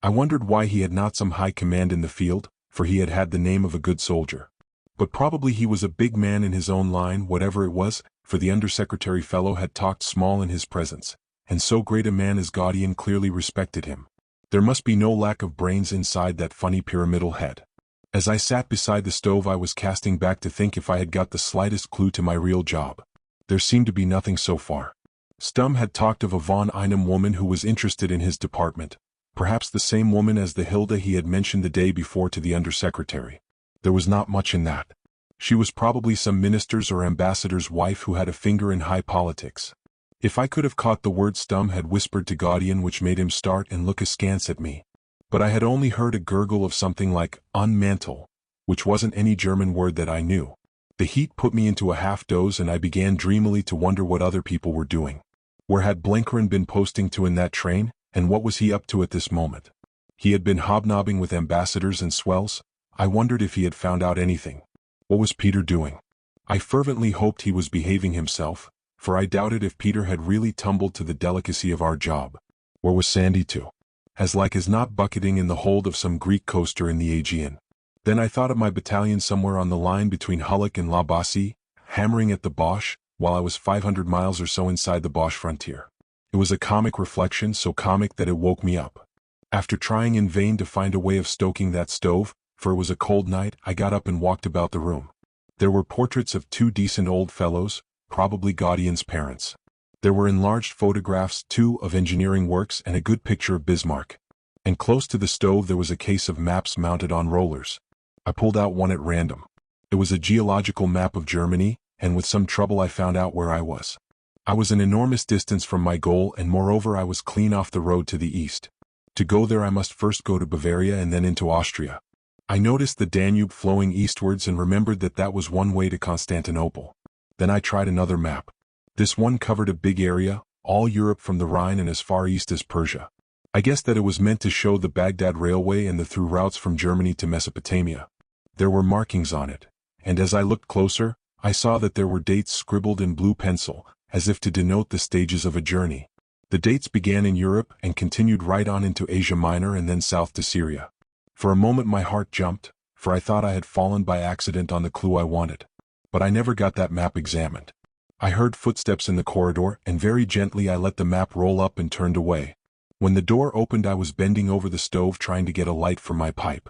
[SPEAKER 1] I wondered why he had not some high command in the field, for he had had the name of a good soldier. But probably he was a big man in his own line, whatever it was, for the undersecretary fellow had talked small in his presence, and so great a man as Gaudian clearly respected him. There must be no lack of brains inside that funny pyramidal head. As I sat beside the stove I was casting back to think if I had got the slightest clue to my real job. There seemed to be nothing so far. Stum had talked of a von Einem woman who was interested in his department, perhaps the same woman as the Hilda he had mentioned the day before to the undersecretary. There was not much in that. She was probably some minister's or ambassador's wife who had a finger in high politics. If I could have caught the word Stum had whispered to Gaudian which made him start and look askance at me. But I had only heard a gurgle of something like unmantle, which wasn't any German word that I knew. The heat put me into a half-doze and I began dreamily to wonder what other people were doing. Where had Blenkerin been posting to in that train, and what was he up to at this moment? He had been hobnobbing with ambassadors and swells. I wondered if he had found out anything. What was Peter doing? I fervently hoped he was behaving himself, for I doubted if Peter had really tumbled to the delicacy of our job. Where was Sandy too? As like as not bucketing in the hold of some Greek coaster in the Aegean. Then I thought of my battalion somewhere on the line between Hulluch and La Bassée, hammering at the Boche, while I was 500 miles or so inside the Boche frontier. It was a comic reflection, so comic that it woke me up. After trying in vain to find a way of stoking that stove, for it was a cold night, I got up and walked about the room. There were portraits of two decent old fellows, probably Gaudian's parents. There were enlarged photographs, too, of engineering works and a good picture of Bismarck. And close to the stove there was a case of maps mounted on rollers. I pulled out one at random. It was a geological map of Germany, and with some trouble I found out where I was. I was an enormous distance from my goal, and moreover I was clean off the road to the east. To go there I must first go to Bavaria and then into Austria. I noticed the Danube flowing eastwards and remembered that that was one way to Constantinople. Then I tried another map. This one covered a big area, all Europe from the Rhine and as far east as Persia. I guessed that it was meant to show the Baghdad Railway and the through routes from Germany to Mesopotamia. There were markings on it, and as I looked closer, I saw that there were dates scribbled in blue pencil, as if to denote the stages of a journey. The dates began in Europe and continued right on into Asia Minor and then south to Syria. For a moment my heart jumped, for I thought I had fallen by accident on the clue I wanted. But I never got that map examined. I heard footsteps in the corridor, and very gently I let the map roll up and turned away. When the door opened I was bending over the stove trying to get a light for my pipe.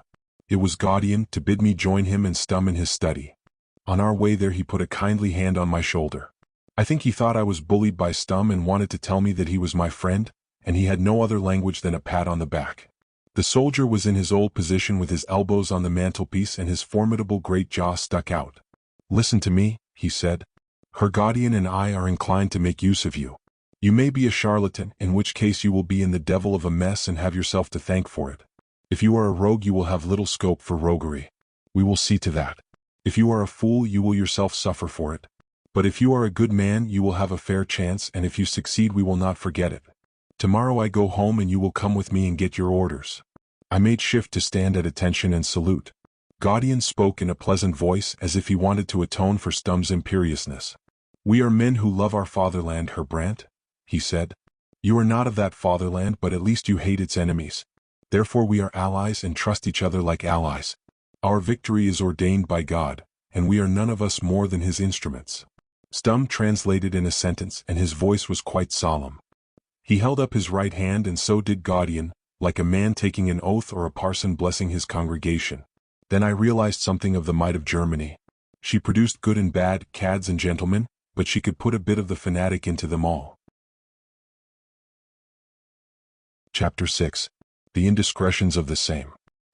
[SPEAKER 1] It was Gaudian, to bid me join him and Stum in his study. On our way there he put a kindly hand on my shoulder. I think he thought I was bullied by Stum and wanted to tell me that he was my friend, and he had no other language than a pat on the back. The soldier was in his old position with his elbows on the mantelpiece and his formidable great jaw stuck out. "Listen to me," he said. "Her Gaudian and I are inclined to make use of you. You may be a charlatan, in which case you will be in the devil of a mess and have yourself to thank for it. If you are a rogue you will have little scope for roguery. We will see to that. If you are a fool you will yourself suffer for it. But if you are a good man you will have a fair chance, and if you succeed we will not forget it. Tomorrow I go home and you will come with me and get your orders." I made shift to stand at attention and salute. Gaudian spoke in a pleasant voice as if he wanted to atone for Stum's imperiousness. "We are men who love our fatherland, Herr Brandt," he said. "You are not of that fatherland, but at least you hate its enemies. Therefore we are allies and trust each other like allies. Our victory is ordained by God, and we are none of us more than his instruments." Stum translated in a sentence, and his voice was quite solemn. He held up his right hand, and so did Gaudian, like a man taking an oath or a parson blessing his congregation. Then I realized something of the might of Germany. She produced good and bad, cads and gentlemen, but she could put a bit of the fanatic into them all. Chapter 6. The Indiscretions of the Same.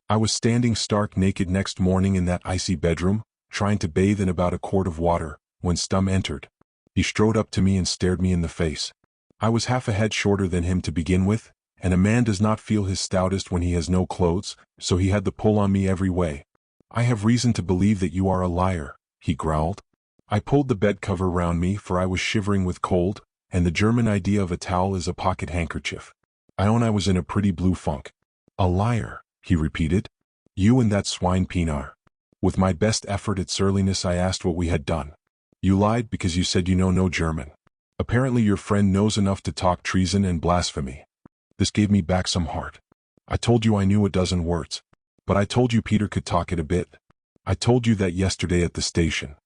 [SPEAKER 1] I was standing stark naked next morning in that icy bedroom, trying to bathe in about a quart of water, when Stum entered. He strode up to me and stared me in the face. I was half a head shorter than him to begin with, and a man does not feel his stoutest when he has no clothes, so he had the pull on me every way. "I have reason to believe that you are a liar," he growled. I pulled the bed cover round me, for I was shivering with cold, and the German idea of a towel is a pocket handkerchief. I own I was in a pretty blue funk. "A liar," he repeated. "You and that swine Pienaar." With my best effort at surliness I asked what we had done. "You lied because you said you know no German. Apparently your friend knows enough to talk treason and blasphemy." This gave me back some heart. "I told you I knew a dozen words. But I told you Peter could talk it a bit. I told you that yesterday at the station."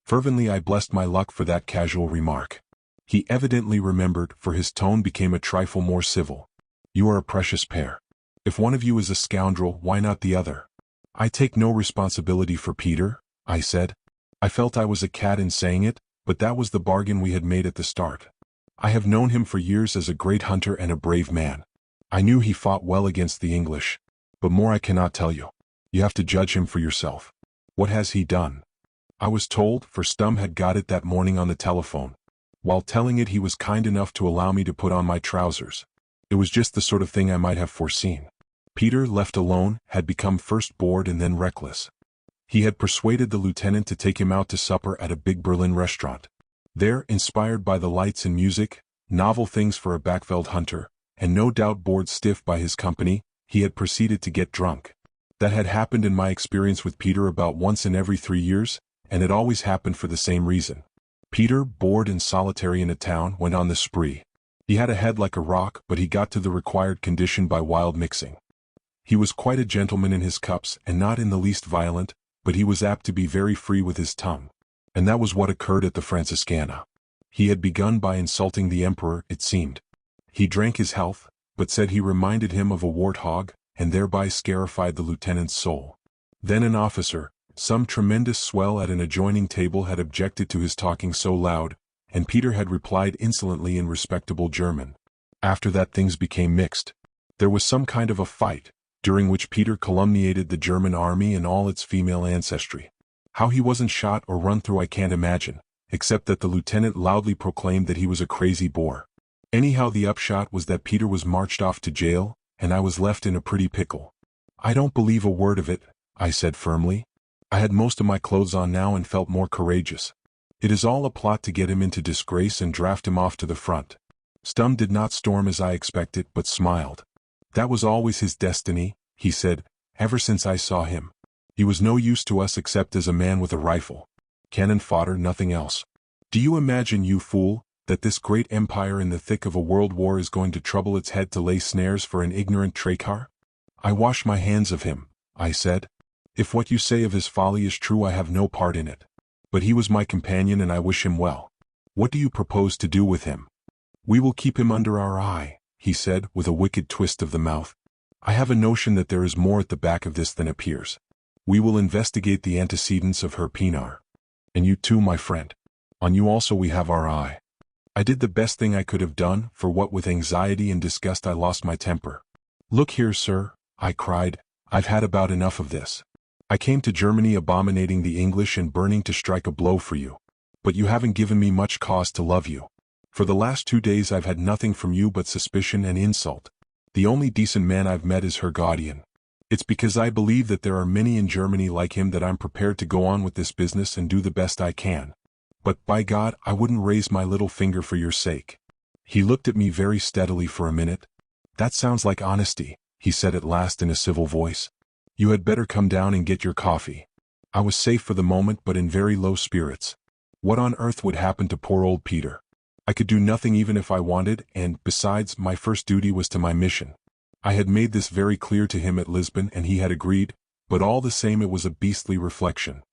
[SPEAKER 1] Fervently I blessed my luck for that casual remark. He evidently remembered, for his tone became a trifle more civil. "You are a precious pair. If one of you is a scoundrel, why not the other?" "I take no responsibility for Peter," I said. I felt I was a cad in saying it, but that was the bargain we had made at the start. I have known him for years as a great hunter and a brave man. I knew he fought well against the English. But more I cannot tell you. You have to judge him for yourself. What has he done? I was told, for Stum had got it that morning on the telephone. While telling it he was kind enough to allow me to put on my trousers. It was just the sort of thing I might have foreseen. Peter, left alone, had become first bored and then reckless. He had persuaded the lieutenant to take him out to supper at a big Berlin restaurant. There, inspired by the lights and music, novel things for a Backveld hunter, and no doubt bored stiff by his company, he had proceeded to get drunk. That had happened in my experience with Peter about once in every 3 years, and it always happened for the same reason. Peter, bored and solitary in a town, went on the spree. He had a head like a rock, but he got to the required condition by wild mixing. He was quite a gentleman in his cups and not in the least violent, but he was apt to be very free with his tongue. And that was what occurred at the Franciscana. He had begun by insulting the emperor, it seemed. He drank his health, but said he reminded him of a warthog, and thereby scarified the lieutenant's soul. Then an officer, some tremendous swell at an adjoining table, had objected to his talking so loud, and Peter had replied insolently in respectable German. After that things became mixed. There was some kind of a fight, during which Peter calumniated the German army and all its female ancestry. How he wasn't shot or run through I can't imagine, except that the lieutenant loudly proclaimed that he was a crazy bore. Anyhow, the upshot was that Peter was marched off to jail, and I was left in a pretty pickle. "I don't believe a word of it," I said firmly. I had most of my clothes on now and felt more courageous. "It is all a plot to get him into disgrace and draft him off to the front." Stum did not storm as I expected, but smiled. "That was always his destiny," he said, "ever since I saw him. He was no use to us except as a man with a rifle. Cannon fodder, nothing else. Do you imagine, you fool, that this great empire in the thick of a world war is going to trouble its head to lay snares for an ignorant Tracar? I wash my hands of him," I said. "If what you say of his folly is true, I have no part in it. But he was my companion and I wish him well. What do you propose to do with him?" "We will keep him under our eye," he said with a wicked twist of the mouth. "I have a notion that there is more at the back of this than appears. We will investigate the antecedents of Herr Pienaar. And you too, my friend. On you also we have our eye." I did the best thing I could have done, for what with anxiety and disgust I lost my temper. "Look here, sir," I cried, "I've had about enough of this. I came to Germany abominating the English and burning to strike a blow for you. But you haven't given me much cause to love you. For the last 2 days I've had nothing from you but suspicion and insult. The only decent man I've met is Herr Gaudian. It's because I believe that there are many in Germany like him that I'm prepared to go on with this business and do the best I can. But by God, I wouldn't raise my little finger for your sake." He looked at me very steadily for a minute. "That sounds like honesty," he said at last in a civil voice. "You had better come down and get your coffee." I was safe for the moment, but in very low spirits. What on earth would happen to poor old Peter? I could do nothing even if I wanted, and, besides, my first duty was to my mission. I had made this very clear to him at Lisbon and he had agreed, but all the same it was a beastly reflection.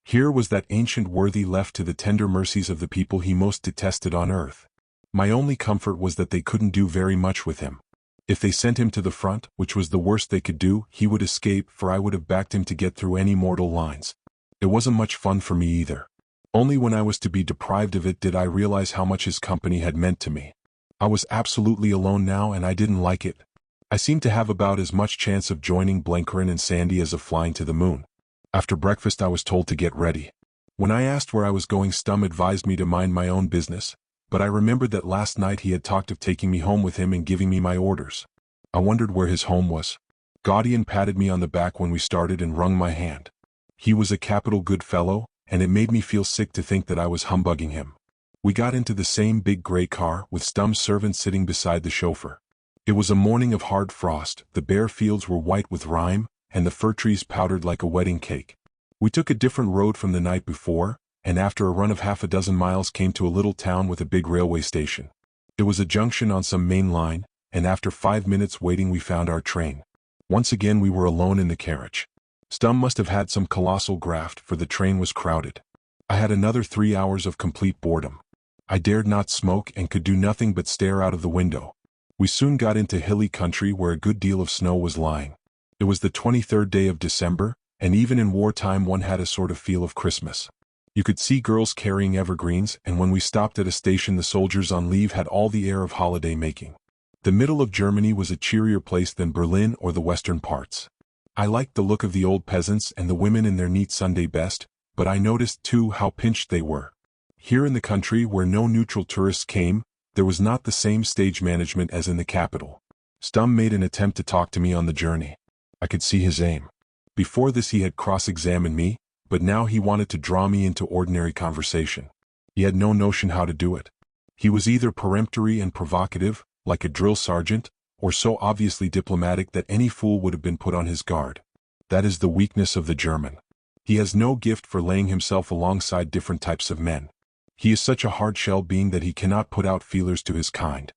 [SPEAKER 1] Here was that ancient worthy left to the tender mercies of the people he most detested on earth. My only comfort was that they couldn't do very much with him. If they sent him to the front, which was the worst they could do, he would escape, for I would have backed him to get through any mortal lines. It wasn't much fun for me either. Only when I was to be deprived of it did I realize how much his company had meant to me. I was absolutely alone now and I didn't like it. I seemed to have about as much chance of joining Blenkerin and Sandy as of flying to the moon. After breakfast I was told to get ready. When I asked where I was going, Stum advised me to mind my own business, but I remembered that last night he had talked of taking me home with him and giving me my orders. I wondered where his home was. Gaudian patted me on the back when we started and wrung my hand. He was a capital good fellow, and it made me feel sick to think that I was humbugging him. We got into the same big gray car, with Stum's servant sitting beside the chauffeur. It was a morning of hard frost, the bare fields were white with rime, and the fir trees powdered like a wedding cake. We took a different road from the night before, and after a run of half a dozen miles came to a little town with a big railway station. It was a junction on some main line, and after 5 minutes waiting we found our train. Once again we were alone in the carriage. Stum must have had some colossal graft, for the train was crowded. I had another 3 hours of complete boredom. I dared not smoke and could do nothing but stare out of the window. We soon got into hilly country where a good deal of snow was lying. It was the 23rd day of December, and even in wartime one had a sort of feel of Christmas. You could see girls carrying evergreens, and when we stopped at a station the soldiers on leave had all the air of holiday making. The middle of Germany was a cheerier place than Berlin or the western parts. I liked the look of the old peasants and the women in their neat Sunday best, but I noticed too how pinched they were. Here in the country where no neutral tourists came, there was not the same stage management as in the capital. Stum made an attempt to talk to me on the journey. I could see his aim. Before this he had cross-examined me, but now he wanted to draw me into ordinary conversation. He had no notion how to do it. He was either peremptory and provocative, like a drill sergeant, or so obviously diplomatic that any fool would have been put on his guard. That is the weakness of the German. He has no gift for laying himself alongside different types of men. He is such a hard-shell being that he cannot put out feelers to his kind.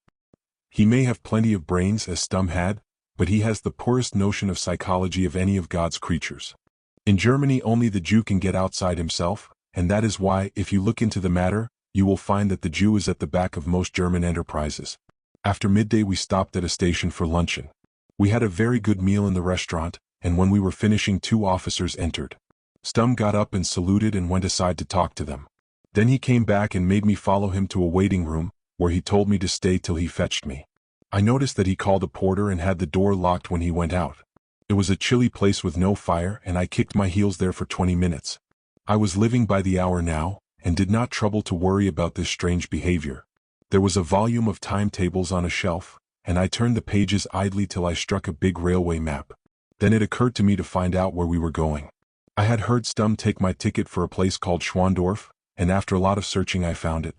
[SPEAKER 1] He may have plenty of brains as Stumm had, but he has the poorest notion of psychology of any of God's creatures. In Germany only the Jew can get outside himself, and that is why, if you look into the matter, you will find that the Jew is at the back of most German enterprises. After midday we stopped at a station for luncheon. We had a very good meal in the restaurant, and when we were finishing 2 officers entered. Stumm got up and saluted and went aside to talk to them. Then he came back and made me follow him to a waiting room, where he told me to stay till he fetched me. I noticed that he called a porter and had the door locked when he went out. It was a chilly place with no fire, and I kicked my heels there for 20 minutes. I was living by the hour now, and did not trouble to worry about this strange behavior. There was a volume of timetables on a shelf, and I turned the pages idly till I struck a big railway map. Then it occurred to me to find out where we were going. I had heard Stumm take my ticket for a place called Schwandorf, and after a lot of searching I found it.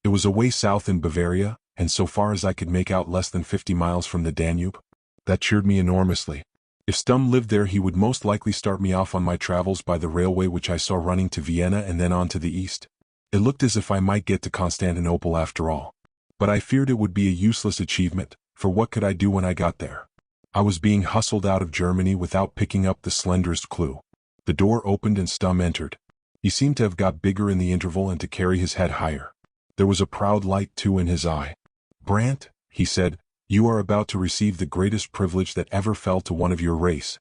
[SPEAKER 1] It was away south in Bavaria, and so far as I could make out less than 50 miles from the Danube. That cheered me enormously. If Stumm lived there he would most likely start me off on my travels by the railway which I saw running to Vienna and then on to the east. It looked as if I might get to Constantinople after all. But I feared it would be a useless achievement, for what could I do when I got there? I was being hustled out of Germany without picking up the slenderest clue. The door opened and Stumm entered. He seemed to have got bigger in the interval and to carry his head higher. There was a proud light too in his eye. "Brandt," he said, "you are about to receive the greatest privilege that ever fell to one of your race.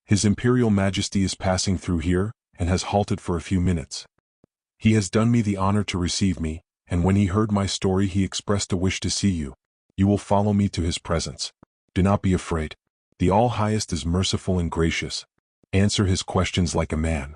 [SPEAKER 1] His Imperial Majesty is passing through here, and has halted for a few minutes. He has done me the honor to receive me, and when he heard my story he expressed a wish to see you. You will follow me to his presence. Do not be afraid. The All-Highest is merciful and gracious. Answer his questions like a man."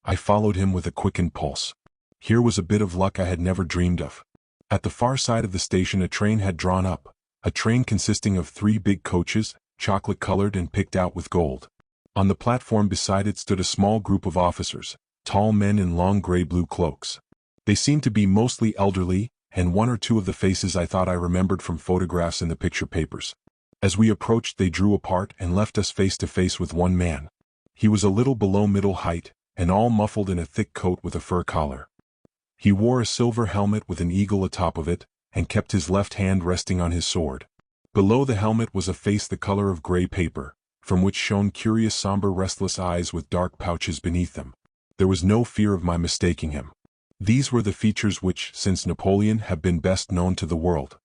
[SPEAKER 1] I followed him with a quickened pulse. Here was a bit of luck I had never dreamed of. At the far side of the station a train had drawn up, a train consisting of 3 big coaches, chocolate-colored and picked out with gold. On the platform beside it stood a small group of officers, tall men in long gray-blue cloaks. They seemed to be mostly elderly, and 1 or 2 of the faces I thought I remembered from photographs in the picture papers. As we approached they drew apart and left us face to face with one man. He was a little below middle height, and all muffled in a thick coat with a fur collar. He wore a silver helmet with an eagle atop of it, and kept his left hand resting on his sword. Below the helmet was a face the color of gray paper, from which shone curious somber restless eyes with dark pouches beneath them. There was no fear of my mistaking him. These were the features which, since Napoleon, have been best known to the world.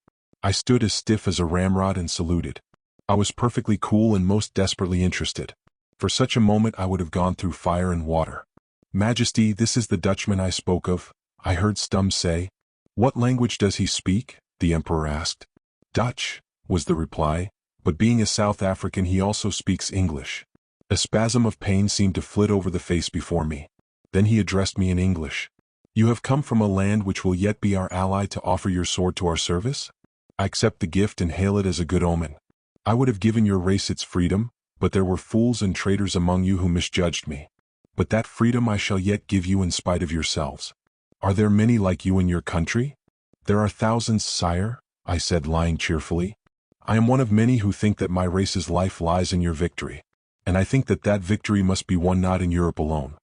[SPEAKER 1] I stood as stiff as a ramrod and saluted. I was perfectly cool and most desperately interested. For such a moment I would have gone through fire and water. "Majesty, this is the Dutchman I spoke of," I heard Stumm say. "What language does he speak?" the Emperor asked. "Dutch," was the reply, "but being a South African he also speaks English." A spasm of pain seemed to flit over the face before me. Then he addressed me in English. "You have come from a land which will yet be our ally to offer your sword to our service? I accept the gift and hail it as a good omen. I would have given your race its freedom, but there were fools and traitors among you who misjudged me. But that freedom I shall yet give you in spite of yourselves. Are there many like you in your country?" "There are thousands, sire," I said, lying cheerfully. "I am one of many who think that my race's life lies in your victory. And I think that that victory must be won not in Europe alone.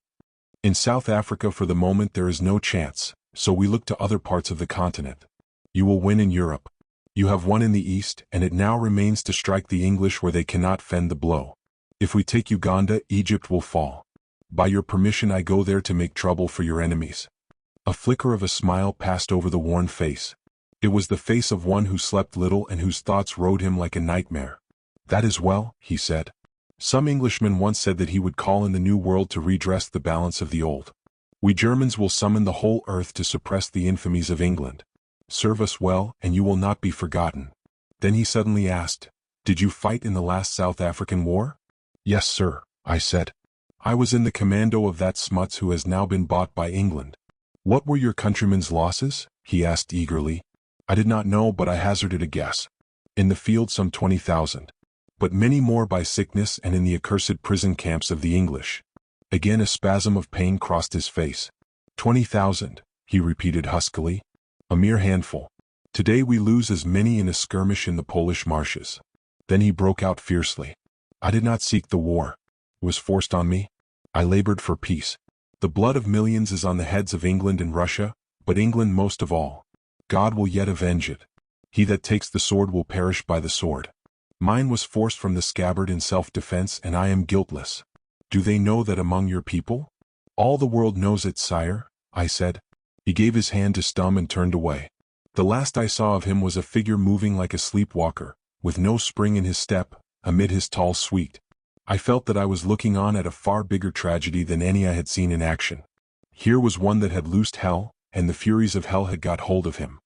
[SPEAKER 1] In South Africa for the moment there is no chance, so we look to other parts of the continent. You will win in Europe. You have won in the East, and it now remains to strike the English where they cannot fend the blow. If we take Uganda, Egypt will fall. By your permission I go there to make trouble for your enemies." A flicker of a smile passed over the worn face. It was the face of one who slept little and whose thoughts rode him like a nightmare. "That is well," he said. "Some Englishman once said that he would call in the new world to redress the balance of the old. We Germans will summon the whole earth to suppress the infamies of England. Serve us well, and you will not be forgotten." Then he suddenly asked, "Did you fight in the last South African war?" "Yes, sir," I said. "I was in the commando of that smuts who has now been bought by England." "What were your countrymen's losses?" he asked eagerly. I did not know, but I hazarded a guess. "In the field some 20,000. but many more by sickness and in the accursed prison camps of the English. Again a spasm of pain crossed his face. 20,000, he repeated huskily. A mere handful. Today we lose as many in a skirmish in the Polish marshes. Then he broke out fiercely. I did not seek the war. It was forced on me. I labored for peace. The blood of millions is on the heads of England and Russia, but England most of all. God will yet avenge it. He that takes the sword will perish by the sword. Mine was forced from the scabbard in self-defense, and I am guiltless. Do they know that among your people? All the world knows it, sire, I said. He gave his hand to Stum and turned away. The last I saw of him was a figure moving like a sleepwalker, with no spring in his step, amid his tall suite. I felt that I was looking on at a far bigger tragedy than any I had seen in action. Here was one that had loosed hell, and the furies of hell had got hold of him.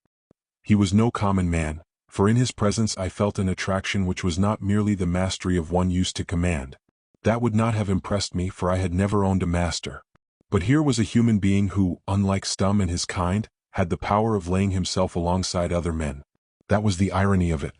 [SPEAKER 1] He was no common man, for in his presence I felt an attraction which was not merely the mastery of one used to command. That would not have impressed me, for I had never owned a master. But here was a human being who, unlike Stum and his kind, had the power of laying himself alongside other men. That was the irony of it.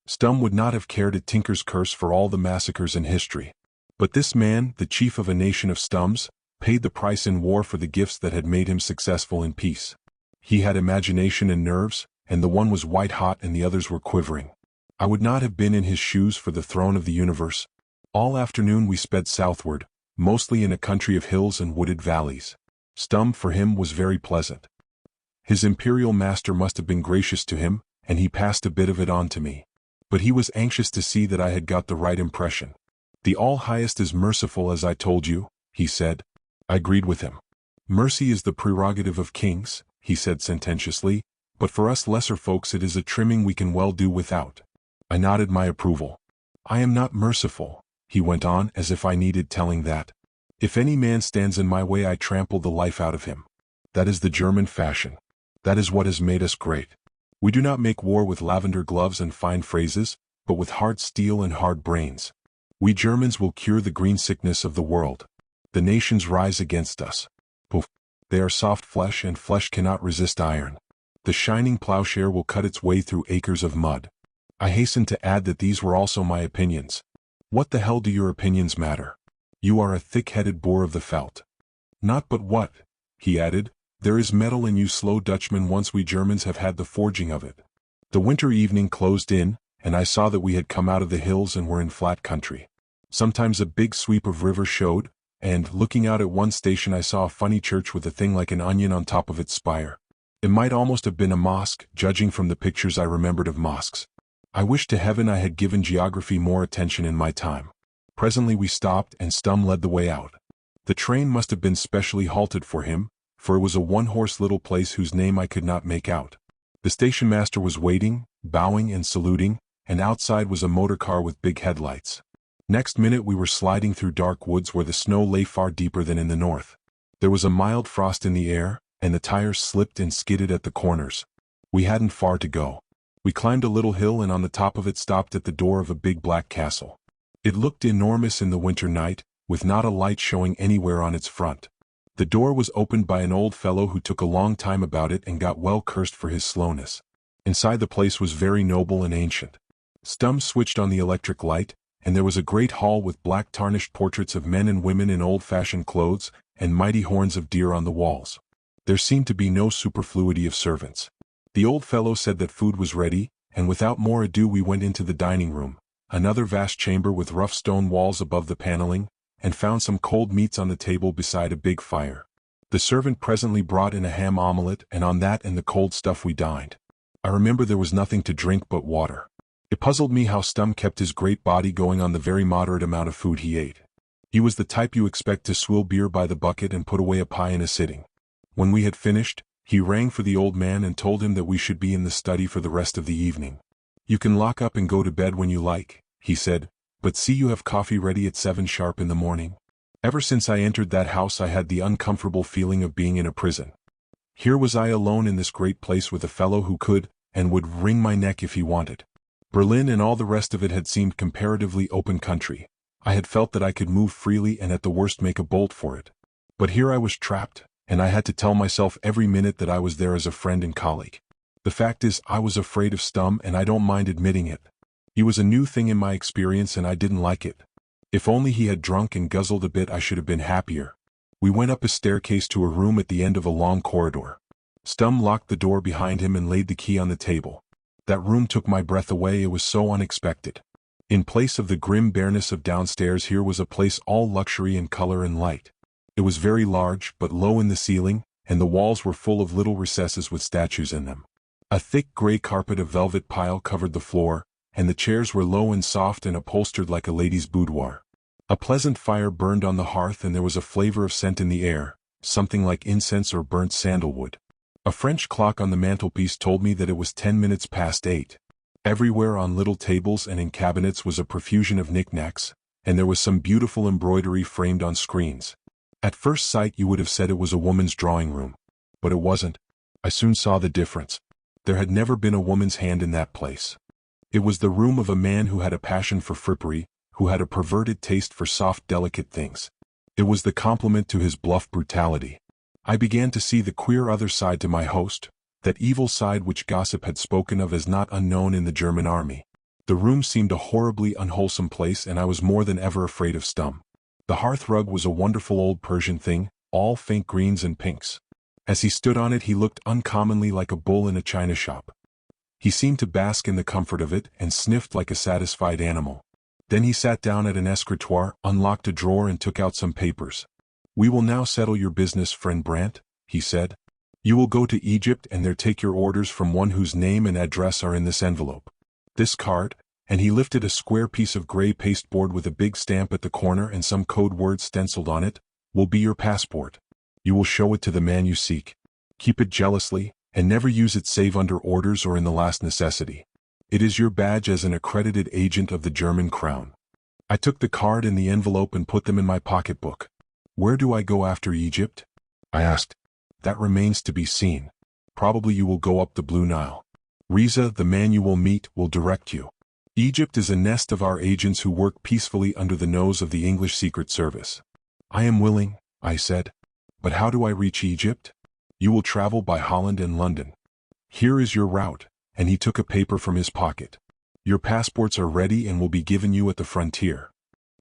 [SPEAKER 1] Stum would not have cared a tinker's curse for all the massacres in history. But this man, the chief of a nation of Stums, paid the price in war for the gifts that had made him successful in peace. He had imagination and nerves, and the one was white-hot and the others were quivering. I would not have been in his shoes for the throne of the universe. All afternoon we sped southward, mostly in a country of hills and wooded valleys. Stum, for him, was very pleasant. His imperial master must have been gracious to him, and he passed a bit of it on to me. But he was anxious to see that I had got the right impression. The All-Highest is merciful, as I told you, he said. I agreed with him. Mercy is the prerogative of kings, he said sententiously, but for us lesser folks it is a trimming we can well do without. I nodded my approval. I am not merciful, he went on, as if I needed telling that. If any man stands in my way I trample the life out of him. That is the German fashion. That is what has made us great. We do not make war with lavender gloves and fine phrases, but with hard steel and hard brains. We Germans will cure the green sickness of the world. The nations rise against us. Poof! They are soft flesh, and flesh cannot resist iron. The shining plowshare will cut its way through acres of mud. I hastened to add that these were also my opinions. What the hell do your opinions matter? You are a thick-headed boor of the felt. Not but what, he added, there is metal in you slow Dutchmen once we Germans have had the forging of it. The winter evening closed in, and I saw that we had come out of the hills and were in flat country. Sometimes a big sweep of river showed, and, looking out at one station I saw a funny church with a thing like an onion on top of its spire. It might almost have been a mosque, judging from the pictures I remembered of mosques. I wish to heaven I had given geography more attention in my time. Presently we stopped, and Stum led the way out. The train must have been specially halted for him, for it was a one-horse little place whose name I could not make out. The station master was waiting, bowing and saluting, and outside was a motor car with big headlights. Next minute we were sliding through dark woods where the snow lay far deeper than in the north. There was a mild frost in the air, and the tires slipped and skidded at the corners. We hadn't far to go. We climbed a little hill and on the top of it stopped at the door of a big black castle. It looked enormous in the winter night, with not a light showing anywhere on its front. The door was opened by an old fellow who took a long time about it and got well cursed for his slowness. Inside the place was very noble and ancient. Stum switched on the electric light, and there was a great hall with black tarnished portraits of men and women in old-fashioned clothes, and mighty horns of deer on the walls. There seemed to be no superfluity of servants. The old fellow said that food was ready, and without more ado we went into the dining room, another vast chamber with rough stone walls above the paneling, and found some cold meats on the table beside a big fire. The servant presently brought in a ham omelette, and on that and the cold stuff we dined. I remember there was nothing to drink but water. It puzzled me how Stum kept his great body going on the very moderate amount of food he ate. He was the type you expect to swill beer by the bucket and put away a pie in a sitting. When we had finished, he rang for the old man and told him that we should be in the study for the rest of the evening. You can lock up and go to bed when you like, he said, but see you have coffee ready at 7 sharp in the morning. Ever since I entered that house I had the uncomfortable feeling of being in a prison. Here was I alone in this great place with a fellow who could, and would wring my neck if he wanted. Berlin and all the rest of it had seemed comparatively open country. I had felt that I could move freely and at the worst make a bolt for it. But here I was trapped, and I had to tell myself every minute that I was there as a friend and colleague. The fact is, I was afraid of Stum, and I don't mind admitting it. He was a new thing in my experience and I didn't like it. If only he had drunk and guzzled a bit I should have been happier. We went up a staircase to a room at the end of a long corridor. Stum locked the door behind him and laid the key on the table. That room took my breath away, it was so unexpected. In place of the grim bareness of downstairs, here was a place all luxury and color and light. It was very large, but low in the ceiling, and the walls were full of little recesses with statues in them. A thick gray carpet of velvet pile covered the floor, and the chairs were low and soft and upholstered like a lady's boudoir. A pleasant fire burned on the hearth and there was a flavor of scent in the air, something like incense or burnt sandalwood. A French clock on the mantelpiece told me that it was 10 minutes past 8. Everywhere on little tables and in cabinets was a profusion of knickknacks, and there was some beautiful embroidery framed on screens. At first sight you would have said it was a woman's drawing room. But it wasn't. I soon saw the difference. There had never been a woman's hand in that place. It was the room of a man who had a passion for frippery, who had a perverted taste for soft, delicate things. It was the complement to his bluff brutality. I began to see the queer other side to my host, that evil side which gossip had spoken of as not unknown in the German army. The room seemed a horribly unwholesome place and I was more than ever afraid of Stum. The hearth rug was a wonderful old Persian thing, all faint greens and pinks. As he stood on it he looked uncommonly like a bull in a china shop. He seemed to bask in the comfort of it and sniffed like a satisfied animal. Then he sat down at an escritoire, unlocked a drawer and took out some papers. "We will now settle your business, friend Brandt," he said. "You will go to Egypt and there take your orders from one whose name and address are in this envelope. This card," and he lifted a square piece of gray pasteboard with a big stamp at the corner and some code words stenciled on it, "will be your passport. You will show it to the man you seek. Keep it jealously, and never use it save under orders or in the last necessity. It is your badge as an accredited agent of the German crown." I took the card and the envelope and put them in my pocketbook. "Where do I go after Egypt?" I asked. "That remains to be seen. Probably you will go up the Blue Nile. Riza, the man you will meet, will direct you. Egypt is a nest of our agents who work peacefully under the nose of the English Secret Service." "I am willing," I said. "But how do I reach Egypt?" "You will travel by Holland and London. Here is your route," and he took a paper from his pocket. "Your passports are ready and will be given you at the frontier."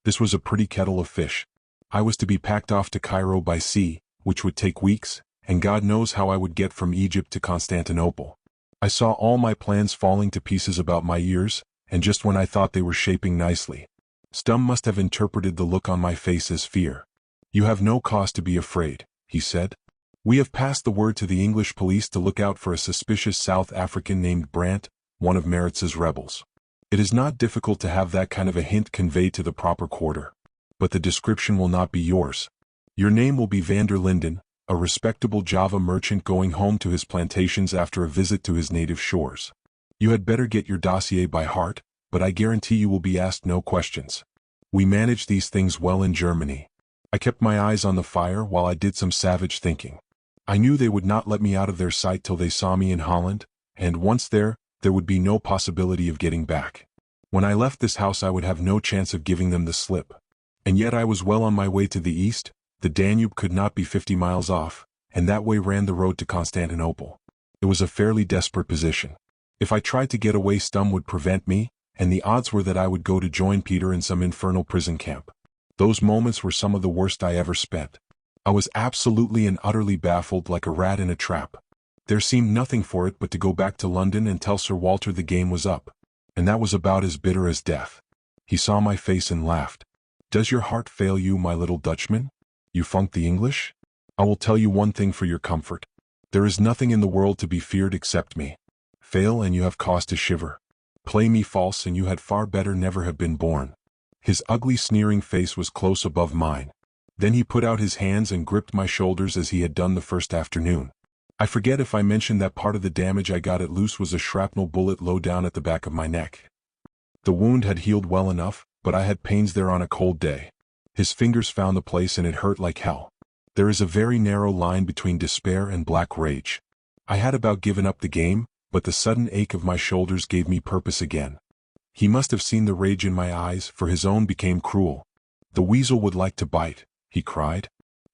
[SPEAKER 1] This was a pretty kettle of fish. I was to be packed off to Cairo by sea, which would take weeks, and God knows how I would get from Egypt to Constantinople. I saw all my plans falling to pieces about my ears, and just when I thought they were shaping nicely. Stum must have interpreted the look on my face as fear. "You have no cause to be afraid," he said. "We have passed the word to the English police to look out for a suspicious South African named Brandt, one of Maritz's rebels. It is not difficult to have that kind of a hint conveyed to the proper quarter. But the description will not be yours. Your name will be van der Linden, a respectable Java merchant going home to his plantations after a visit to his native shores. You had better get your dossier by heart, but I guarantee you will be asked no questions. We manage these things well in Germany." I kept my eyes on the fire while I did some savage thinking. I knew they would not let me out of their sight till they saw me in Holland, and once there would be no possibility of getting back. When I left this house I would have no chance of giving them the slip. And yet I was well on my way to the east, the Danube could not be 50 miles off, and that way ran the road to Constantinople. It was a fairly desperate position. If I tried to get away Stum would prevent me, and the odds were that I would go to join Peter in some infernal prison camp. Those moments were some of the worst I ever spent. I was absolutely and utterly baffled like a rat in a trap. There seemed nothing for it but to go back to London and tell Sir Walter the game was up. And that was about as bitter as death. He saw my face and laughed. "Does your heart fail you, my little Dutchman? You funk the English? I will tell you one thing for your comfort. There is nothing in the world to be feared except me. Fail and you have cause to shiver. Play me false and you had far better never have been born." His ugly sneering face was close above mine. Then he put out his hands and gripped my shoulders as he had done the first afternoon. I forget if I mentioned that part of the damage I got at loose was a shrapnel bullet low down at the back of my neck. The wound had healed well enough, but I had pains there on a cold day. His fingers found the place and it hurt like hell. There is a very narrow line between despair and black rage. I had about given up the game, but the sudden ache of my shoulders gave me purpose again. He must have seen the rage in my eyes, for his own became cruel. "The weasel would like to bite," he cried.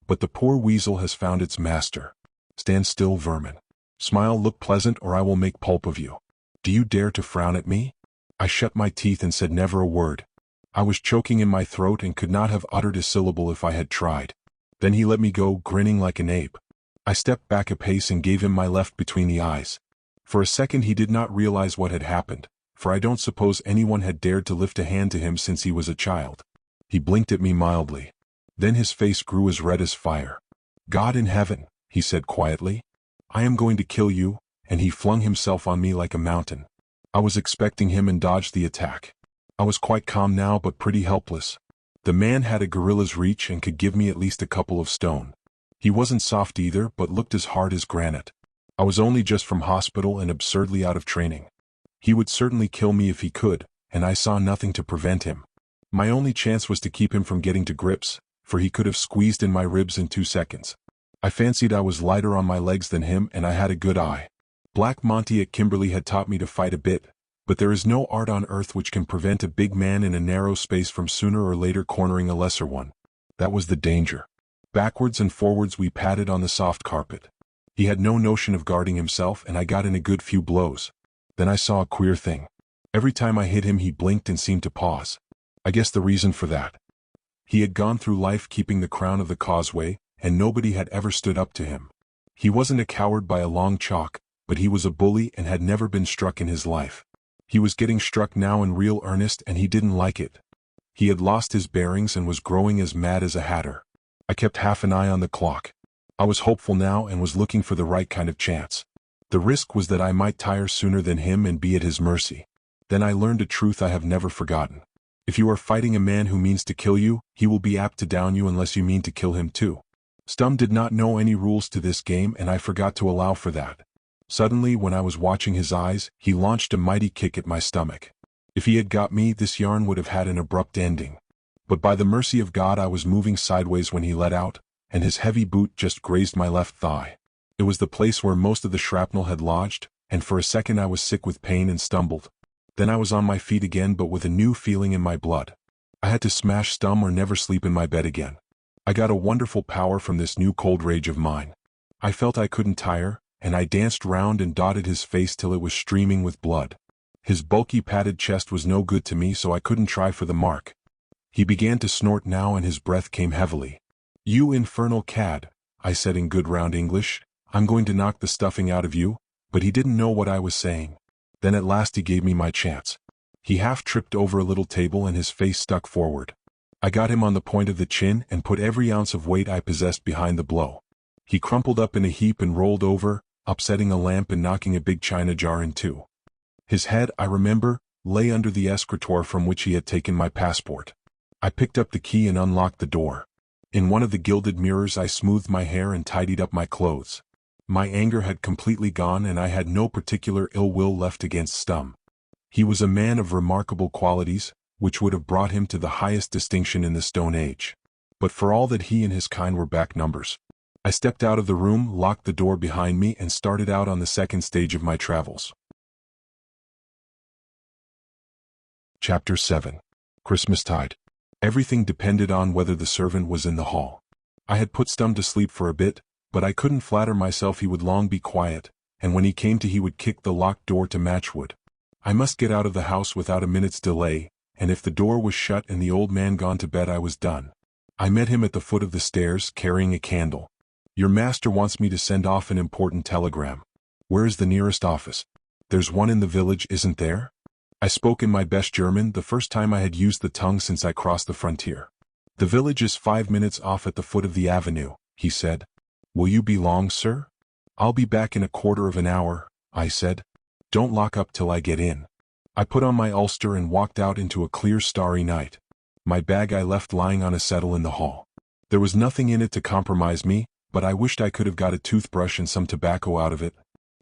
[SPEAKER 1] "But the poor weasel has found its master. Stand still, vermin. Smile, look pleasant, or I will make pulp of you. Do you dare to frown at me? I shut my teeth and said never a word. I was choking in my throat and could not have uttered a syllable if I had tried. Then he let me go, grinning like an ape. I stepped back a pace and gave him my left between the eyes. For a second he did not realize what had happened, for I don't suppose anyone had dared to lift a hand to him since he was a child. He blinked at me mildly. Then his face grew as red as fire. "God in heaven," he said quietly. "I am going to kill you," and he flung himself on me like a mountain. I was expecting him and dodged the attack. I was quite calm now but pretty helpless. The man had a gorilla's reach and could give me at least a couple of stone. He wasn't soft either but looked as hard as granite. I was only just from hospital and absurdly out of training. He would certainly kill me if he could, and I saw nothing to prevent him. My only chance was to keep him from getting to grips, for he could have squeezed in my ribs in 2 seconds. I fancied I was lighter on my legs than him and I had a good eye. Black Monty at Kimberley had taught me to fight a bit, but there is no art on earth which can prevent a big man in a narrow space from sooner or later cornering a lesser one. That was the danger. Backwards and forwards we padded on the soft carpet. He had no notion of guarding himself and I got in a good few blows. Then I saw a queer thing. Every time I hit him he blinked and seemed to pause. I guess the reason for that. He had gone through life keeping the crown of the causeway, and nobody had ever stood up to him. He wasn't a coward by a long chalk, but he was a bully and had never been struck in his life. He was getting struck now in real earnest and he didn't like it. He had lost his bearings and was growing as mad as a hatter. I kept half an eye on the clock. I was hopeful now and was looking for the right kind of chance. The risk was that I might tire sooner than him and be at his mercy. Then I learned a truth I have never forgotten. If you are fighting a man who means to kill you, he will be apt to down you unless you mean to kill him too. Stum did not know any rules to this game and I forgot to allow for that. Suddenly, when I was watching his eyes, he launched a mighty kick at my stomach. If he had got me, this yarn would have had an abrupt ending. But by the mercy of God I was moving sideways when he let out, and his heavy boot just grazed my left thigh. It was the place where most of the shrapnel had lodged, and for a second I was sick with pain and stumbled. Then I was on my feet again but with a new feeling in my blood. I had to smash Stum or never sleep in my bed again. I got a wonderful power from this new cold rage of mine. I felt I couldn't tire, and I danced round and dotted his face till it was streaming with blood. His bulky padded chest was no good to me so I couldn't try for the mark. He began to snort now and his breath came heavily. "You infernal cad," I said in good round English, "I'm going to knock the stuffing out of you," but he didn't know what I was saying. Then at last he gave me my chance. He half tripped over a little table and his face stuck forward. I got him on the point of the chin and put every ounce of weight I possessed behind the blow. He crumpled up in a heap and rolled over, upsetting a lamp and knocking a big china jar in two. His head, I remember, lay under the escritoire from which he had taken my passport. I picked up the key and unlocked the door. In one of the gilded mirrors I smoothed my hair and tidied up my clothes. My anger had completely gone and I had no particular ill will left against Stum. He was a man of remarkable qualities, which would have brought him to the highest distinction in the Stone Age. But for all that he and his kind were back numbers. I stepped out of the room, locked the door behind me and started out on the second stage of my travels. Chapter 7. Christmastide. Everything depended on whether the servant was in the hall. I had put Stum to sleep for a bit, but I couldn't flatter myself he would long be quiet, and when he came to he would kick the locked door to matchwood. I must get out of the house without a minute's delay, and if the door was shut and the old man gone to bed I was done. I met him at the foot of the stairs, carrying a candle. "Your master wants me to send off an important telegram." "Where is the nearest office?" "There's one in the village, isn't there?" I spoke in my best German, the first time I had used the tongue since I crossed the frontier. "The village is 5 minutes off at the foot of the avenue," he said. "Will you be long, sir?" "I'll be back in a quarter of an hour," I said. "Don't lock up till I get in." I put on my ulster and walked out into a clear starry night. My bag I left lying on a settle in the hall. There was nothing in it to compromise me, but I wished I could have got a toothbrush and some tobacco out of it.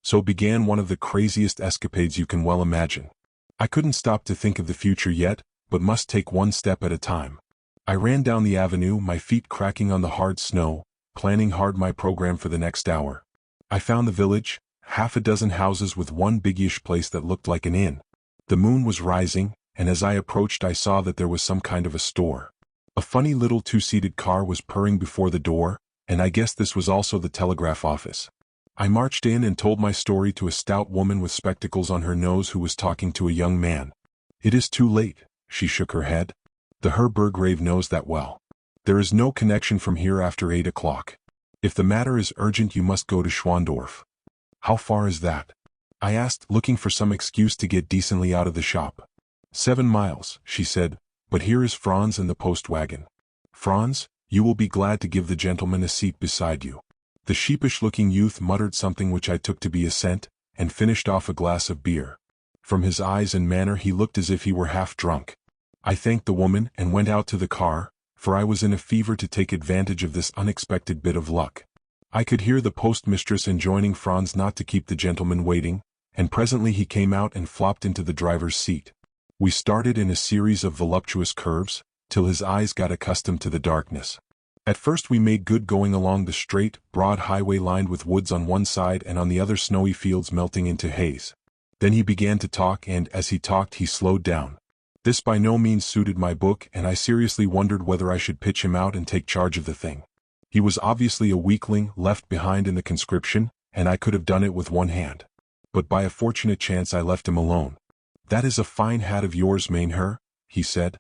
[SPEAKER 1] So began one of the craziest escapades you can well imagine. I couldn't stop to think of the future yet, but must take one step at a time. I ran down the avenue, my feet cracking on the hard snow, planning hard my program for the next hour. I found the village, half a dozen houses with one biggish place that looked like an inn. The moon was rising, and as I approached I saw that there was some kind of a store. A funny little two-seated car was purring before the door, and I guessed this was also the telegraph office. I marched in and told my story to a stout woman with spectacles on her nose who was talking to a young man. It is too late, she shook her head. The Herr Burgrave knows that well. There is no connection from here after 8 o'clock. If the matter is urgent you must go to Schwandorf. How far is that? I asked, looking for some excuse to get decently out of the shop. 7 miles, she said, but here is Franz and the post wagon. Franz, you will be glad to give the gentleman a seat beside you. The sheepish-looking youth muttered something which I took to be assent, and finished off a glass of beer. From his eyes and manner he looked as if he were half drunk. I thanked the woman and went out to the car, for I was in a fever to take advantage of this unexpected bit of luck. I could hear the postmistress enjoining Franz not to keep the gentleman waiting, and presently he came out and flopped into the driver's seat. We started in a series of voluptuous curves, till his eyes got accustomed to the darkness. At first we made good going along the straight, broad highway lined with woods on one side and on the other snowy fields melting into haze. Then he began to talk, and as he talked he slowed down. This by no means suited my book, and I seriously wondered whether I should pitch him out and take charge of the thing. He was obviously a weakling left behind in the conscription, and I could have done it with one hand. But by a fortunate chance I left him alone. "That is a fine hat of yours, mein Herr," he said.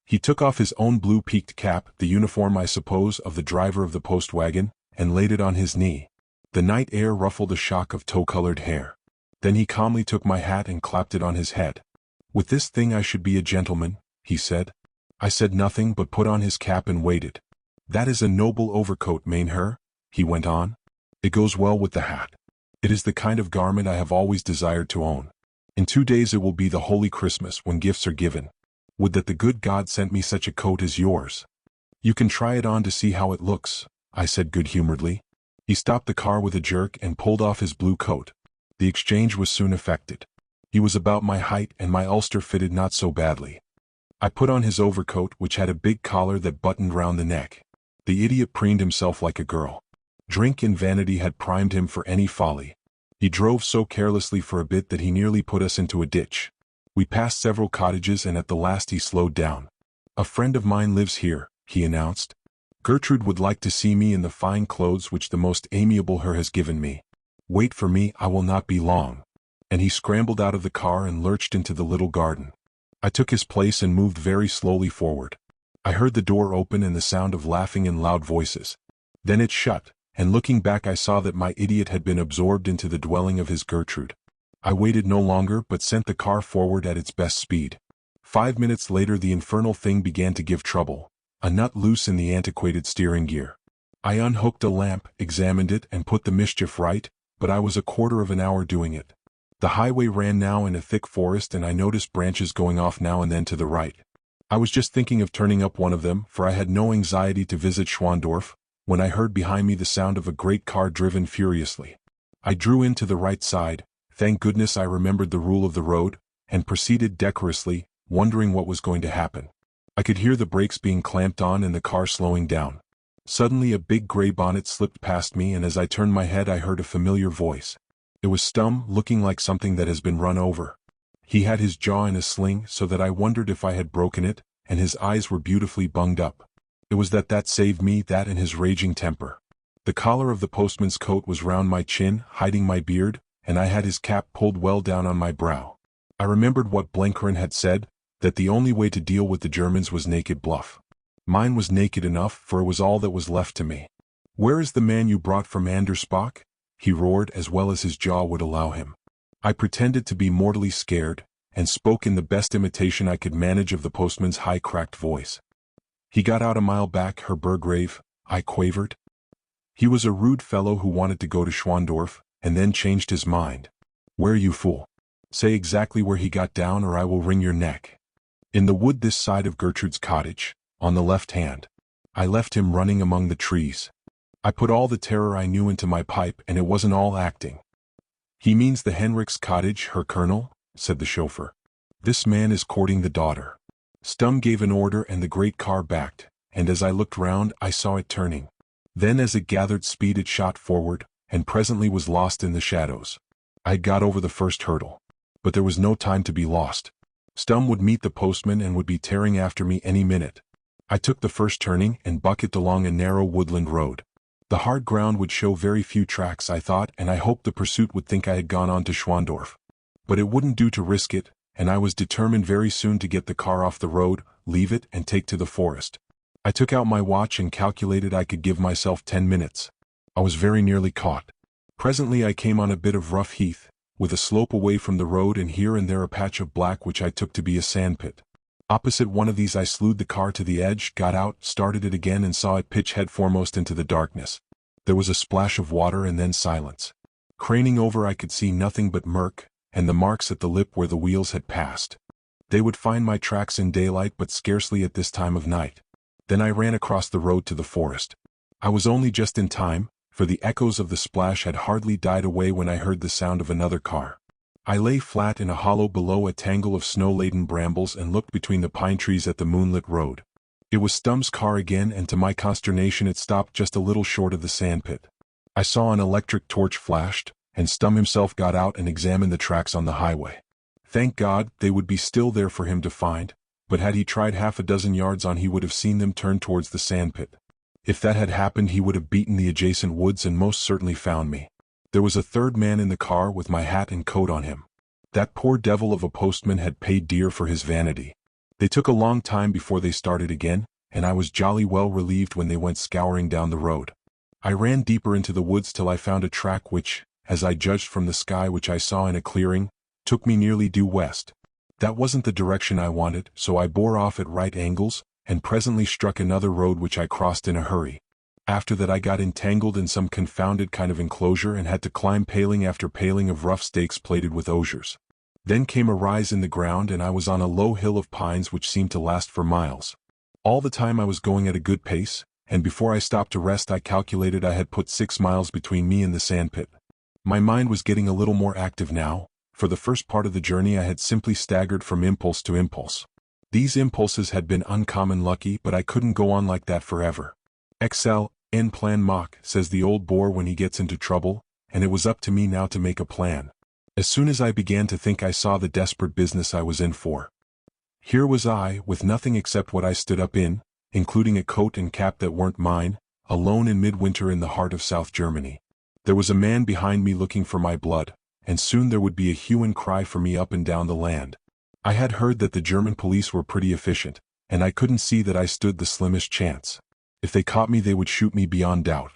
[SPEAKER 1] He took off his own blue peaked cap, the uniform I suppose of the driver of the post wagon, and laid it on his knee. The night air ruffled a shock of tow-colored hair. Then he calmly took my hat and clapped it on his head. "With this thing I should be a gentleman," he said. I said nothing but put on his cap and waited. "That is a noble overcoat, mein Herr," he went on. "It goes well with the hat. It is the kind of garment I have always desired to own. In 2 days it will be the Holy Christmas when gifts are given. Would that the good God sent me such a coat as yours." "You can try it on to see how it looks," I said good-humoredly. He stopped the car with a jerk and pulled off his blue coat. The exchange was soon effected. He was about my height and my ulster fitted not so badly. I put on his overcoat, which had a big collar that buttoned round the neck. The idiot preened himself like a girl. Drink and vanity had primed him for any folly. He drove so carelessly for a bit that he nearly put us into a ditch. We passed several cottages and at the last he slowed down. "A friend of mine lives here," he announced. "Gertrude would like to see me in the fine clothes which the most amiable her has given me. Wait for me, I will not be long." And he scrambled out of the car and lurched into the little garden. I took his place and moved very slowly forward. I heard the door open and the sound of laughing and loud voices. Then it shut, and looking back I saw that my idiot had been absorbed into the dwelling of his Gertrude. I waited no longer but sent the car forward at its best speed. 5 minutes later the infernal thing began to give trouble, a nut loose in the antiquated steering gear. I unhooked a lamp, examined it, and put the mischief right, but I was a quarter of an hour doing it. The highway ran now in a thick forest and I noticed branches going off now and then to the right. I was just thinking of turning up one of them, for I had no anxiety to visit Schwandorf, when I heard behind me the sound of a great car driven furiously. I drew in to the right side, thank goodness I remembered the rule of the road, and proceeded decorously, wondering what was going to happen. I could hear the brakes being clamped on and the car slowing down. Suddenly a big gray bonnet slipped past me and as I turned my head I heard a familiar voice. It was Stum, looking like something that has been run over. He had his jaw in a sling so that I wondered if I had broken it, and his eyes were beautifully bunged up. It was that saved me, that and his raging temper. The collar of the postman's coat was round my chin, hiding my beard, and I had his cap pulled well down on my brow. I remembered what Blenheim had said, that the only way to deal with the Germans was naked bluff. Mine was naked enough, for it was all that was left to me. "Where is the man you brought from Andersbach?" he roared, as well as his jaw would allow him. I pretended to be mortally scared, and spoke in the best imitation I could manage of the postman's high cracked voice. "He got out a mile back, Herr Burgrave," I quavered. "He was a rude fellow who wanted to go to Schwandorf, and then changed his mind." "Where, you fool? Say exactly where he got down or I will wring your neck." "In the wood this side of Gertrude's cottage, on the left hand. I left him running among the trees." I put all the terror I knew into my pipe and it wasn't all acting. "He means the Henrichs' cottage, Herr Colonel," said the chauffeur. "This man is courting the daughter." Stum gave an order and the great car backed, and as I looked round I saw it turning. Then as it gathered speed it shot forward, and presently was lost in the shadows. I had got over the first hurdle. But there was no time to be lost. Stum would meet the postman and would be tearing after me any minute. I took the first turning and bucked along a narrow woodland road. The hard ground would show very few tracks, I thought, and I hoped the pursuit would think I had gone on to Schwandorf. But it wouldn't do to risk it, and I was determined very soon to get the car off the road, leave it, and take to the forest. I took out my watch and calculated I could give myself 10 minutes. I was very nearly caught. Presently I came on a bit of rough heath, with a slope away from the road and here and there a patch of black which I took to be a sandpit. Opposite one of these I slewed the car to the edge, got out, started it again and saw it pitch head foremost into the darkness. There was a splash of water and then silence. Craning over I could see nothing but murk, and the marks at the lip where the wheels had passed. They would find my tracks in daylight but scarcely at this time of night. Then I ran across the road to the forest. I was only just in time, for the echoes of the splash had hardly died away when I heard the sound of another car. I lay flat in a hollow below a tangle of snow-laden brambles and looked between the pine trees at the moonlit road. It was Stumm's car again, and to my consternation it stopped just a little short of the sandpit. I saw an electric torch flashed, and Stumm himself got out and examined the tracks on the highway. Thank God, they would be still there for him to find, but had he tried half a dozen yards on he would have seen them turn towards the sandpit. If that had happened he would have beaten the adjacent woods and most certainly found me. There was a third man in the car with my hat and coat on him. That poor devil of a postman had paid dear for his vanity. They took a long time before they started again, and I was jolly well relieved when they went scouring down the road. I ran deeper into the woods till I found a track which, as I judged from the sky which I saw in a clearing, took me nearly due west. That wasn't the direction I wanted, so I bore off at right angles, and presently struck another road which I crossed in a hurry. After that I got entangled in some confounded kind of enclosure and had to climb paling after paling of rough stakes plated with osiers. Then came a rise in the ground and I was on a low hill of pines which seemed to last for miles. All the time I was going at a good pace, and before I stopped to rest I calculated I had put 6 miles between me and the sandpit. My mind was getting a little more active now. For the first part of the journey I had simply staggered from impulse to impulse. These impulses had been uncommon lucky, but I couldn't go on like that forever. Excel, en plan mock, says the old bore when he gets into trouble, and it was up to me now to make a plan. As soon as I began to think I saw the desperate business I was in for. Here was I, with nothing except what I stood up in, including a coat and cap that weren't mine, alone in midwinter in the heart of South Germany. There was a man behind me looking for my blood, and soon there would be a hue and cry for me up and down the land. I had heard that the German police were pretty efficient, and I couldn't see that I stood the slimmest chance. If they caught me they would shoot me beyond doubt.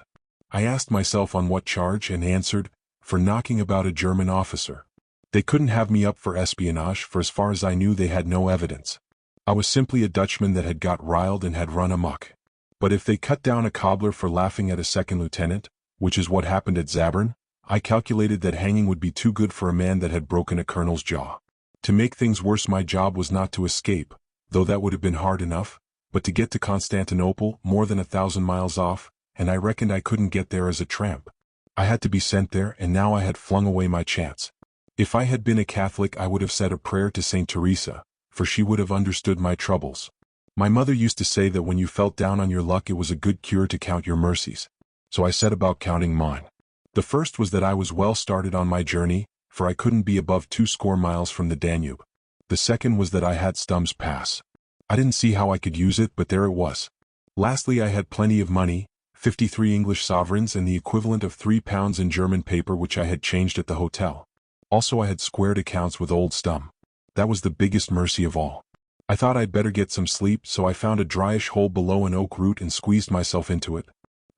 [SPEAKER 1] I asked myself on what charge and answered, for knocking about a German officer. They couldn't have me up for espionage, for as far as I knew they had no evidence. I was simply a Dutchman that had got riled and had run amok. But if they cut down a cobbler for laughing at a second lieutenant, which is what happened at Zabern, I calculated that hanging would be too good for a man that had broken a colonel's jaw. To make things worse my job was not to escape, though that would have been hard enough, but to get to Constantinople, more than 1,000 miles off, and I reckoned I couldn't get there as a tramp. I had to be sent there, and now I had flung away my chance. If I had been a Catholic I would have said a prayer to Saint Teresa, for she would have understood my troubles. My mother used to say that when you felt down on your luck it was a good cure to count your mercies. So I set about counting mine. The first was that I was well started on my journey, for I couldn't be above 20 miles from the Danube. The second was that I had Stumm's pass. I didn't see how I could use it, but there it was. Lastly I had plenty of money, 53 English sovereigns and the equivalent of £3 in German paper which I had changed at the hotel. Also I had squared accounts with old Stumm. That was the biggest mercy of all. I thought I'd better get some sleep, so I found a dryish hole below an oak root and squeezed myself into it.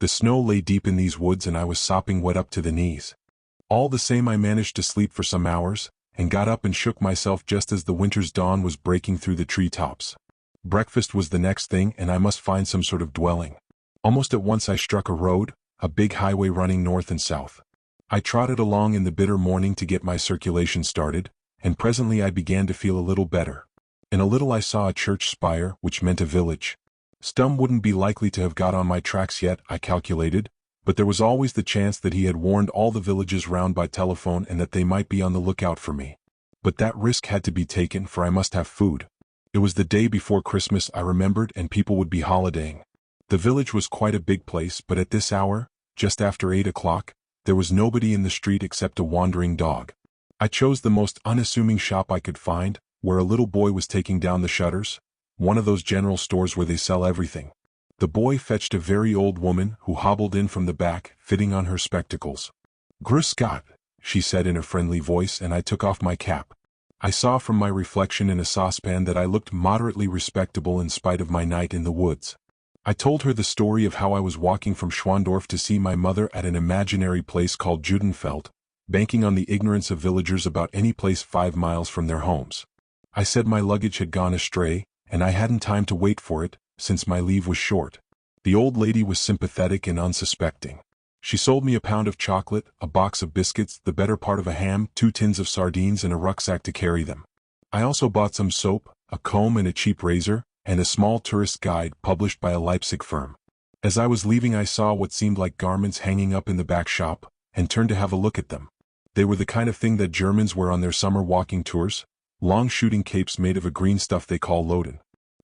[SPEAKER 1] The snow lay deep in these woods and I was sopping wet up to the knees. All the same I managed to sleep for some hours, and got up and shook myself just as the winter's dawn was breaking through the tree-tops. Breakfast was the next thing, and I must find some sort of dwelling. Almost at once I struck a road, a big highway running north and south. I trotted along in the bitter morning to get my circulation started, and presently I began to feel a little better. In a little I saw a church spire, which meant a village. Stumm wouldn't be likely to have got on my tracks yet, I calculated, but there was always the chance that he had warned all the villages round by telephone and that they might be on the lookout for me. But that risk had to be taken, for I must have food. It was the day before Christmas, I remembered, and people would be holidaying. The village was quite a big place, but at this hour, just after 8 o'clock, there was nobody in the street except a wandering dog. I chose the most unassuming shop I could find, where a little boy was taking down the shutters, one of those general stores where they sell everything. The boy fetched a very old woman who hobbled in from the back, fitting on her spectacles. "Grüß Gott," she said in a friendly voice, and I took off my cap. I saw from my reflection in a saucepan that I looked moderately respectable in spite of my night in the woods. I told her the story of how I was walking from Schwandorf to see my mother at an imaginary place called Judenfeld, banking on the ignorance of villagers about any place 5 miles from their homes. I said my luggage had gone astray, and I hadn't time to wait for it, since my leave was short. The old lady was sympathetic and unsuspecting. She sold me a pound of chocolate, a box of biscuits, the better part of a ham, 2 tins of sardines and a rucksack to carry them. I also bought some soap, a comb and a cheap razor, and a small tourist guide published by a Leipzig firm. As I was leaving I saw what seemed like garments hanging up in the back shop, and turned to have a look at them. They were the kind of thing that Germans wear on their summer walking tours, long shooting capes made of a green stuff they call loden.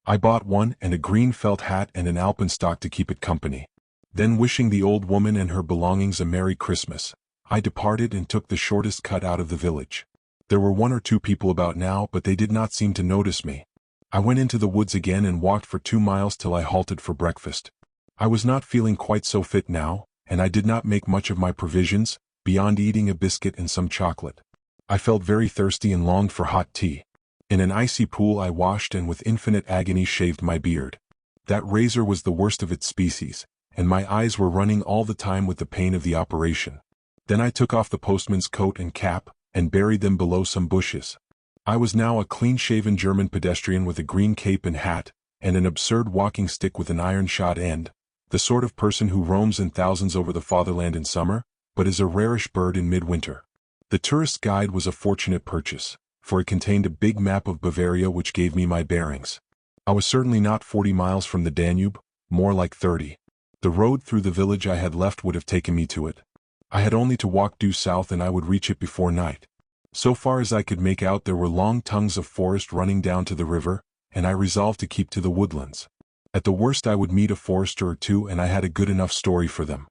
[SPEAKER 1] I bought one and a green felt hat and an alpenstock to keep it company. Then, wishing the old woman and her belongings a Merry Christmas, I departed and took the shortest cut out of the village. There were 1 or 2 people about now, but they did not seem to notice me. I went into the woods again and walked for 2 miles till I halted for breakfast. I was not feeling quite so fit now, and I did not make much of my provisions, beyond eating a biscuit and some chocolate. I felt very thirsty and longed for hot tea. In an icy pool I washed and with infinite agony shaved my beard. That razor was the worst of its species, and my eyes were running all the time with the pain of the operation. Then I took off the postman's coat and cap, and buried them below some bushes. I was now a clean-shaven German pedestrian with a green cape and hat, and an absurd walking stick with an iron-shod end, the sort of person who roams in thousands over the fatherland in summer, but is a rarish bird in midwinter. The tourist's guide was a fortunate purchase, for it contained a big map of Bavaria which gave me my bearings. I was certainly not 40 miles from the Danube, more like 30. The road through the village I had left would have taken me to it. I had only to walk due south and I would reach it before night. So far as I could make out there were long tongues of forest running down to the river, and I resolved to keep to the woodlands. At the worst I would meet a forester or 2 and I had a good enough story for them.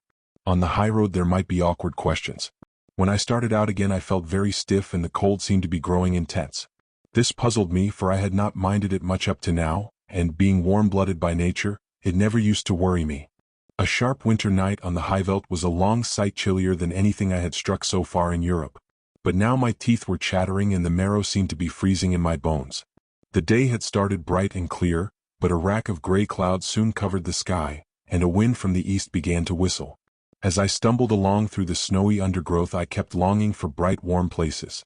[SPEAKER 1] On the high road there might be awkward questions. When I started out again I felt very stiff and the cold seemed to be growing intense. This puzzled me, for I had not minded it much up to now, and being warm-blooded by nature, it never used to worry me. A sharp winter night on the Highveld was a long sight chillier than anything I had struck so far in Europe. But now my teeth were chattering and the marrow seemed to be freezing in my bones. The day had started bright and clear, but a rack of gray clouds soon covered the sky, and a wind from the east began to whistle. As I stumbled along through the snowy undergrowth I kept longing for bright warm places.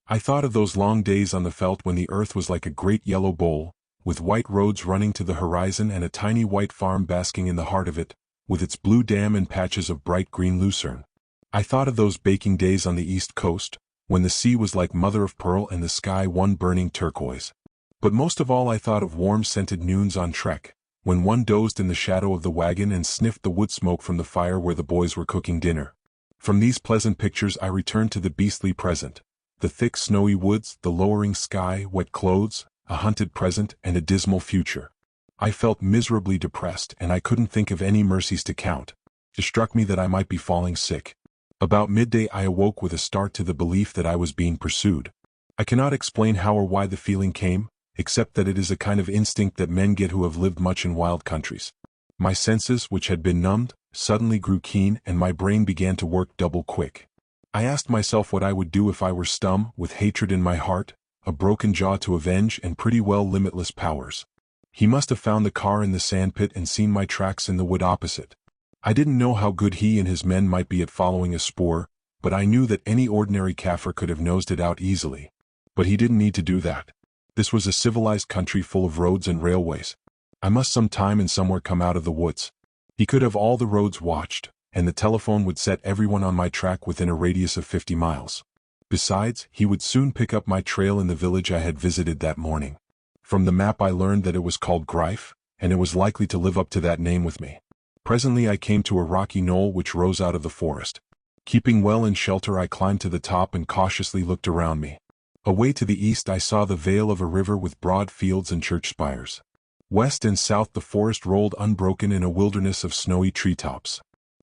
[SPEAKER 1] I thought of those long days on the veldt when the earth was like a great yellow bowl, with white roads running to the horizon and a tiny white farm basking in the heart of it, with its blue dam and patches of bright green lucerne. I thought of those baking days on the east coast, when the sea was like mother of pearl and the sky one burning turquoise. But most of all I thought of warm-scented noons on trek, when one dozed in the shadow of the wagon and sniffed the wood smoke from the fire where the boys were cooking dinner. From these pleasant pictures I returned to the beastly present, the thick snowy woods, the lowering sky, wet clothes, a hunted present and a dismal future. I felt miserably depressed and I couldn't think of any mercies to count. It struck me that I might be falling sick. About midday I awoke with a start to the belief that I was being pursued. I cannot explain how or why the feeling came, except that it is a kind of instinct that men get who have lived much in wild countries. My senses, which had been numbed, suddenly grew keen and my brain began to work double quick. I asked myself what I would do if I were stum, with hatred in my heart, a broken jaw to avenge and pretty well limitless powers. He must have found the car in the sandpit and seen my tracks in the wood opposite. I didn't know how good he and his men might be at following a spoor, but I knew that any ordinary Kaffir could have nosed it out easily. But he didn't need to do that. This was a civilized country full of roads and railways. I must some time and somewhere come out of the woods. He could have all the roads watched, and the telephone would set everyone on my track within a radius of 50 miles. Besides, he would soon pick up my trail in the village I had visited that morning. From the map I learned that it was called Greif, and it was likely to live up to that name with me. Presently I came to a rocky knoll which rose out of the forest. Keeping well in shelter I climbed to the top and cautiously looked around me. Away to the east I saw the vale of a river with broad fields and church spires. West and south the forest rolled unbroken in a wilderness of snowy treetops.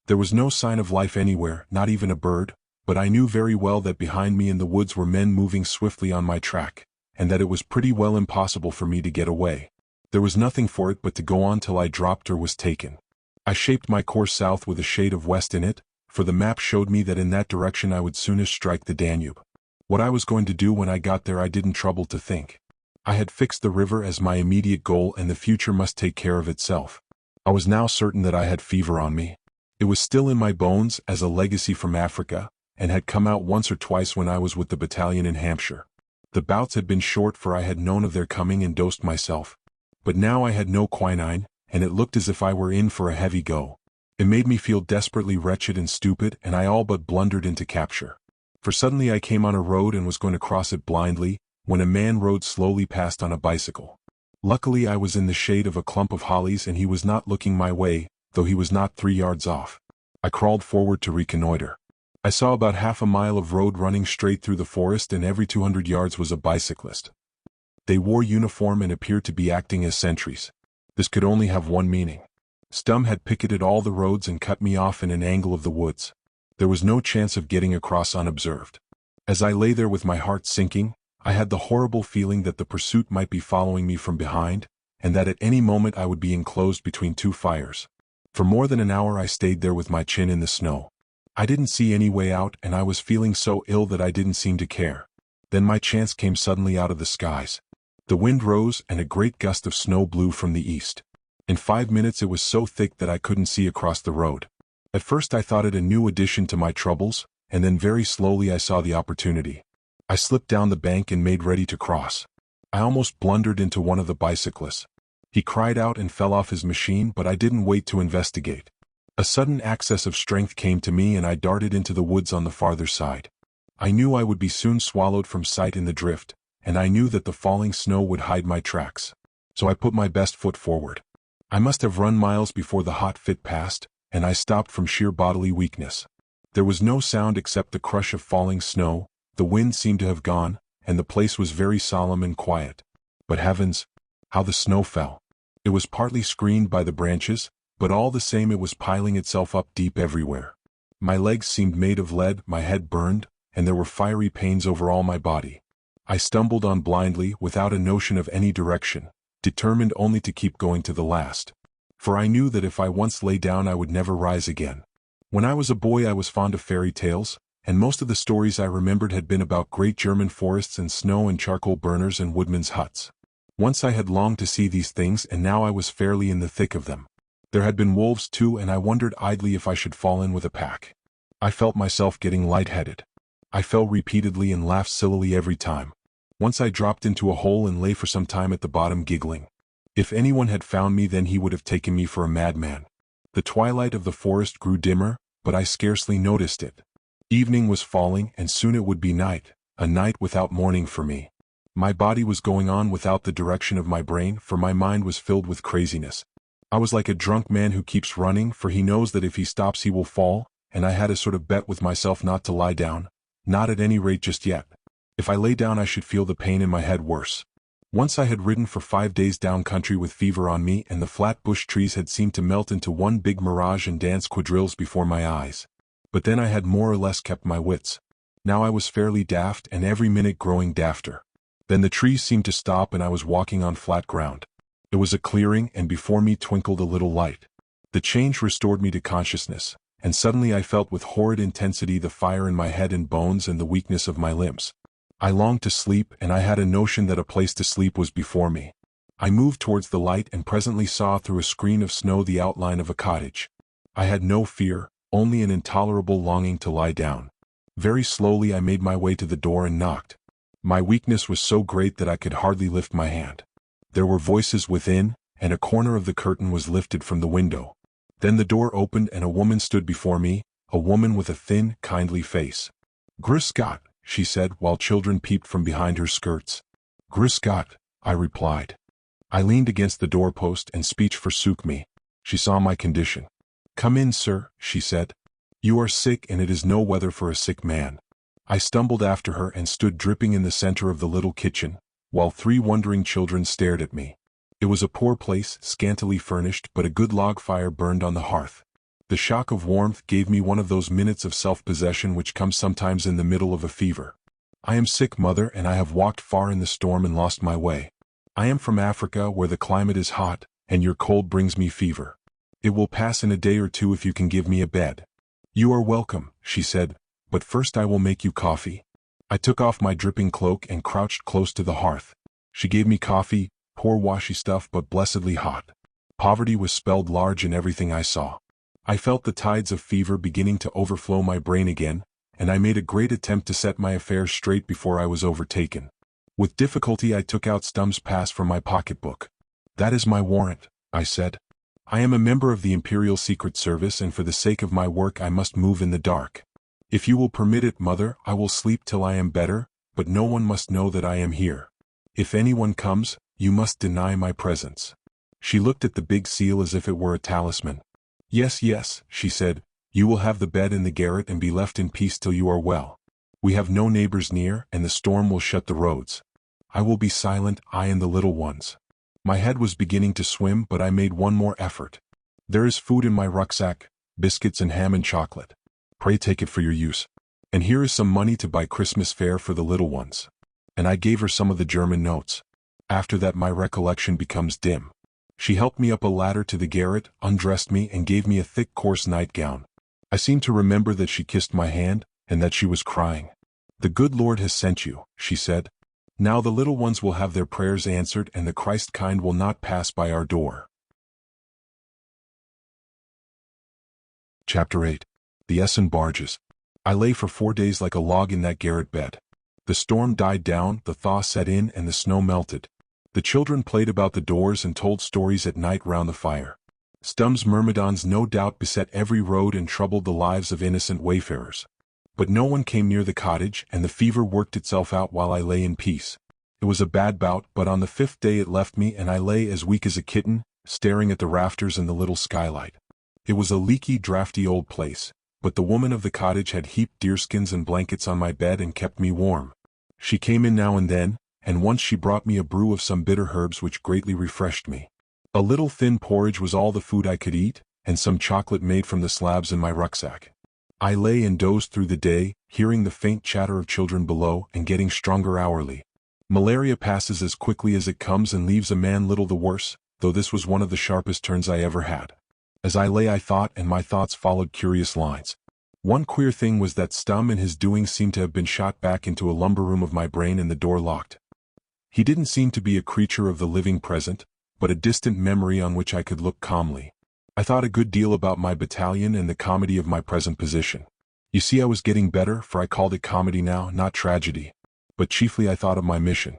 [SPEAKER 1] There was no sign of life anywhere, not even a bird, but I knew very well that behind me in the woods were men moving swiftly on my track, and that it was pretty well impossible for me to get away. There was nothing for it but to go on till I dropped or was taken. I shaped my course south with a shade of west in it, for the map showed me that in that direction I would soonest strike the Danube. What I was going to do when I got there I didn't trouble to think. I had fixed the river as my immediate goal and the future must take care of itself. I was now certain that I had fever on me. It was still in my bones as a legacy from Africa, and had come out once or twice when I was with the battalion in Hampshire. The bouts had been short for I had known of their coming and dosed myself. But now I had no quinine, and it looked as if I were in for a heavy go. It made me feel desperately wretched and stupid, and I all but blundered into capture. For suddenly I came on a road and was going to cross it blindly, when a man rode slowly past on a bicycle. Luckily I was in the shade of a clump of hollies and he was not looking my way, though he was not 3 yards off. I crawled forward to reconnoiter. I saw about half a mile of road running straight through the forest and every 200 yards was a bicyclist. They wore uniform and appeared to be acting as sentries. This could only have one meaning. Stum had picketed all the roads and cut me off in an angle of the woods. There was no chance of getting across unobserved. As I lay there with my heart sinking, I had the horrible feeling that the pursuit might be following me from behind, and that at any moment I would be enclosed between 2 fires. For more than an hour I stayed there with my chin in the snow. I didn't see any way out and I was feeling so ill that I didn't seem to care. Then my chance came suddenly out of the skies. The wind rose and a great gust of snow blew from the east. In 5 minutes it was so thick that I couldn't see across the road. At first I thought it a new addition to my troubles, and then very slowly I saw the opportunity. I slipped down the bank and made ready to cross. I almost blundered into one of the bicyclists. He cried out and fell off his machine, but I didn't wait to investigate. A sudden access of strength came to me and I darted into the woods on the farther side. I knew I would be soon swallowed from sight in the drift, and I knew that the falling snow would hide my tracks. So I put my best foot forward. I must have run miles before the hot fit passed, and I stopped from sheer bodily weakness. There was no sound except the crush of falling snow, the wind seemed to have gone, and the place was very solemn and quiet. But heavens, how the snow fell! It was partly screened by the branches, but all the same it was piling itself up deep everywhere. My legs seemed made of lead, my head burned, and there were fiery pains over all my body. I stumbled on blindly, without a notion of any direction, determined only to keep going to the last. For I knew that if I once lay down I would never rise again. When I was a boy I was fond of fairy tales, and most of the stories I remembered had been about great German forests and snow and charcoal burners and woodmen's huts. Once I had longed to see these things and now I was fairly in the thick of them. There had been wolves too and I wondered idly if I should fall in with a pack. I felt myself getting lightheaded. I fell repeatedly and laughed sillily every time. Once I dropped into a hole and lay for some time at the bottom giggling. If anyone had found me then he would have taken me for a madman. The twilight of the forest grew dimmer, but I scarcely noticed it. Evening was falling and soon it would be night, a night without morning for me. My body was going on without the direction of my brain, for my mind was filled with craziness. I was like a drunk man who keeps running, for he knows that if he stops he will fall, and I had a sort of bet with myself not to lie down, not at any rate just yet. If I lay down I should feel the pain in my head worse. Once I had ridden for 5 days down country with fever on me and the flat bush trees had seemed to melt into one big mirage and dance quadrilles before my eyes. But then I had more or less kept my wits. Now I was fairly daft and every minute growing dafter. Then the trees seemed to stop and I was walking on flat ground. It was a clearing and before me twinkled a little light. The change restored me to consciousness, and suddenly I felt with horrid intensity the fire in my head and bones and the weakness of my limbs. I longed to sleep and I had a notion that a place to sleep was before me. I moved towards the light and presently saw through a screen of snow the outline of a cottage. I had no fear, only an intolerable longing to lie down. Very slowly I made my way to the door and knocked. My weakness was so great that I could hardly lift my hand. There were voices within, and a corner of the curtain was lifted from the window. Then the door opened and a woman stood before me, a woman with a thin, kindly face. "Grüß Gott," she said, while children peeped from behind her skirts. "Grüß Gott," I replied. I leaned against the doorpost and speech forsook me. She saw my condition. "Come in, sir," she said. "You are sick and it is no weather for a sick man." I stumbled after her and stood dripping in the center of the little kitchen, while 3 wondering children stared at me. It was a poor place, scantily furnished, but a good log fire burned on the hearth. The shock of warmth gave me one of those minutes of self-possession which come sometimes in the middle of a fever. "I am sick, mother, and I have walked far in the storm and lost my way. I am from Africa where the climate is hot, and your cold brings me fever. It will pass in a day or 2 if you can give me a bed." "You are welcome," she said, "but first I will make you coffee." I took off my dripping cloak and crouched close to the hearth. She gave me coffee, poor washy stuff but blessedly hot. Poverty was spelled large in everything I saw. I felt the tides of fever beginning to overflow my brain again, and I made a great attempt to set my affairs straight before I was overtaken. With difficulty I took out Stumm's pass from my pocketbook. "That is my warrant," I said. "I am a member of the Imperial Secret Service and for the sake of my work I must move in the dark. If you will permit it, Mother, I will sleep till I am better, but no one must know that I am here. If anyone comes, you must deny my presence." She looked at the big seal as if it were a talisman. "Yes, yes," she said, "you will have the bed in the garret and be left in peace till you are well. We have no neighbors near, and the storm will shut the roads. I will be silent, I and the little ones." My head was beginning to swim, but I made one more effort. "There is food in my rucksack, biscuits and ham and chocolate. Pray take it for your use. And here is some money to buy Christmas fare for the little ones." And I gave her some of the German notes. After that my recollection becomes dim. She helped me up a ladder to the garret, undressed me and gave me a thick coarse nightgown. I seem to remember that she kissed my hand, and that she was crying. "The good Lord has sent you," she said. "Now the little ones will have their prayers answered and the Christ kind will not pass by our door." Chapter 8. The Essen Barges. I lay for 4 days like a log in that garret bed. The storm died down, the thaw set in and the snow melted. The children played about the doors and told stories at night round the fire. Stumm's myrmidons no doubt beset every road and troubled the lives of innocent wayfarers. But no one came near the cottage, and the fever worked itself out while I lay in peace. It was a bad bout, but on the 5th day it left me and I lay as weak as a kitten, staring at the rafters and the little skylight. It was a leaky, draughty old place, but the woman of the cottage had heaped deerskins and blankets on my bed and kept me warm. She came in now and then, and once she brought me a brew of some bitter herbs which greatly refreshed me. A little thin porridge was all the food I could eat, and some chocolate made from the slabs in my rucksack. I lay and dozed through the day, hearing the faint chatter of children below and getting stronger hourly. Malaria passes as quickly as it comes and leaves a man little the worse, though this was one of the sharpest turns I ever had. As I lay I thought, and my thoughts followed curious lines. One queer thing was that Stumm in his doings seemed to have been shot back into a lumber room of my brain and the door locked. He didn't seem to be a creature of the living present, but a distant memory on which I could look calmly. I thought a good deal about my battalion and the comedy of my present position. You see, I was getting better, for I called it comedy now, not tragedy. But chiefly I thought of my mission.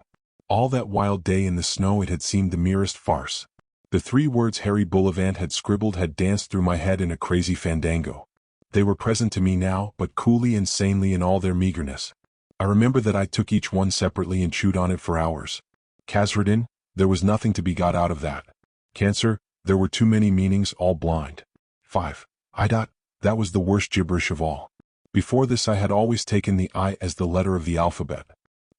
[SPEAKER 1] All that wild day in the snow it had seemed the merest farce. The 3 words Harry Bullivant had scribbled had danced through my head in a crazy fandango. They were present to me now, but coolly and sanely in all their meagerness. I remember that I took each one separately and chewed on it for hours. Kasradin, there was nothing to be got out of that. Cancer, there were too many meanings, all blind. 5. That was the worst gibberish of all. Before this I had always taken the I as the letter of the alphabet.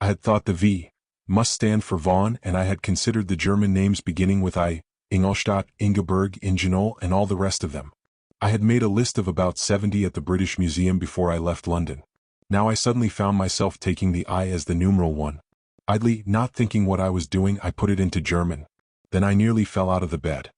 [SPEAKER 1] I had thought the V must stand for Von, and I had considered the German names beginning with I, Ingolstadt, Ingeborg, Ingenol, and all the rest of them. I had made a list of about 70 at the British Museum before I left London. Now I suddenly found myself taking the I as the numeral 1. Idly, not thinking what I was doing, I put it into German. Then I nearly fell out of the bed.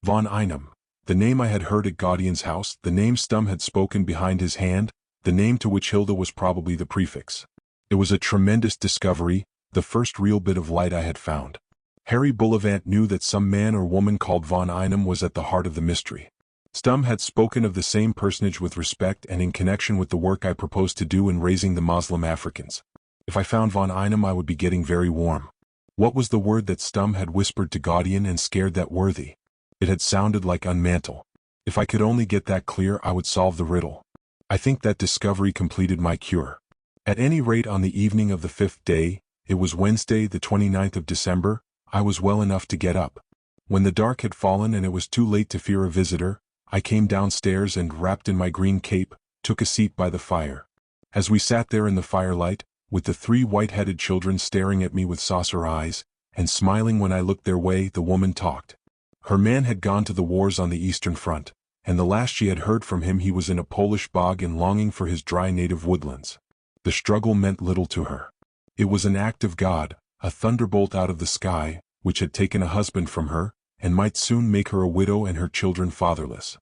[SPEAKER 1] Von Einem, the name I had heard at Gaudian's house, the name Stumm had spoken behind his hand, the name to which Hilda was probably the prefix. It was a tremendous discovery, the first real bit of light I had found. Harry Bullivant knew that some man or woman called Von Einem was at the heart of the mystery. Stumm had spoken of the same personage with respect and in connection with the work I proposed to do in raising the Moslem Africans. If I found Von Einem I would be getting very warm. What was the word that Stumm had whispered to Gaudian and scared that worthy? It had sounded like unmantle. If I could only get that clear I would solve the riddle. I think that discovery completed my cure. At any rate, on the evening of the 5th day, it was Wednesday the 29th of December, I was well enough to get up. When the dark had fallen and it was too late to fear a visitor, I came downstairs and, wrapped in my green cape, took a seat by the fire. As we sat there in the firelight, with the 3 white-headed children staring at me with saucer eyes, and smiling when I looked their way, the woman talked. Her man had gone to the wars on the Eastern Front, and the last she had heard from him he was in a Polish bog and longing for his dry native woodlands. The struggle meant little to her. It was an act of God, a thunderbolt out of the sky, which had taken a husband from her, and might soon make her a widow and her children fatherless.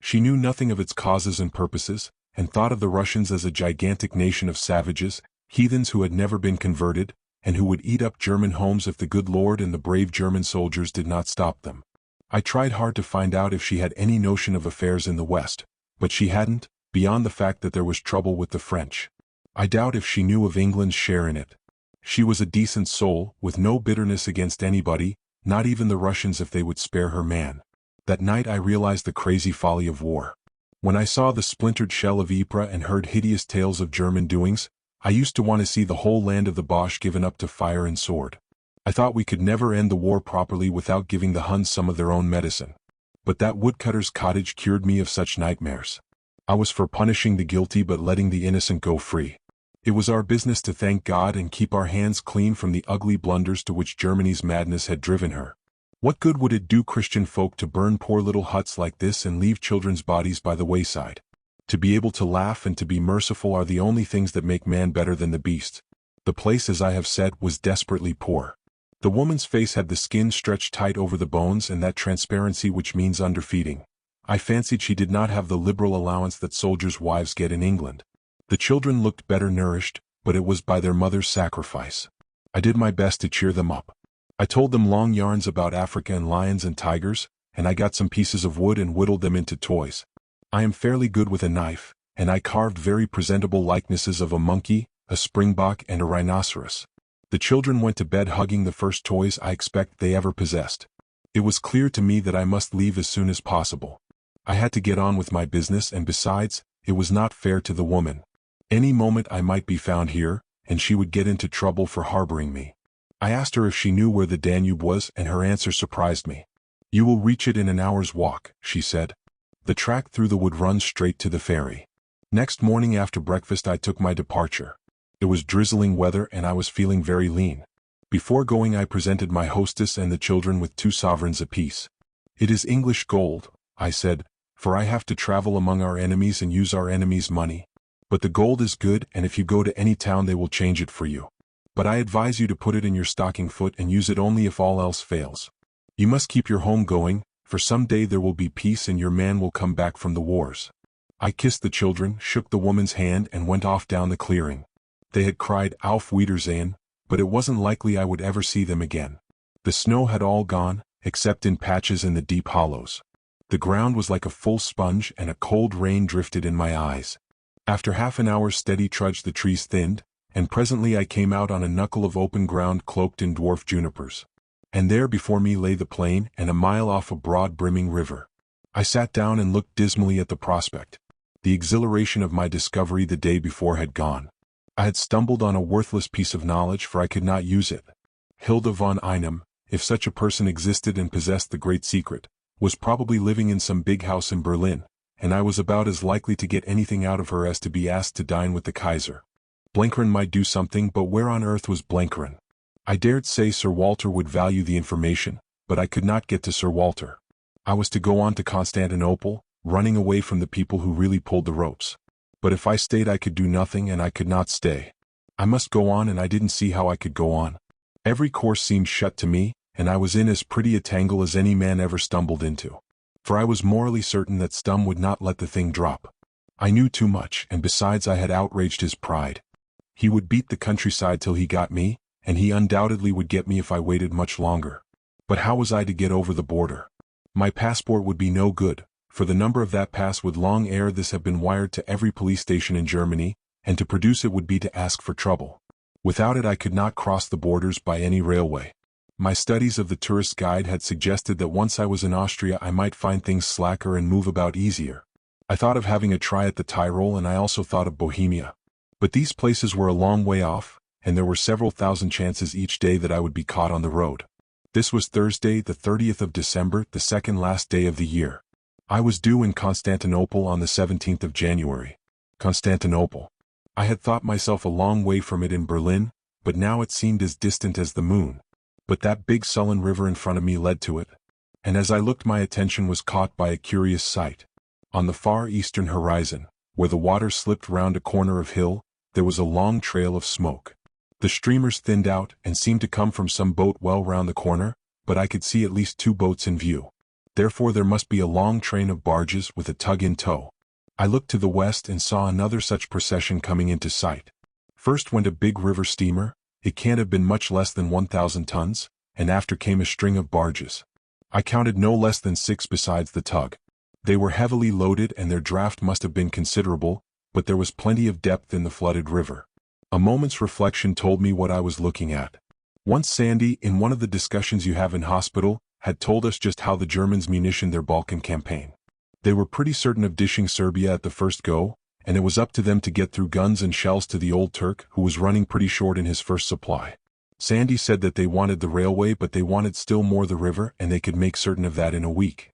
[SPEAKER 1] She knew nothing of its causes and purposes, and thought of the Russians as a gigantic nation of savages, heathens who had never been converted, and who would eat up German homes if the good Lord and the brave German soldiers did not stop them. I tried hard to find out if she had any notion of affairs in the West, but she hadn't, beyond the fact that there was trouble with the French. I doubt if she knew of England's share in it. She was a decent soul, with no bitterness against anybody, not even the Russians if they would spare her man. That night I realized the crazy folly of war. When I saw the splintered shell of Ypres and heard hideous tales of German doings, I used to want to see the whole land of the Boche given up to fire and sword. I thought we could never end the war properly without giving the Huns some of their own medicine. But that woodcutter's cottage cured me of such nightmares. I was for punishing the guilty but letting the innocent go free. It was our business to thank God and keep our hands clean from the ugly blunders to which Germany's madness had driven her. What good would it do Christian folk to burn poor little huts like this and leave children's bodies by the wayside? To be able to laugh and to be merciful are the only things that make man better than the beast. The place, as I have said, was desperately poor. The woman's face had the skin stretched tight over the bones and that transparency which means underfeeding. I fancied she did not have the liberal allowance that soldiers' wives get in England. The children looked better nourished, but it was by their mother's sacrifice. I did my best to cheer them up. I told them long yarns about Africa and lions and tigers, and I got some pieces of wood and whittled them into toys. I am fairly good with a knife, and I carved very presentable likenesses of a monkey, a springbok and a rhinoceros. The children went to bed hugging the first toys I expect they ever possessed. It was clear to me that I must leave as soon as possible. I had to get on with my business, and besides, it was not fair to the woman. Any moment I might be found here, and she would get into trouble for harboring me. I asked her if she knew where the Danube was, and her answer surprised me. "You will reach it in an hour's walk," she said. "The track through the wood runs straight to the ferry." Next morning after breakfast I took my departure. It was drizzling weather and I was feeling very lean. Before going I presented my hostess and the children with 2 sovereigns apiece. "It is English gold," I said, "for I have to travel among our enemies and use our enemies' money. But the gold is good, and if you go to any town they will change it for you. But I advise you to put it in your stocking foot and use it only if all else fails. You must keep your home going, for some day there will be peace and your man will come back from the wars." I kissed the children, shook the woman's hand and went off down the clearing. They had cried Auf Wiedersehen, but it wasn't likely I would ever see them again. The snow had all gone, except in patches in the deep hollows. The ground was like a full sponge and a cold rain drifted in my eyes. After half an hour's steady trudge the trees thinned, and presently I came out on a knuckle of open ground cloaked in dwarf junipers. And there before me lay the plain and a mile off a broad brimming river. I sat down and looked dismally at the prospect. The exhilaration of my discovery the day before had gone. I had stumbled on a worthless piece of knowledge, for I could not use it. Hilda von Einem, if such a person existed and possessed the great secret, was probably living in some big house in Berlin, and I was about as likely to get anything out of her as to be asked to dine with the Kaiser. Blenheim might do something, but where on earth was Blenheim? I dared say Sir Walter would value the information, but I could not get to Sir Walter. I was to go on to Constantinople, running away from the people who really pulled the ropes. But if I stayed I could do nothing, and I could not stay. I must go on, and I didn't see how I could go on. Every course seemed shut to me, and I was in as pretty a tangle as any man ever stumbled into. For I was morally certain that Stum would not let the thing drop. I knew too much, and besides I had outraged his pride. He would beat the countryside till he got me, and he undoubtedly would get me if I waited much longer. But how was I to get over the border? My passport would be no good, for the number of that pass would long ere this have been wired to every police station in Germany, and to produce it would be to ask for trouble. Without it I could not cross the borders by any railway. My studies of the tourist guide had suggested that once I was in Austria I might find things slacker and move about easier. I thought of having a try at the Tyrol, and I also thought of Bohemia. But these places were a long way off, and there were several thousand chances each day that I would be caught on the road. This was Thursday, the 30th of December, the second last day of the year. I was due in Constantinople on the 17th of January. Constantinople. I had thought myself a long way from it in Berlin, but now it seemed as distant as the moon. But that big sullen river in front of me led to it. And as I looked my attention was caught by a curious sight. On the far eastern horizon, where the water slipped round a corner of hill, there was a long trail of smoke. The streamers thinned out and seemed to come from some boat well round the corner, but I could see at least 2 boats in view. Therefore there must be a long train of barges with a tug in tow. I looked to the west and saw another such procession coming into sight. First went a big river steamer, it can't have been much less than 1,000 tons, and after came a string of barges. I counted no less than 6 besides the tug. They were heavily loaded and their draft must have been considerable, but there was plenty of depth in the flooded river. A moment's reflection told me what I was looking at. Once Sandy, in one of the discussions you have in hospital, had told us just how the Germans munitioned their Balkan campaign. They were pretty certain of dishing Serbia at the first go, and it was up to them to get through guns and shells to the old Turk who was running pretty short in his first supply. Sandy said that they wanted the railway but they wanted still more the river and they could make certain of that in a week.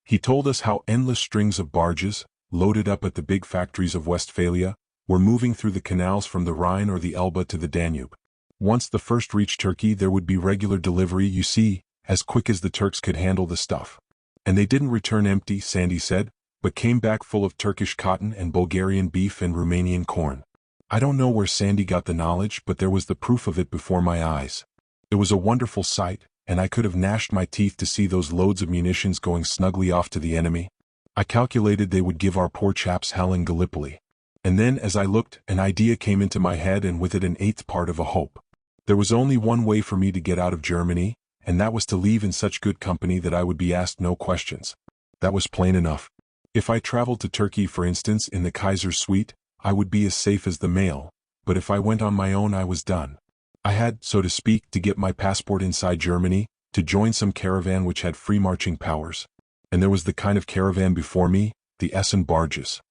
[SPEAKER 1] He told us how endless strings of barges, loaded up at the big factories of Westphalia, were moving through the canals from the Rhine or the Elbe to the Danube. Once the first reached Turkey there would be regular delivery, you see, as quick as the Turks could handle the stuff. And they didn't return empty, Sandy said, but came back full of Turkish cotton and Bulgarian beef and Romanian corn. I don't know where Sandy got the knowledge, but there was the proof of it before my eyes. It was a wonderful sight, and I could have gnashed my teeth to see those loads of munitions going snugly off to the enemy. I calculated they would give our poor chaps hell in Gallipoli. And then as I looked, an idea came into my head and with it an eighth part of a hope. There was only one way for me to get out of Germany, and that was to leave in such good company that I would be asked no questions. That was plain enough. If I traveled to Turkey, for instance, in the Kaiser's suite, I would be as safe as the mail, but if I went on my own I was done. I had, so to speak, to get my passport inside Germany, to join some caravan which had free marching powers. And there was the kind of caravan before me, the Essen barges.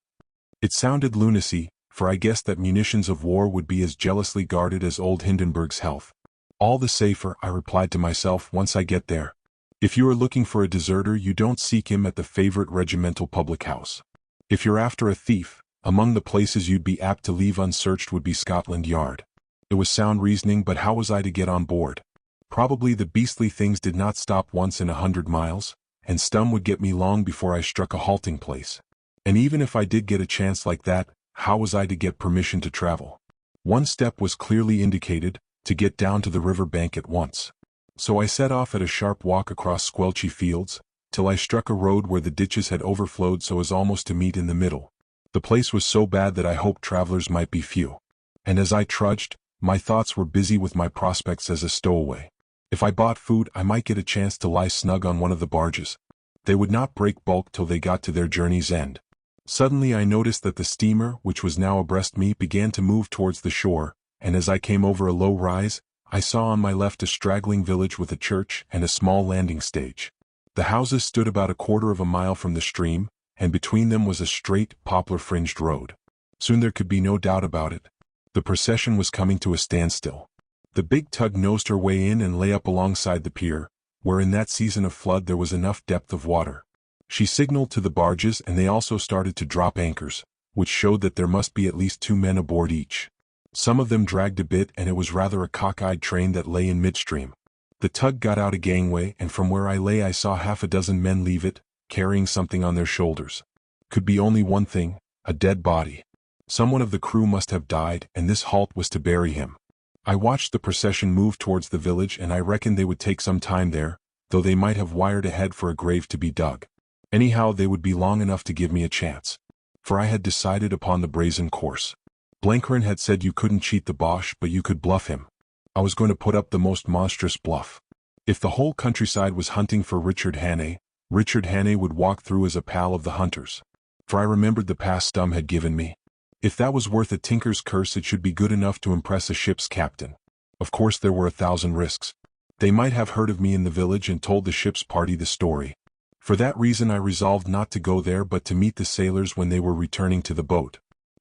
[SPEAKER 1] It sounded lunacy, for I guessed that munitions of war would be as jealously guarded as old Hindenburg's health. All the safer, I replied to myself, once I get there. If you are looking for a deserter you don't seek him at the favorite regimental public house. If you're after a thief, among the places you'd be apt to leave unsearched would be Scotland Yard. It was sound reasoning, but how was I to get on board? Probably the beastly things did not stop once in 100 miles, and Stum would get me long before I struck a halting place. And even if I did get a chance like that, how was I to get permission to travel? One step was clearly indicated, to get down to the river bank at once. So I set off at a sharp walk across squelchy fields, till I struck a road where the ditches had overflowed so as almost to meet in the middle. The place was so bad that I hoped travelers might be few. And as I trudged, my thoughts were busy with my prospects as a stowaway. If I bought food I might get a chance to lie snug on one of the barges. They would not break bulk till they got to their journey's end. Suddenly I noticed that the steamer, which was now abreast me, began to move towards the shore, and as I came over a low rise, I saw on my left a straggling village with a church and a small landing stage. The houses stood about a quarter of a mile from the stream, and between them was a straight, poplar-fringed road. Soon there could be no doubt about it. The procession was coming to a standstill. The big tug nosed her way in and lay up alongside the pier, where in that season of flood there was enough depth of water. She signaled to the barges and they also started to drop anchors, which showed that there must be at least 2 men aboard each. Some of them dragged a bit and it was rather a cockeyed train that lay in midstream. The tug got out a gangway and from where I lay I saw half a dozen men leave it, carrying something on their shoulders. Could be only one thing, a dead body. Someone of the crew must have died and this halt was to bury him. I watched the procession move towards the village and I reckoned they would take some time there, though they might have wired ahead for a grave to be dug. Anyhow they would be long enough to give me a chance. For I had decided upon the brazen course. Blenheim had said you couldn't cheat the Boche but you could bluff him. I was going to put up the most monstrous bluff. If the whole countryside was hunting for Richard Hannay, Richard Hannay would walk through as a pal of the hunters. For I remembered the pass Stum had given me. If that was worth a tinker's curse it should be good enough to impress a ship's captain. Of course there were 1,000 risks. They might have heard of me in the village and told the ship's party the story. For that reason I resolved not to go there but to meet the sailors when they were returning to the boat.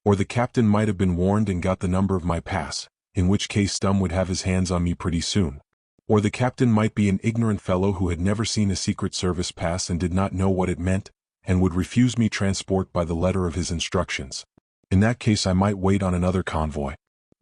[SPEAKER 1] Or the captain might have been warned and got the number of my pass, in which case Stum would have his hands on me pretty soon. Or the captain might be an ignorant fellow who had never seen a Secret Service pass and did not know what it meant, and would refuse me transport by the letter of his instructions. In that case I might wait on another convoy.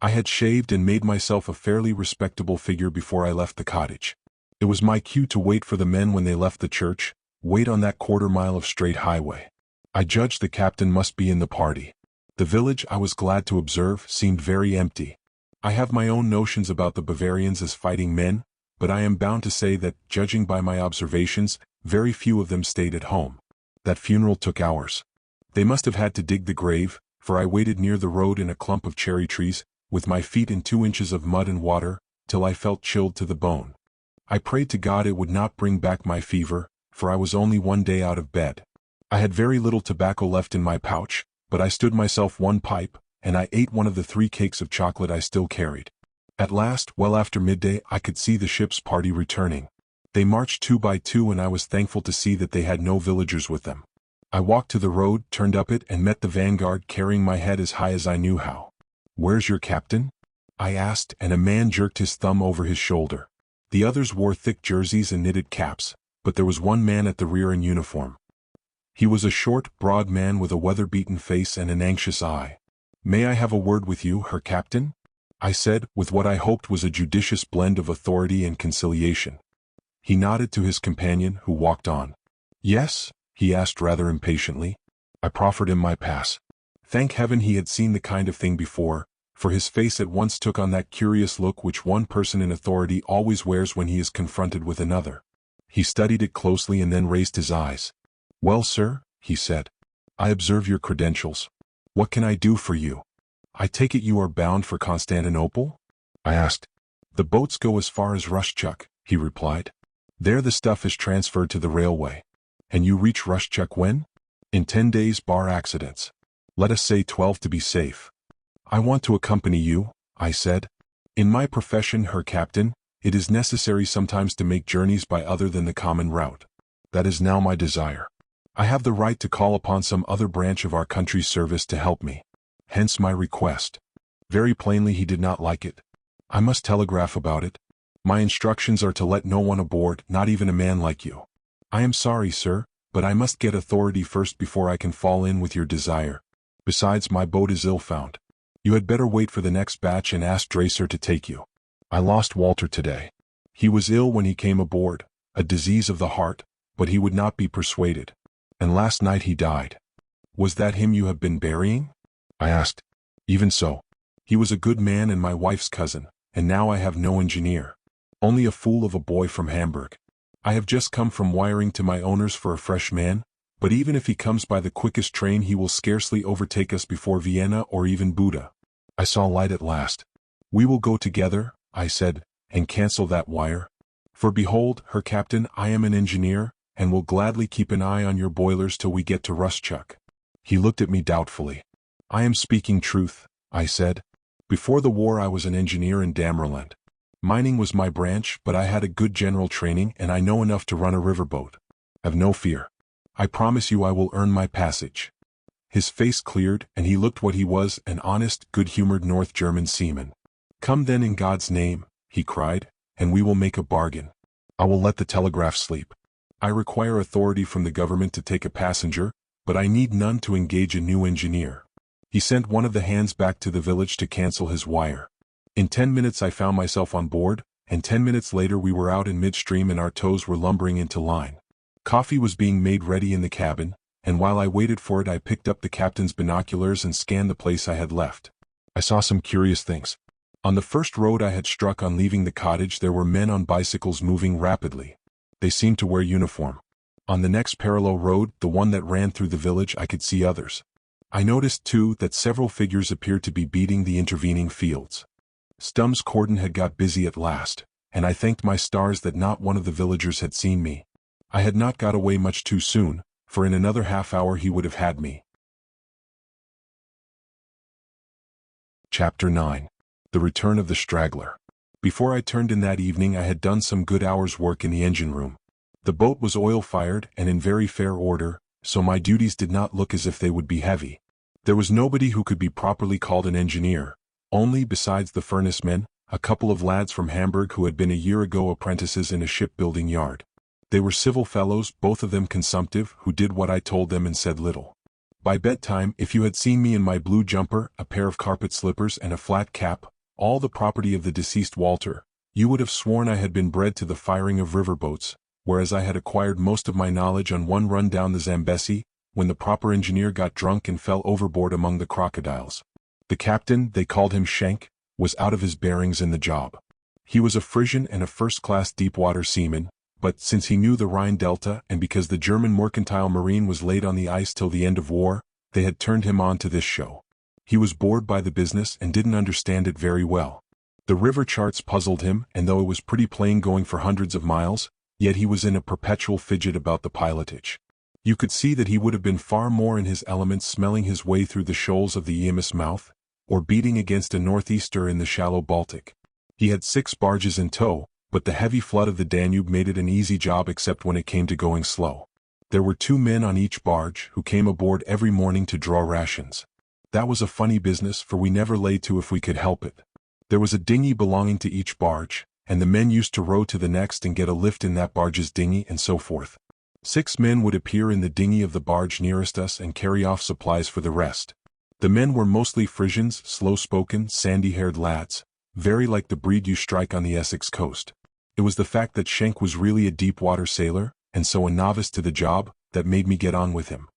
[SPEAKER 1] I had shaved and made myself a fairly respectable figure before I left the cottage. It was my cue to wait for the men when they left the church, wait on that quarter-mile of straight highway. I judged the captain must be in the party. The village, I was glad to observe, seemed very empty. I have my own notions about the Bavarians as fighting men, but I am bound to say that, judging by my observations, very few of them stayed at home. That funeral took hours. They must have had to dig the grave, for I waited near the road in a clump of cherry trees, with my feet in 2 inches of mud and water, till I felt chilled to the bone. I prayed to God it would not bring back my fever, for I was only 1 day out of bed. I had very little tobacco left in my pouch, but I stood myself 1 pipe, and I ate one of the 3 cakes of chocolate I still carried. At last, well after midday, I could see the ship's party returning. They marched 2 by 2 and I was thankful to see that they had no villagers with them. I walked to the road, turned up it, and met the vanguard carrying my head as high as I knew how. "Where's your captain?" I asked, and a man jerked his thumb over his shoulder. The others wore thick jerseys and knitted caps, but there was one man at the rear in uniform. He was a short, broad man with a weather-beaten face and an anxious eye. "May I have a word with you, Herr Captain?" I said, with what I hoped was a judicious blend of authority and conciliation. He nodded to his companion, who walked on. "Yes?" he asked rather impatiently. I proffered him my pass. Thank heaven he had seen the kind of thing before, for his face at once took on that curious look which one person in authority always wears when he is confronted with another. He studied it closely and then raised his eyes. "Well, sir," he said, "I observe your credentials. What can I do for you? I take it you are bound for Constantinople?" I asked. "The boats go as far as Ruszczyk," he replied. "There the stuff is transferred to the railway. And you reach Ruszczyk when?" "In 10 days bar accidents. Let us say 12 to be safe." "I want to accompany you," I said. "In my profession, Herr Captain, it is necessary sometimes to make journeys by other than the common route. That is now my desire. I have the right to call upon some other branch of our country's service to help me. Hence my request." Very plainly he did not like it. "I must telegraph about it. My instructions are to let no one aboard, not even a man like you." "I am sorry, sir, but I must get authority first before I can fall in with your desire. Besides, my boat is ill-found. You had better wait for the next batch and ask Dracer to take you. I lost Walter today. He was ill when he came aboard, a disease of the heart, but he would not be persuaded. And last night he died." "Was that him you have been burying?" I asked. "Even so. He was a good man and my wife's cousin, and now I have no engineer. Only a fool of a boy from Hamburg. I have just come from wiring to my owners for a fresh man, but even if he comes by the quickest train he will scarcely overtake us before Vienna or even Buda." I saw light at last. "We will go together," I said, "and cancel that wire. For behold, Herr Captain, I am an engineer, and will gladly keep an eye on your boilers till we get to Ruszczyk." He looked at me doubtfully. "I am speaking truth," I said. "Before the war I was an engineer in Dammerland. Mining was my branch, but I had a good general training and I know enough to run a riverboat. Have no fear. I promise you I will earn my passage." His face cleared, and he looked what he was, an honest, good-humored North German seaman. "Come then in God's name," he cried, "and we will make a bargain. I will let the telegraph sleep. I require authority from the government to take a passenger, but I need none to engage a new engineer." He sent one of the hands back to the village to cancel his wire. In 10 minutes I found myself on board, and 10 minutes later we were out in midstream and our tows were lumbering into line. Coffee was being made ready in the cabin, and while I waited for it I picked up the captain's binoculars and scanned the place I had left. I saw some curious things. On the first road I had struck on leaving the cottage there were men on bicycles moving rapidly. They seemed to wear uniform. On the next parallel road, the one that ran through the village, I could see others. I noticed, too, that several figures appeared to be beating the intervening fields. Stumm's cordon had got busy at last, and I thanked my stars that not one of the villagers had seen me. I had not got away much too soon, for in another half-hour he would have had me. Chapter 9. The Return of the Straggler. Before I turned in that evening I had done some good hours' work in the engine room. The boat was oil-fired and in very fair order, so my duties did not look as if they would be heavy. There was nobody who could be properly called an engineer, only, besides the furnace-men, a couple of lads from Hamburg who had been a year ago apprentices in a shipbuilding yard. They were civil fellows, both of them consumptive, who did what I told them and said little. By bedtime, if you had seen me in my blue jumper, a pair of carpet slippers and a flat cap, all the property of the deceased Walter, you would have sworn I had been bred to the firing of riverboats, whereas I had acquired most of my knowledge on one run down the Zambesi, when the proper engineer got drunk and fell overboard among the crocodiles. The captain, they called him Schenk, was out of his bearings in the job. He was a Frisian and a first-class deep-water seaman, but since he knew the Rhine Delta and because the German mercantile marine was laid on the ice till the end of war, they had turned him on to this show. He was bored by the business and didn't understand it very well. The river charts puzzled him, and though it was pretty plain going for hundreds of miles, yet he was in a perpetual fidget about the pilotage. You could see that he would have been far more in his element smelling his way through the shoals of the Eames mouth, or beating against a northeaster in the shallow Baltic. He had 6 barges in tow, but the heavy flood of the Danube made it an easy job except when it came to going slow. There were 2 men on each barge who came aboard every morning to draw rations. That was a funny business, for we never lay to if we could help it. There was a dinghy belonging to each barge, and the men used to row to the next and get a lift in that barge's dinghy and so forth. 6 men would appear in the dinghy of the barge nearest us and carry off supplies for the rest. The men were mostly Frisians, slow-spoken, sandy-haired lads, very like the breed you strike on the Essex coast. It was the fact that Schenk was really a deep-water sailor, and so a novice to the job, that made me get on with him.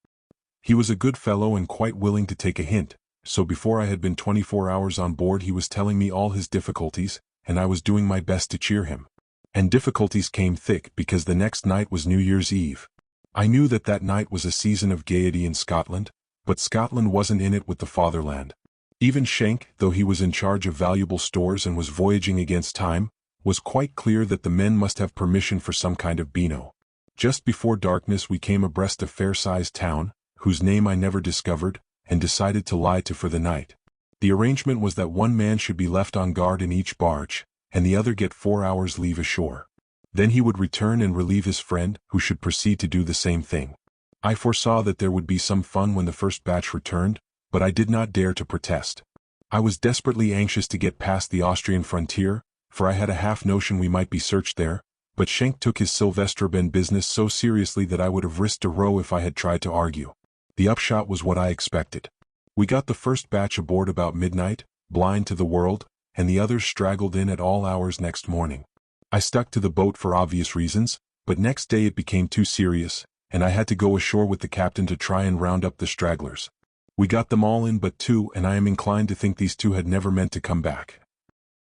[SPEAKER 1] He was a good fellow and quite willing to take a hint, so before I had been 24 hours on board he was telling me all his difficulties, and I was doing my best to cheer him. And difficulties came thick because the next night was New Year's Eve. I knew that that night was a season of gaiety in Scotland, but Scotland wasn't in it with the fatherland. Even Schenk, though he was in charge of valuable stores and was voyaging against time, was quite clear that the men must have permission for some kind of beano. Just before darkness we came abreast a fair-sized town, whose name I never discovered, and decided to lie to for the night. The arrangement was that 1 man should be left on guard in each barge, and the other get 4 hours leave ashore. Then he would return and relieve his friend, who should proceed to do the same thing. I foresaw that there would be some fun when the first batch returned, but I did not dare to protest. I was desperately anxious to get past the Austrian frontier, for I had a half notion we might be searched there, but Schenk took his Silvesterben business so seriously that I would have risked a row if I had tried to argue. The upshot was what I expected. We got the first batch aboard about midnight, blind to the world, and the others straggled in at all hours next morning. I stuck to the boat for obvious reasons, but next day it became too serious, and I had to go ashore with the captain to try and round up the stragglers. We got them all in but 2, and I am inclined to think these 2 had never meant to come back.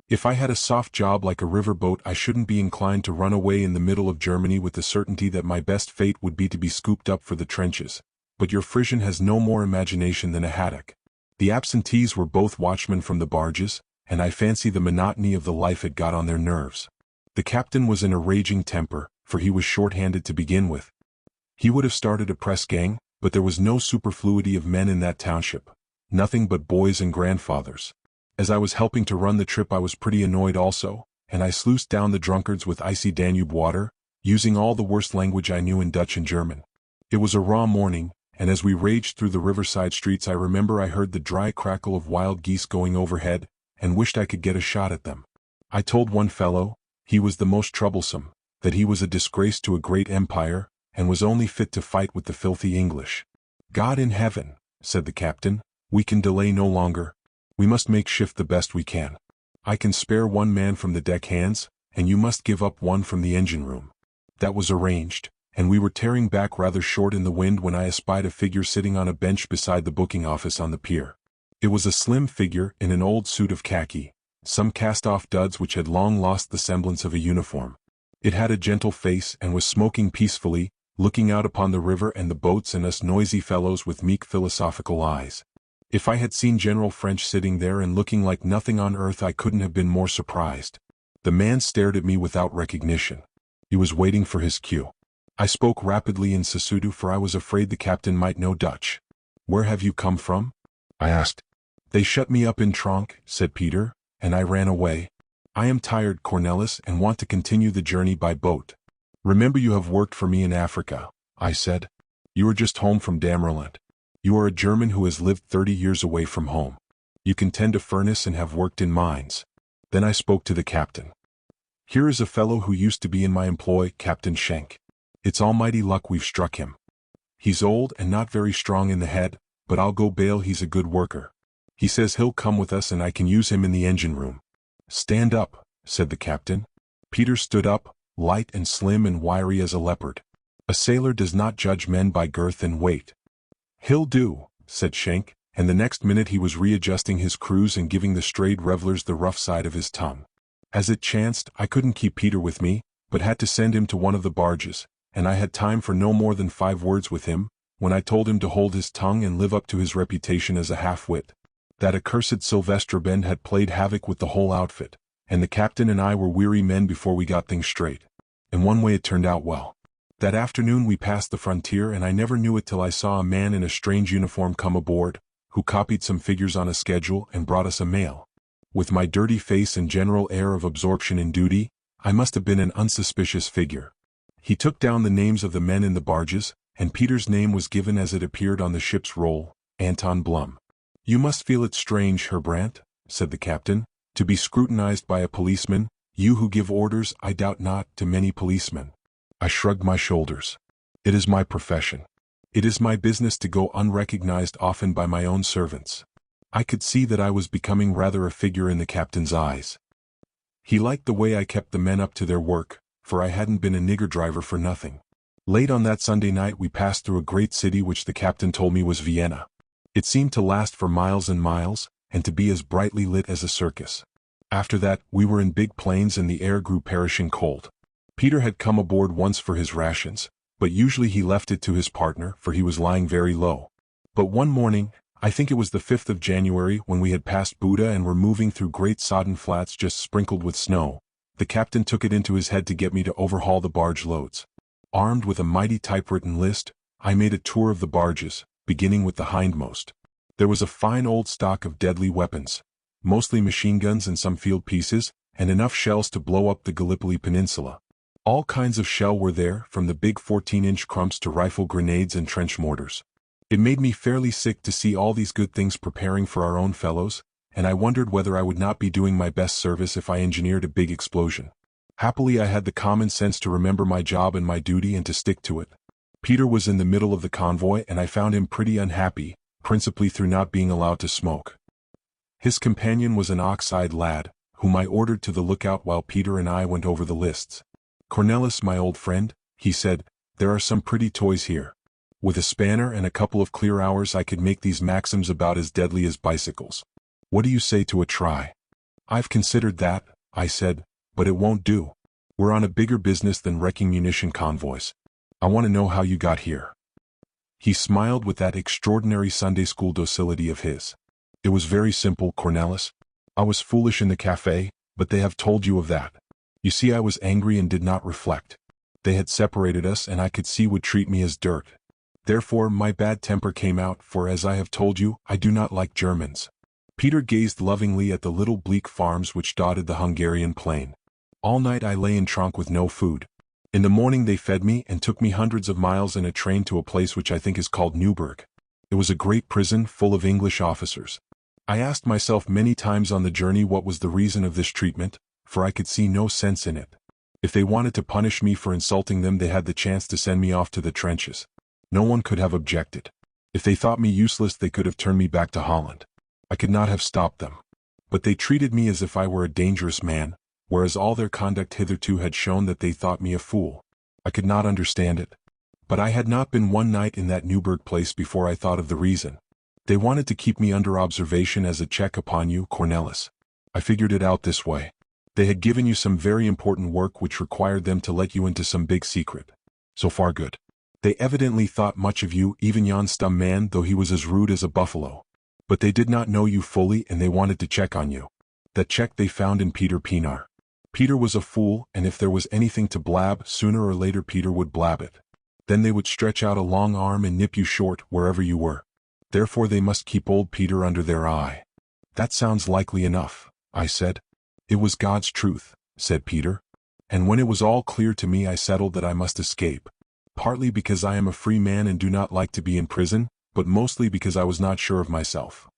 [SPEAKER 1] If I had a soft job like a river boat I shouldn't be inclined to run away in the middle of Germany with the certainty that my best fate would be to be scooped up for the trenches. But your Frisian has no more imagination than a haddock. The absentees were both watchmen from the barges, and I fancy the monotony of the life had got on their nerves. The captain was in a raging temper, for he was short-handed to begin with. He would have started a press gang, but there was no superfluity of men in that township, nothing but boys and grandfathers. As I was helping to run the trip I was pretty annoyed also, and I sluiced down the drunkards with icy Danube water, using all the worst language I knew in Dutch and German. It was a raw morning, and as we raged through the riverside streets I remember I heard the dry crackle of wild geese going overhead, and wished I could get a shot at them. I told one fellow, he was the most troublesome, that he was a disgrace to a great empire, and was only fit to fight with the filthy English. God in heaven, said the captain, we can delay no longer. We must make shift the best we can. I can spare 1 man from the deck hands, and you must give up 1 from the engine room. That was arranged, and we were tearing back rather short in the wind when I espied a figure sitting on a bench beside the booking office on the pier. It was a slim figure in an old suit of khaki, some cast-off duds which had long lost the semblance of a uniform. It had a gentle face and was smoking peacefully, looking out upon the river and the boats and us noisy fellows with meek philosophical eyes. If I had seen General French sitting there and looking like nothing on earth I couldn't have been more surprised. The man stared at me without recognition. He was waiting for his cue. I spoke rapidly in Sesotho for I was afraid the captain might know Dutch. Where have you come from? I asked. They shut me up in Tronk, said Peter, and I ran away. I am tired, Cornelis, and want to continue the journey by boat. Remember you have worked for me in Africa, I said. You are just home from Dammerland. You are a German who has lived 30 years away from home. You can tend a furnace and have worked in mines. Then I spoke to the captain. Here is a fellow who used to be in my employ, Captain Schenk. It's almighty luck we've struck him. He's old and not very strong in the head, but I'll go bail he's a good worker. He says he'll come with us and I can use him in the engine room. Stand up, said the captain. Peter stood up, light and slim and wiry as a leopard. A sailor does not judge men by girth and weight. He'll do, said Schenk, and the next minute he was readjusting his cruise and giving the strayed revelers the rough side of his tongue. As it chanced, I couldn't keep Peter with me, but had to send him to one of the barges, and I had time for no more than 5 words with him, when I told him to hold his tongue and live up to his reputation as a half-wit. That accursed Sylvester Bend had played havoc with the whole outfit, and the captain and I were weary men before we got things straight. In one way it turned out well. That afternoon we passed the frontier and I never knew it till I saw a man in a strange uniform come aboard, who copied some figures on a schedule and brought us a mail. With my dirty face and general air of absorption in duty, I must have been an unsuspicious figure. He took down the names of the men in the barges, and Peter's name was given as it appeared on the ship's roll, Anton Blum. "You must feel it strange, Herr Brandt," said the captain, "to be scrutinized by a policeman, you who give orders, I doubt not, to many policemen." I shrugged my shoulders. It is my profession. It is my business to go unrecognized often by my own servants. I could see that I was becoming rather a figure in the captain's eyes. He liked the way I kept the men up to their work, for I hadn't been a nigger driver for nothing. Late on that Sunday night we passed through a great city which the captain told me was Vienna. It seemed to last for miles and miles, and to be as brightly lit as a circus. After that, we were in big plains and the air grew perishing cold. Peter had come aboard once for his rations, but usually he left it to his partner, for he was lying very low. But one morning, I think it was the 5th of January, when we had passed Buda and were moving through great sodden flats just sprinkled with snow, the captain took it into his head to get me to overhaul the barge loads. Armed with a mighty typewritten list, I made a tour of the barges, beginning with the hindmost. There was a fine old stock of deadly weapons, mostly machine guns and some field pieces, and enough shells to blow up the Gallipoli Peninsula. All kinds of shell were there, from the big 14-inch crumps to rifle grenades and trench mortars. It made me fairly sick to see all these good things preparing for our own fellows, and I wondered whether I would not be doing my best service if I engineered a big explosion. Happily I had the common sense to remember my job and my duty and to stick to it. Peter was in the middle of the convoy and I found him pretty unhappy, principally through not being allowed to smoke. His companion was an ox-eyed lad, whom I ordered to the lookout while Peter and I went over the lists. "Cornelis, my old friend," he said, "there are some pretty toys here. With a spanner and a couple of clear hours I could make these Maxims about as deadly as bicycles. What do you say to a try?" "I've considered that," I said, "but it won't do. We're on a bigger business than wrecking munition convoys. I want to know how you got here." He smiled with that extraordinary Sunday school docility of his. "It was very simple, Cornelis. I was foolish in the cafe, but they have told you of that. You see, I was angry and did not reflect. They had separated us and I could see would treat me as dirt. Therefore my bad temper came out, for as I have told you, I do not like Germans." Peter gazed lovingly at the little bleak farms which dotted the Hungarian plain. "All night I lay in trunk with no food. In the morning they fed me and took me hundreds of miles in a train to a place which I think is called Newburgh. It was a great prison full of English officers. I asked myself many times on the journey what was the reason of this treatment, for I could see no sense in it. If they wanted to punish me for insulting them they had the chance to send me off to the trenches. No one could have objected. If they thought me useless they could have turned me back to Holland. I could not have stopped them. But they treated me as if I were a dangerous man, whereas all their conduct hitherto had shown that they thought me a fool. I could not understand it. But I had not been one night in that Newburgh place before I thought of the reason. They wanted to keep me under observation as a check upon you, Cornelis. I figured it out this way. They had given you some very important work which required them to let you into some big secret. So far good. They evidently thought much of you, even yon stum man, though he was as rude as a buffalo. But they did not know you fully and they wanted to check on you. That check they found in Peter Pienaar. Peter was a fool, and if there was anything to blab, sooner or later Peter would blab it. Then they would stretch out a long arm and nip you short wherever you were. Therefore they must keep old Peter under their eye. "That sounds likely enough," I said. "It was God's truth," said Peter. "And when it was all clear to me I settled that I must escape. Partly because I am a free man and do not like to be in prison, but mostly because I was not sure of myself.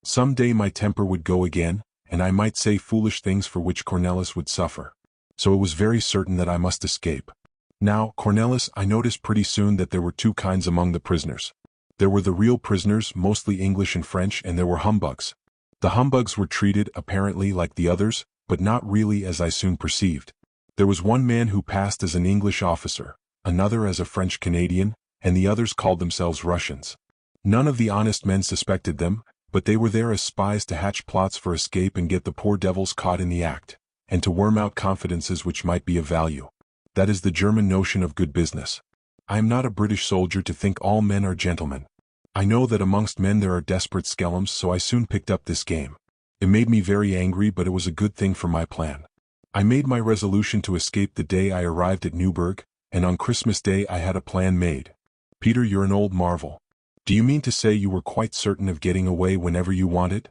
[SPEAKER 1] Some day my temper would go again, and I might say foolish things for which Cornelis would suffer. So it was very certain that I must escape. Now, Cornelis, I noticed pretty soon that there were two kinds among the prisoners. There were the real prisoners, mostly English and French, and there were humbugs. The humbugs were treated, apparently, like the others, but not really, as I soon perceived. There was one man who passed as an English officer, another as a French Canadian, and the others called themselves Russians. None of the honest men suspected them, but they were there as spies to hatch plots for escape and get the poor devils caught in the act, and to worm out confidences which might be of value. That is the German notion of good business. I am not a British soldier to think all men are gentlemen. I know that amongst men there are desperate skellums, so I soon picked up this game. It made me very angry, but it was a good thing for my plan. I made my resolution to escape the day I arrived at Newburgh, and on Christmas Day I had a plan made. Peter, you're an old marvel. Do you mean to say you were quite certain of getting away whenever you wanted?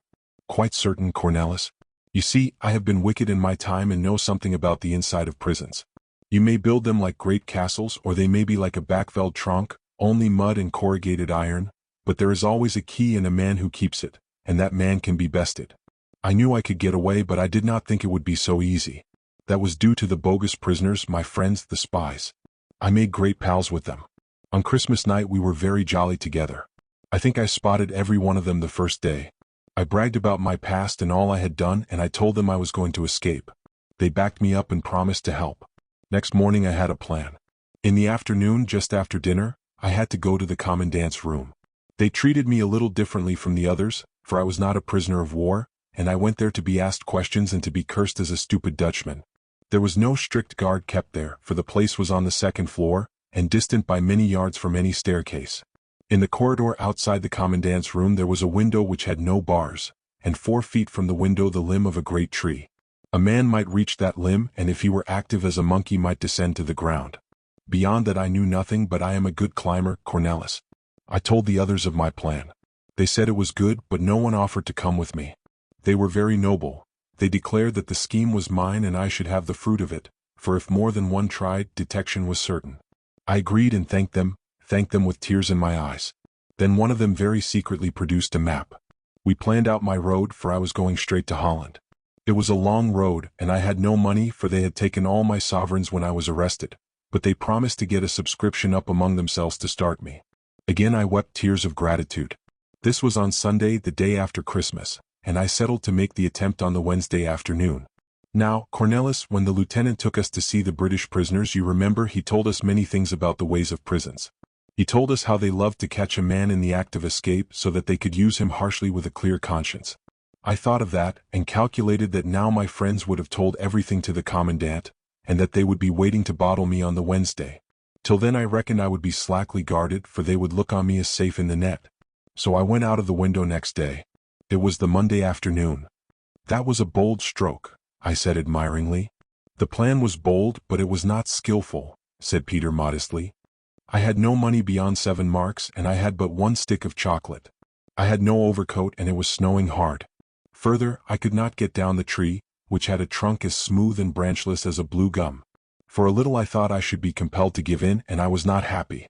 [SPEAKER 1] Quite certain, Cornelis. You see, I have been wicked in my time and know something about the inside of prisons. You may build them like great castles, or they may be like a backveld trunk, only mud and corrugated iron, but there is always a key and a man who keeps it, and that man can be bested. I knew I could get away, but I did not think it would be so easy. That was due to the bogus prisoners, my friends, the spies. I made great pals with them. On Christmas night we were very jolly together. I think I spotted every one of them the first day. I bragged about my past and all I had done, and I told them I was going to escape. They backed me up and promised to help. Next morning I had a plan. In the afternoon, just after dinner, I had to go to the commandant's room. They treated me a little differently from the others, for I was not a prisoner of war, and I went there to be asked questions and to be cursed as a stupid Dutchman. There was no strict guard kept there, for the place was on the second floor, and distant by many yards from any staircase. In the corridor outside the commandant's room there was a window which had no bars, and 4 feet from the window the limb of a great tree. A man might reach that limb, and if he were active as a monkey might descend to the ground. Beyond that I knew nothing, but I am a good climber, Cornelis. I told the others of my plan. They said it was good, but no one offered to come with me. They were very noble. They declared that the scheme was mine and I should have the fruit of it, for if more than one tried, detection was certain. I agreed and thanked them with tears in my eyes. Then one of them very secretly produced a map. We planned out my road, for I was going straight to Holland. It was a long road, and I had no money, for they had taken all my sovereigns when I was arrested, but they promised to get a subscription up among themselves to start me. Again I wept tears of gratitude. This was on Sunday, the day after Christmas, and I settled to make the attempt on the Wednesday afternoon. Now, Cornelis, when the lieutenant took us to see the British prisoners, you remember, he told us many things about the ways of prisons. He told us how they loved to catch a man in the act of escape so that they could use him harshly with a clear conscience. I thought of that, and calculated that now my friends would have told everything to the commandant, and that they would be waiting to bottle me on the Wednesday. Till then I reckoned I would be slackly guarded, for they would look on me as safe in the net. So I went out of the window next day. It was the Monday afternoon. That was a bold stroke, I said admiringly. The plan was bold, but it was not skillful, said Peter modestly. I had no money beyond 7 marks, and I had but 1 stick of chocolate. I had no overcoat, and it was snowing hard. Further, I could not get down the tree, which had a trunk as smooth and branchless as a blue gum. For a little I thought I should be compelled to give in, and I was not happy.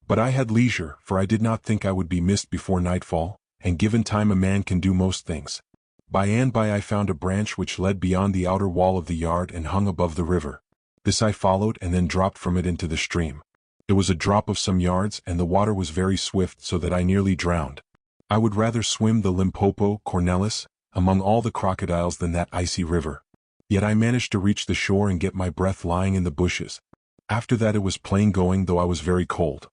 [SPEAKER 1] But I had leisure, for I did not think I would be missed before nightfall, and given time a man can do most things. By and by I found a branch which led beyond the outer wall of the yard and hung above the river. This I followed and then dropped from it into the stream. It was a drop of some yards, and the water was very swift, so that I nearly drowned. I would rather swim the Limpopo, Cornelis, among all the crocodiles than that icy river. Yet I managed to reach the shore and get my breath lying in the bushes. After that it was plain going, though I was very cold.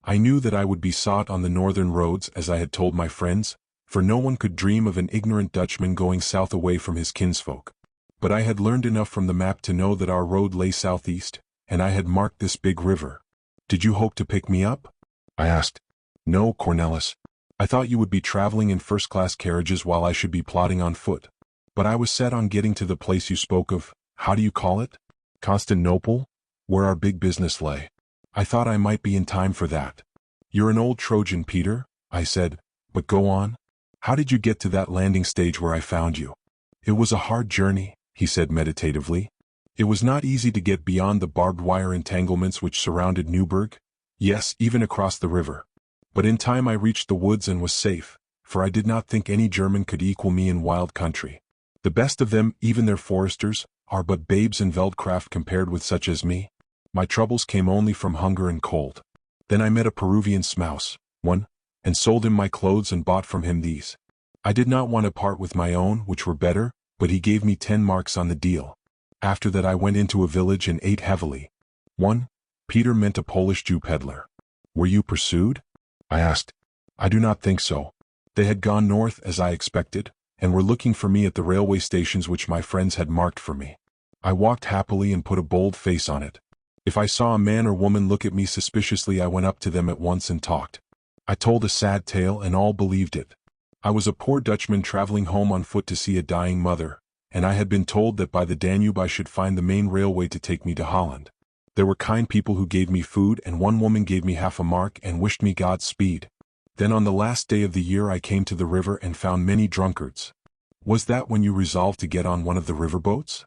[SPEAKER 1] I knew that I would be sought on the northern roads, as I had told my friends, for no one could dream of an ignorant Dutchman going south away from his kinsfolk. But I had learned enough from the map to know that our road lay southeast, and I had marked this big river. Did you hope to pick me up? I asked. No, Cornelis. I thought you would be traveling in first-class carriages while I should be plodding on foot. But I was set on getting to the place you spoke of, how do you call it? Constantinople? Where our big business lay. I thought I might be in time for that. You're an old Trojan, Peter, I said, but go on. How did you get to that landing stage where I found you? It was a hard journey, he said meditatively. It was not easy to get beyond the barbed wire entanglements which surrounded Newburgh, yes, even across the river. But in time I reached the woods and was safe, for I did not think any German could equal me in wild country. The best of them, even their foresters, are but babes in veldcraft compared with such as me. My troubles came only from hunger and cold. Then I met a Peruvian smouse, and sold him my clothes and bought from him these. I did not want to part with my own, which were better, but he gave me 10 marks on the deal. After that I went into a village and ate heavily. Peter meant a Polish Jew peddler. Were you pursued? I asked. I do not think so. They had gone north, as I expected, and were looking for me at the railway stations which my friends had marked for me. I walked happily and put a bold face on it. If I saw a man or woman look at me suspiciously, I went up to them at once and talked. I told a sad tale and all believed it. I was a poor Dutchman traveling home on foot to see a dying mother, and I had been told that by the Danube I should find the main railway to take me to Holland. There were kind people who gave me food, and one woman gave me half a mark and wished me Godspeed. Then on the last day of the year I came to the river and found many drunkards. Was that when you resolved to get on one of the river boats?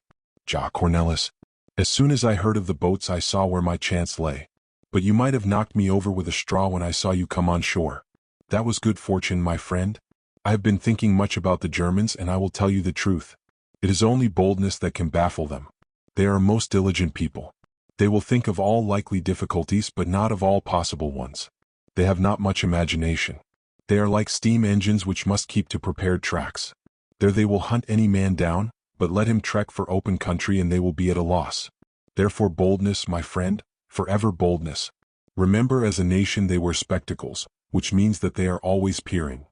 [SPEAKER 1] Ja Cornelis. As soon as I heard of the boats I saw where my chance lay. But you might have knocked me over with a straw when I saw you come on shore. That was good fortune, my friend. I have been thinking much about the Germans, and I will tell you the truth. It is only boldness that can baffle them. They are a most diligent people. They will think of all likely difficulties but not of all possible ones. They have not much imagination. They are like steam engines which must keep to prepared tracks. There they will hunt any man down, but let him trek for open country and they will be at a loss. Therefore boldness, my friend, forever boldness. Remember, as a nation they wear spectacles, which means that they are always peering.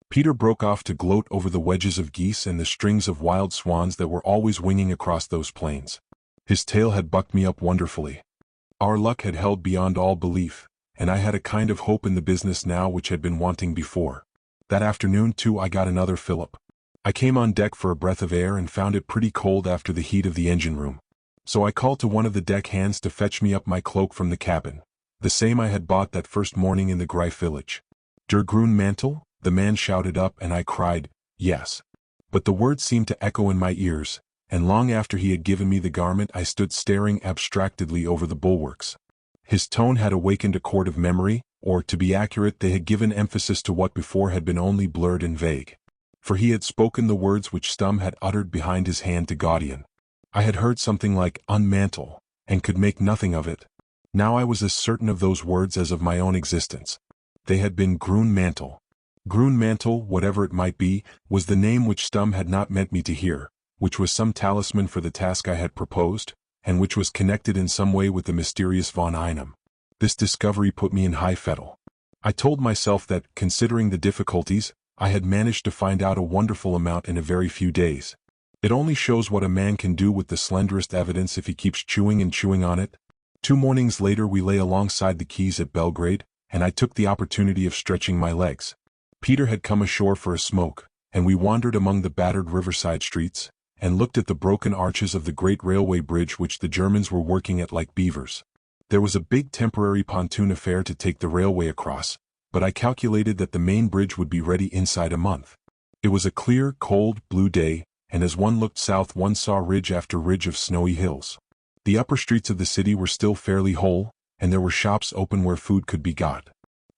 [SPEAKER 1] Peter broke off to gloat over the wedges of geese and the strings of wild swans that were always winging across those plains. His tale had bucked me up wonderfully. Our luck had held beyond all belief, and I had a kind of hope in the business now which had been wanting before. That afternoon, too, I got another fillip. I came on deck for a breath of air and found it pretty cold after the heat of the engine room. So I called to one of the deck hands to fetch me up my cloak from the cabin, the same I had bought that first morning in the Greif village. Der Greenmantle? The man shouted up, and I cried, yes. But the words seemed to echo in my ears, and long after he had given me the garment I stood staring abstractedly over the bulwarks. His tone had awakened a chord of memory, or, to be accurate, they had given emphasis to what before had been only blurred and vague. For he had spoken the words which Stum had uttered behind his hand to Gaudian. I had heard something like unmantle, and could make nothing of it. Now I was as certain of those words as of my own existence. They had been Greenmantle. Greenmantle, whatever it might be, was the name which Stum had not meant me to hear, which was some talisman for the task I had proposed, and which was connected in some way with the mysterious von Einem. This discovery put me in high fettle. I told myself that, considering the difficulties, I had managed to find out a wonderful amount in a very few days. It only shows what a man can do with the slenderest evidence if he keeps chewing and chewing on it. 2 mornings later we lay alongside the quays at Belgrade, and I took the opportunity of stretching my legs. Peter had come ashore for a smoke, and we wandered among the battered riverside streets, and looked at the broken arches of the great railway bridge which the Germans were working at like beavers. There was a big temporary pontoon affair to take the railway across, but I calculated that the main bridge would be ready inside a month. It was a clear, cold, blue day, and as one looked south one saw ridge after ridge of snowy hills. The upper streets of the city were still fairly whole, and there were shops open where food could be got.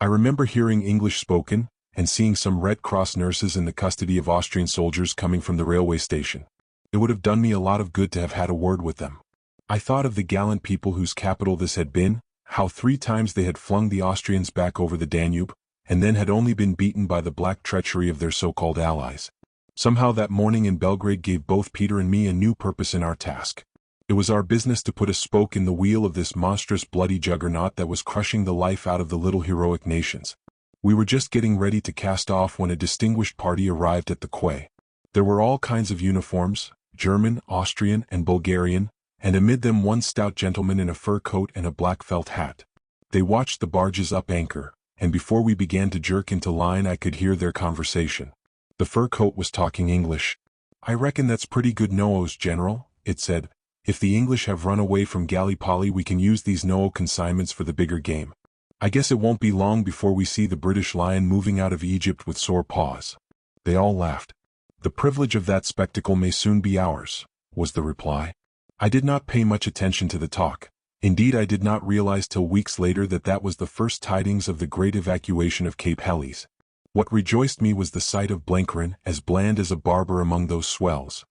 [SPEAKER 1] I remember hearing English spoken, and seeing some Red Cross nurses in the custody of Austrian soldiers coming from the railway station. It would have done me a lot of good to have had a word with them. I thought of the gallant people whose capital this had been, how 3 times they had flung the Austrians back over the Danube, and then had only been beaten by the black treachery of their so-called allies. Somehow that morning in Belgrade gave both Peter and me a new purpose in our task. It was our business to put a spoke in the wheel of this monstrous bloody juggernaut that was crushing the life out of the little heroic nations. We were just getting ready to cast off when a distinguished party arrived at the quay. There were all kinds of uniforms, German, Austrian, and Bulgarian, and amid them one stout gentleman in a fur coat and a black felt hat. They watched the barges up anchor, and before we began to jerk into line I could hear their conversation. The fur coat was talking English. "I reckon that's pretty good noos, General," it said. "If the English have run away from Gallipoli we can use these noo consignments for the bigger game. I guess it won't be long before we see the British lion moving out of Egypt with sore paws." They all laughed. "The privilege of that spectacle may soon be ours," was the reply. I did not pay much attention to the talk. Indeed, I did not realize till weeks later that that was the first tidings of the great evacuation of Cape Helles. What rejoiced me was the sight of Blenheim, as bland as a barber among those swells.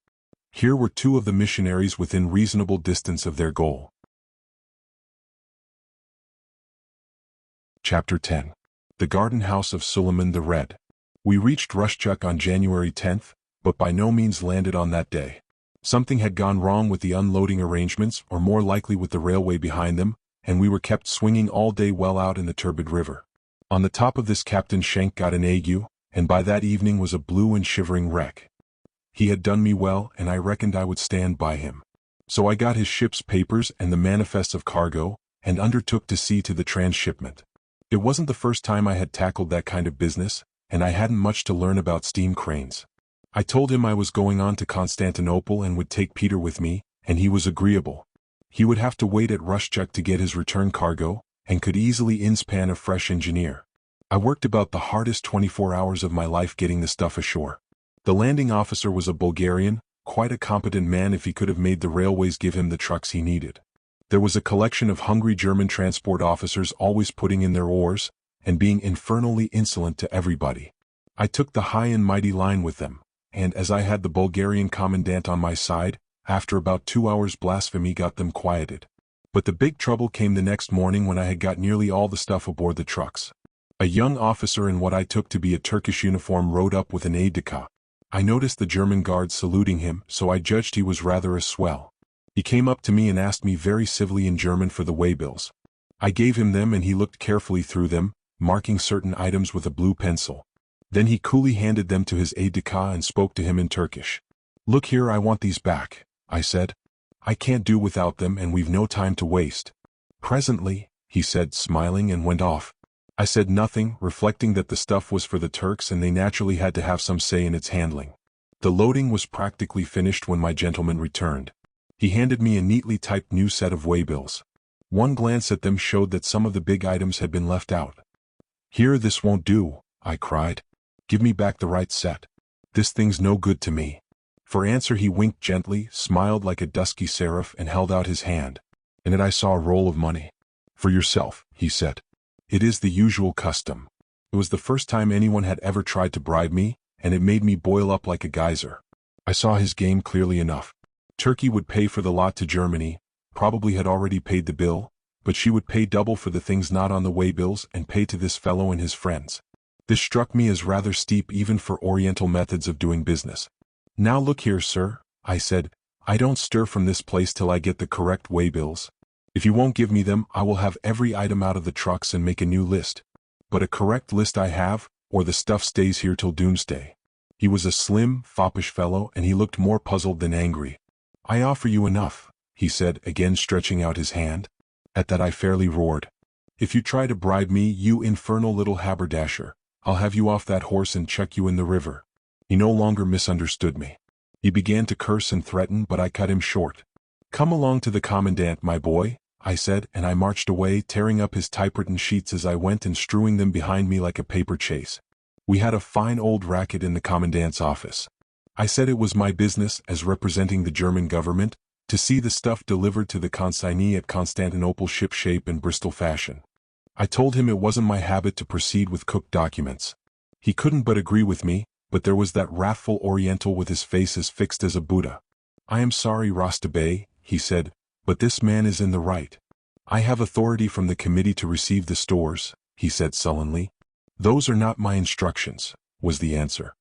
[SPEAKER 1] Here were 2 of the missionaries within reasonable distance of their goal. Chapter 10. The Garden House of Suleiman the Red. We reached Rushchuk on January 10th, but by no means landed on that day. Something had gone wrong with the unloading arrangements, or more likely with the railway behind them, and we were kept swinging all day well out in the turbid river. On the top of this Captain Schenk got an ague, and by that evening was a blue and shivering wreck. He had done me well, and I reckoned I would stand by him. So I got his ship's papers and the manifests of cargo, and undertook to see to the transshipment. It wasn't the first time I had tackled that kind of business, and I hadn't much to learn about steam cranes. I told him I was going on to Constantinople and would take Peter with me, and he was agreeable. He would have to wait at Rushchuk to get his return cargo, and could easily inspan a fresh engineer. I worked about the hardest 24 hours of my life getting the stuff ashore. The landing officer was a Bulgarian, quite a competent man if he could have made the railways give him the trucks he needed. There was a collection of hungry German transport officers always putting in their oars, and being infernally insolent to everybody. I took the high and mighty line with them, and as I had the Bulgarian commandant on my side, after about 2 hours blasphemy got them quieted. But the big trouble came the next morning when I had got nearly all the stuff aboard the trucks. A young officer in what I took to be a Turkish uniform rode up with an aide-de-camp. I noticed the German guards saluting him, so I judged he was rather a swell. He came up to me and asked me very civilly in German for the waybills. I gave him them and he looked carefully through them, marking certain items with a blue pencil. Then he coolly handed them to his aide-de-camp and spoke to him in Turkish. "Look here, I want these back," I said. "I can't do without them and we've no time to waste." "Presently," he said, smiling, and went off. I said nothing, reflecting that the stuff was for the Turks and they naturally had to have some say in its handling. The loading was practically finished when my gentleman returned. He handed me a neatly typed new set of waybills. One glance at them showed that some of the big items had been left out. "Here, this won't do," I cried. "Give me back the right set. This thing's no good to me." For answer he winked gently, smiled like a dusky seraph, and held out his hand. In it I saw a roll of money. "For yourself," he said. "It is the usual custom." It was the first time anyone had ever tried to bribe me, and it made me boil up like a geyser. I saw his game clearly enough. Turkey would pay for the lot to Germany, probably had already paid the bill, but she would pay double for the things not on the waybills and pay to this fellow and his friends. This struck me as rather steep even for Oriental methods of doing business. "Now look here, sir," I said, "I don't stir from this place till I get the correct waybills. If you won't give me them, I will have every item out of the trucks and make a new list. But a correct list I have, or the stuff stays here till doomsday." He was a slim, foppish fellow, and he looked more puzzled than angry. "I offer you enough," he said, again stretching out his hand. At that I fairly roared. "If you try to bribe me, you infernal little haberdasher, I'll have you off that horse and chuck you in the river." He no longer misunderstood me. He began to curse and threaten, but I cut him short. "Come along to the commandant, my boy," I said, and I marched away, tearing up his typewritten sheets as I went and strewing them behind me like a paper chase. We had a fine old racket in the commandant's office. I said it was my business, as representing the German government, to see the stuff delivered to the consignee at Constantinople ship-shape and Bristol fashion. I told him it wasn't my habit to proceed with cooked documents. He couldn't but agree with me, but there was that wrathful Oriental with his face as fixed as a Buddha. "I am sorry, Rasta Bey," he said, "but this man is in the right." "I have authority from the committee to receive the stores," he said sullenly. "Those are not my instructions," was the answer.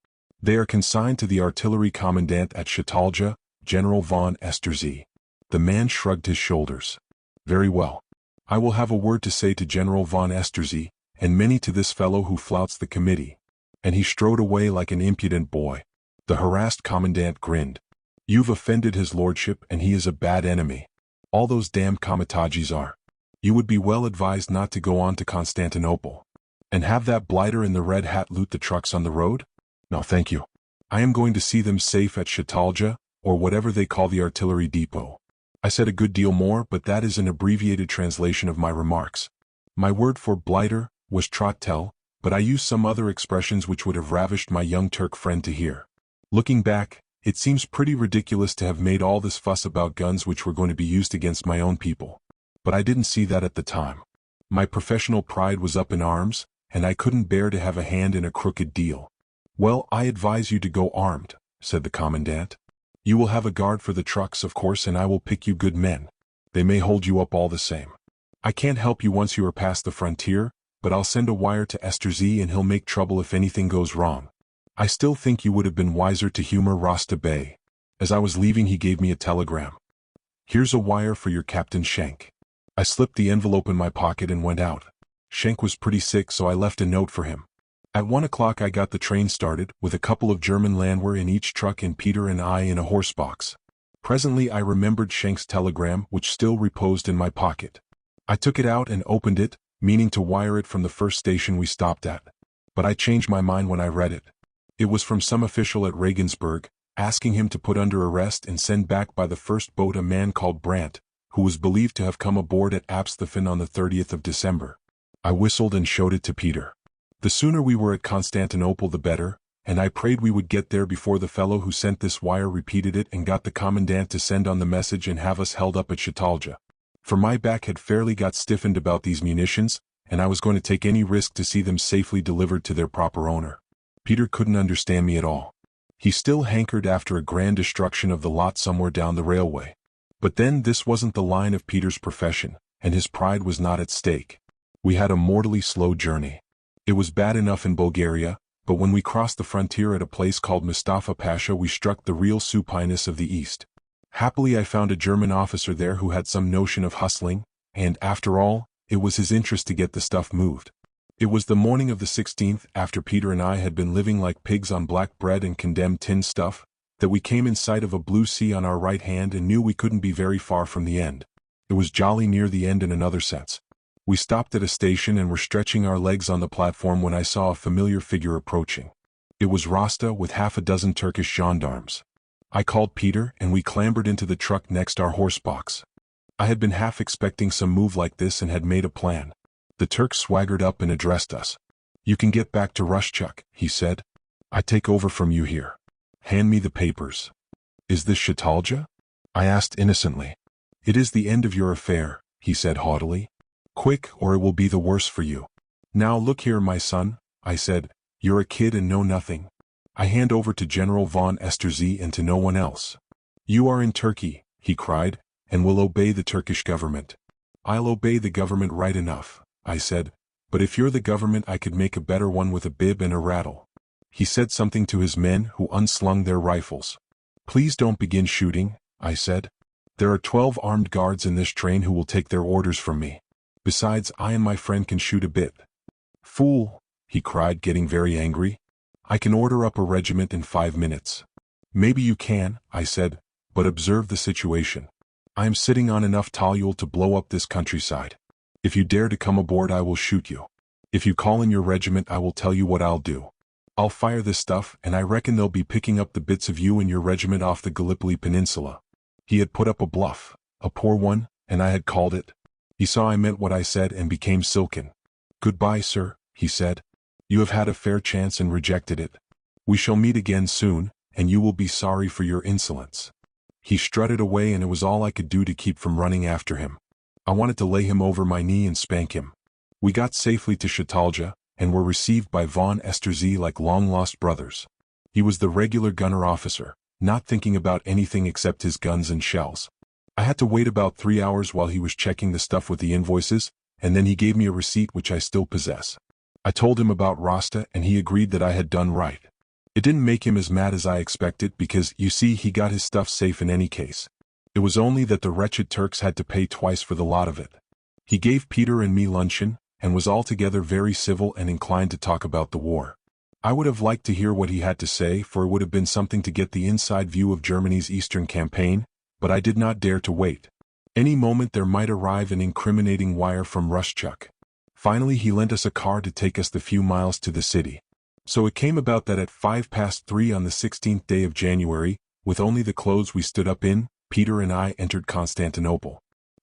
[SPEAKER 1] "They are consigned to the artillery commandant at Chatalja, General von Esterzy." The man shrugged his shoulders. "Very well. I will have a word to say to General von Esterzy, and many to this fellow who flouts the committee." And he strode away like an impudent boy. The harassed commandant grinned. "You've offended his lordship, and he is a bad enemy. All those damned Kamatagis are. You would be well advised not to go on to Constantinople. And have that blighter in the red hat loot the trucks on the road? No, thank you. I am going to see them safe at Chatalja, or whatever they call the artillery depot." I said a good deal more, but that is an abbreviated translation of my remarks. My word for blighter was trottel, but I used some other expressions which would have ravished my young Turk friend to hear. Looking back, it seems pretty ridiculous to have made all this fuss about guns which were going to be used against my own people. But I didn't see that at the time. My professional pride was up in arms, and I couldn't bear to have a hand in a crooked deal. "Well, I advise you to go armed," said the commandant. "You will have a guard for the trucks, of course, and I will pick you good men. They may hold you up all the same. I can't help you once you are past the frontier, but I'll send a wire to Esterzy and he'll make trouble if anything goes wrong. I still think you would have been wiser to humor Rasta Bey." As I was leaving he gave me a telegram. "Here's a wire for your Captain Schenk." I slipped the envelope in my pocket and went out. Schenk was pretty sick, so I left a note for him. At 1 o'clock I got the train started, with a couple of German landwehr in each truck and Peter and I in a horse box. Presently I remembered Schenk's telegram, which still reposed in my pocket. I took it out and opened it, meaning to wire it from the first station we stopped at. But I changed my mind when I read it. It was from some official at Regensburg, asking him to put under arrest and send back by the first boat a man called Brandt, who was believed to have come aboard at Absthofen on the 30th of December. I whistled and showed it to Peter. The sooner we were at Constantinople the better, and I prayed we would get there before the fellow who sent this wire repeated it and got the commandant to send on the message and have us held up at Chatalja. For my back had fairly got stiffened about these munitions, and I was going to take any risk to see them safely delivered to their proper owner. Peter couldn't understand me at all. He still hankered after a grand destruction of the lot somewhere down the railway. But then this wasn't the line of Peter's profession, and his pride was not at stake. We had a mortally slow journey. It was bad enough in Bulgaria, but when we crossed the frontier at a place called Mustafa Pasha we struck the real supineness of the East. Happily I found a German officer there who had some notion of hustling, and, after all, it was his interest to get the stuff moved. It was the morning of the 16th, after Peter and I had been living like pigs on black bread and condemned tinned stuff, that we came in sight of a blue sea on our right hand and knew we couldn't be very far from the end. It was jolly near the end in another sense. We stopped at a station and were stretching our legs on the platform when I saw a familiar figure approaching. It was Rasta with half a dozen Turkish gendarmes. I called Peter and we clambered into the truck next our horse box. I had been half expecting some move like this and had made a plan. The Turk swaggered up and addressed us. "You can get back to Rushchuk," he said. "I take over from you here. Hand me the papers." "Is this Chatalja?" I asked innocently. "It is the end of your affair," he said haughtily. "Quick, or it will be the worse for you." "Now look here, my son," I said, "you're a kid and know nothing. I hand over to General von Esterzy and to no one else." "You are in Turkey," he cried, "and will obey the Turkish government." "I'll obey the government right enough," I said, "but if you're the government I could make a better one with a bib and a rattle." He said something to his men who unslung their rifles. "Please don't begin shooting," I said. "There are 12 armed guards in this train who will take their orders from me. Besides, I and my friend can shoot a bit." "Fool," he cried, getting very angry. "I can order up a regiment in 5 minutes." "Maybe you can," I said, "but observe the situation. I am sitting on enough tallule to blow up this countryside. If you dare to come aboard I will shoot you. If you call in your regiment I will tell you what I'll do. I'll fire this stuff and I reckon they'll be picking up the bits of you and your regiment off the Gallipoli Peninsula." He had put up a bluff, a poor one, and I had called it. He saw I meant what I said and became silken. "Goodbye, sir," he said. "You have had a fair chance and rejected it. We shall meet again soon, and you will be sorry for your insolence." He strutted away and it was all I could do to keep from running after him. I wanted to lay him over my knee and spank him. We got safely to Chatalja, and were received by von Esterzy like long-lost brothers. He was the regular gunner officer, not thinking about anything except his guns and shells. I had to wait about 3 hours while he was checking the stuff with the invoices, and then he gave me a receipt which I still possess. I told him about Rasta and he agreed that I had done right. It didn't make him as mad as I expected because, you see, he got his stuff safe in any case. It was only that the wretched Turks had to pay twice for the lot of it. He gave Peter and me luncheon, and was altogether very civil and inclined to talk about the war. I would have liked to hear what he had to say, for it would have been something to get the inside view of Germany's eastern campaign, but I did not dare to wait. Any moment there might arrive an incriminating wire from Rushchuk. Finally he lent us a car to take us the few miles to the city. So it came about that at 3:05 on the 16th day of January, with only the clothes we stood up in, Peter and I entered Constantinople.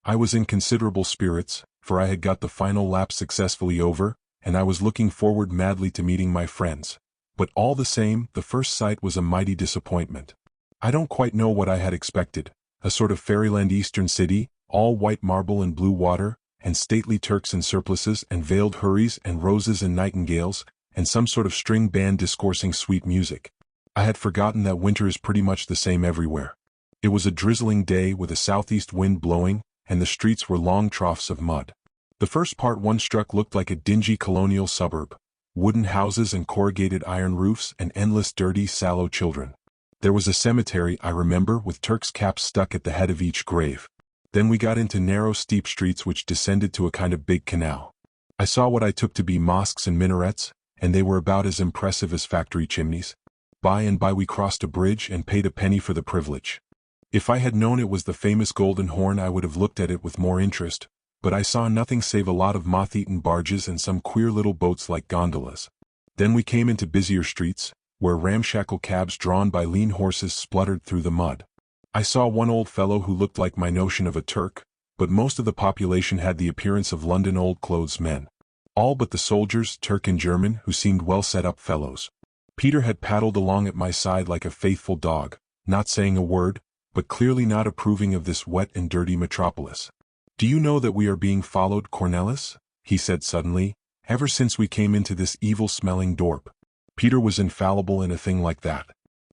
[SPEAKER 1] I was in considerable spirits, for I had got the final lap successfully over, and I was looking forward madly to meeting my friends. But all the same, the first sight was a mighty disappointment. I don't quite know what I had expected. A sort of fairyland eastern city, all white marble and blue water, and stately Turks in surplices and veiled houris and roses and nightingales, and some sort of string band discoursing sweet music. I had forgotten that winter is pretty much the same everywhere. It was a drizzling day with a southeast wind blowing, and the streets were long troughs of mud. The first part one struck looked like a dingy colonial suburb. Wooden houses and corrugated iron roofs and endless dirty, sallow children. There was a cemetery, I remember, with Turks' caps stuck at the head of each grave. Then we got into narrow, steep streets which descended to a kind of big canal. I saw what I took to be mosques and minarets, and they were about as impressive as factory chimneys. By and by we crossed a bridge and paid a penny for the privilege. If I had known it was the famous Golden Horn I would have looked at it with more interest, but I saw nothing save a lot of moth-eaten barges and some queer little boats like gondolas. Then we came into busier streets, where ramshackle cabs drawn by lean horses spluttered through the mud. I saw one old fellow who looked like my notion of a Turk, but most of the population had the appearance of London old-clothes men. All but the soldiers, Turk and German, who seemed well-set-up fellows. Peter had paddled along at my side like a faithful dog, not saying a word, but clearly not approving of this wet and dirty metropolis. "Do you know that we are being followed, Cornelis?" he said suddenly, "ever since we came into this evil-smelling dorp." Peter was infallible in a thing like that.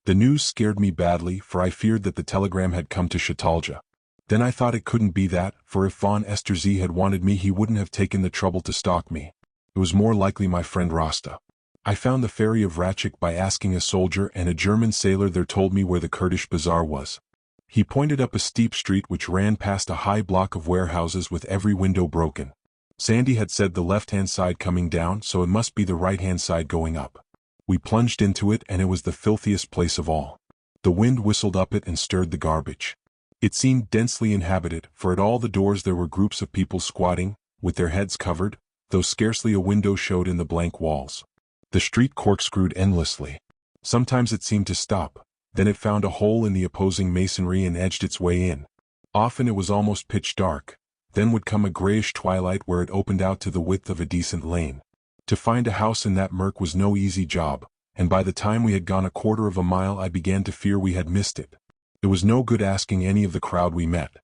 [SPEAKER 1] The news scared me badly, for I feared that the telegram had come to Chatalja. Then I thought it couldn't be that, for if von Esterzy had wanted me he wouldn't have taken the trouble to stalk me. It was more likely my friend Rasta. I found the ferry of Ratchik by asking a soldier, and a German sailor there told me where the Kurdish bazaar was. He pointed up a steep street which ran past a high block of warehouses with every window broken. Sandy had said the left-hand side coming down, so it must be the right-hand side going up. We plunged into it, and it was the filthiest place of all. The wind whistled up it and stirred the garbage. It seemed densely inhabited, for at all the doors there were groups of people squatting, with their heads covered, though scarcely a window showed in the blank walls. The street corkscrewed endlessly. Sometimes it seemed to stop, then it found a hole in the opposing masonry and edged its way in. Often it was almost pitch dark, then would come a grayish twilight where it opened out to the width of a decent lane. To find a house in that murk was no easy job, and by the time we had gone a quarter of a mile I began to fear we had missed it. It was no good asking any of the crowd we met.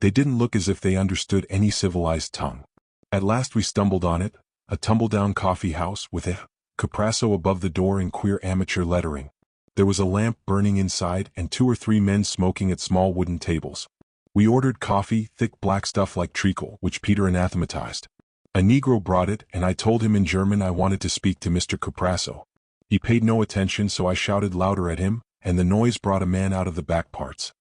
[SPEAKER 1] They didn't look as if they understood any civilized tongue. At last we stumbled on it, a tumble-down coffee house with a Caprasso above the door in queer amateur lettering. There was a lamp burning inside and 2 or 3 men smoking at small wooden tables. We ordered coffee, thick black stuff like treacle, which Peter anathematized. A Negro brought it, and I told him in German I wanted to speak to Mr. Caprasso. He paid no attention, so I shouted louder at him, and the noise brought a man out of the back parts.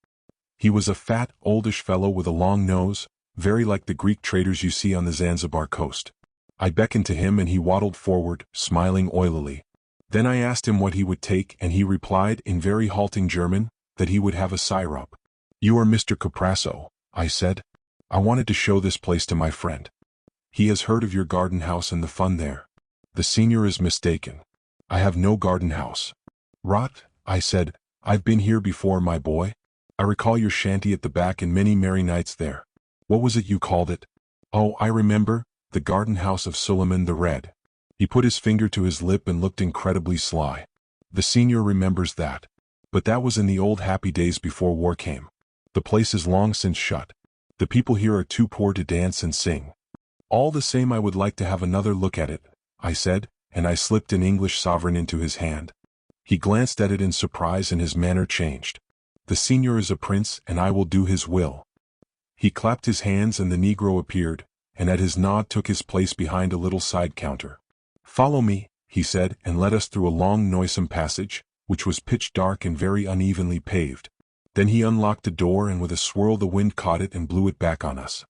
[SPEAKER 1] He was a fat, oldish fellow with a long nose, very like the Greek traders you see on the Zanzibar coast. I beckoned to him and he waddled forward, smiling oilily. Then I asked him what he would take, and he replied in very halting German that he would have a syrup. "You are Mr. Caprasso," I said. "I wanted to show this place to my friend. He has heard of your garden house and the fun there." "The senior is mistaken. I have no garden house." "Rot," I said. "I've been here before, my boy. I recall your shanty at the back and many merry nights there. What was it you called it?" "Oh, I remember, the garden house of Suleiman the Red." He put his finger to his lip and looked incredibly sly. "The senior remembers that. But that was in the old happy days before war came. The place is long since shut. The people here are too poor to dance and sing." "All the same I would like to have another look at it," I said, and I slipped an English sovereign into his hand. He glanced at it in surprise and his manner changed. "The senior is a prince, and I will do his will." He clapped his hands and the Negro appeared, and at his nod took his place behind a little side counter. "Follow me," he said, and led us through a long noisome passage, which was pitch dark and very unevenly paved. Then he unlocked a door, and with a swirl the wind caught it and blew it back on us.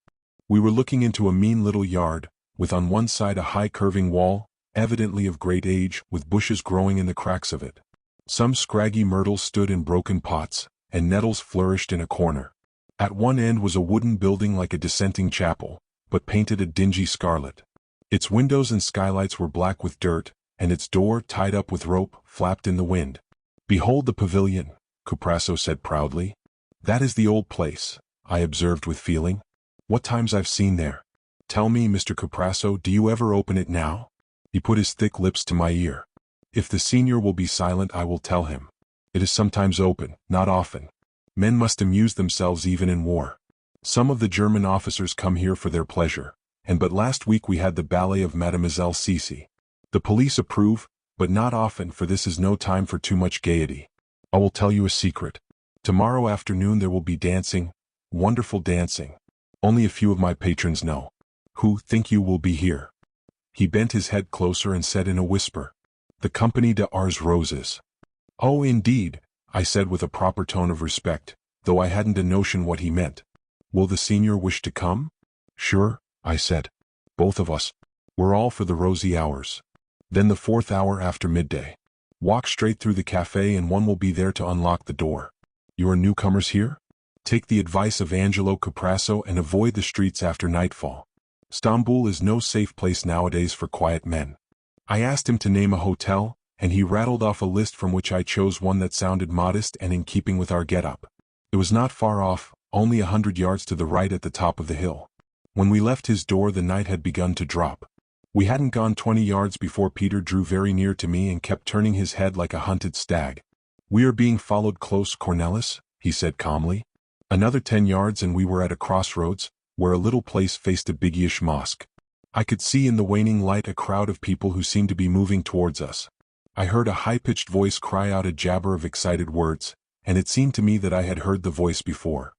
[SPEAKER 1] We were looking into a mean little yard, with on one side a high curving wall, evidently of great age, with bushes growing in the cracks of it. Some scraggy myrtles stood in broken pots, and nettles flourished in a corner. At one end was a wooden building like a dissenting chapel, but painted a dingy scarlet. Its windows and skylights were black with dirt, and its door, tied up with rope, flapped in the wind. "Behold the pavilion," Caprasso said proudly. "That is the old place," I observed with feeling. "What times I've seen there. Tell me, Mr. Caprasso, do you ever open it now?" He put his thick lips to my ear. "If the senior will be silent I will tell him. It is sometimes open, not often. Men must amuse themselves even in war. Some of the German officers come here for their pleasure, and but last week we had the ballet of Mademoiselle Cici. The police approve, but not often, for this is no time for too much gaiety. I will tell you a secret. Tomorrow afternoon there will be dancing, wonderful dancing. Only a few of my patrons know. Who, think you, will be here?" He bent his head closer and said in a whisper, "The Compagnie de Ars Roses." "Oh, indeed," I said with a proper tone of respect, though I hadn't a notion what he meant. "Will the senior wish to come?" "Sure," I said. "Both of us. We're all for the rosy hours. Then the 4th hour after midday. Walk straight through the cafe and one will be there to unlock the door. You are newcomers here? Take the advice of Angelo Caprasso and avoid the streets after nightfall. Istanbul is no safe place nowadays for quiet men. I asked him to name a hotel, and he rattled off a list from which I chose one that sounded modest and in keeping with our get-up. It was not far off, only 100 yards to the right at the top of the hill. When we left his door the night had begun to drop. We hadn't gone 20 yards before Peter drew very near to me and kept turning his head like a hunted stag. "We are being followed close, Cornelis," he said calmly. Another 10 yards and we were at a crossroads, where a little place faced a bigyish mosque. I could see in the waning light a crowd of people who seemed to be moving towards us. I heard a high-pitched voice cry out a jabber of excited words, and it seemed to me that I had heard the voice before.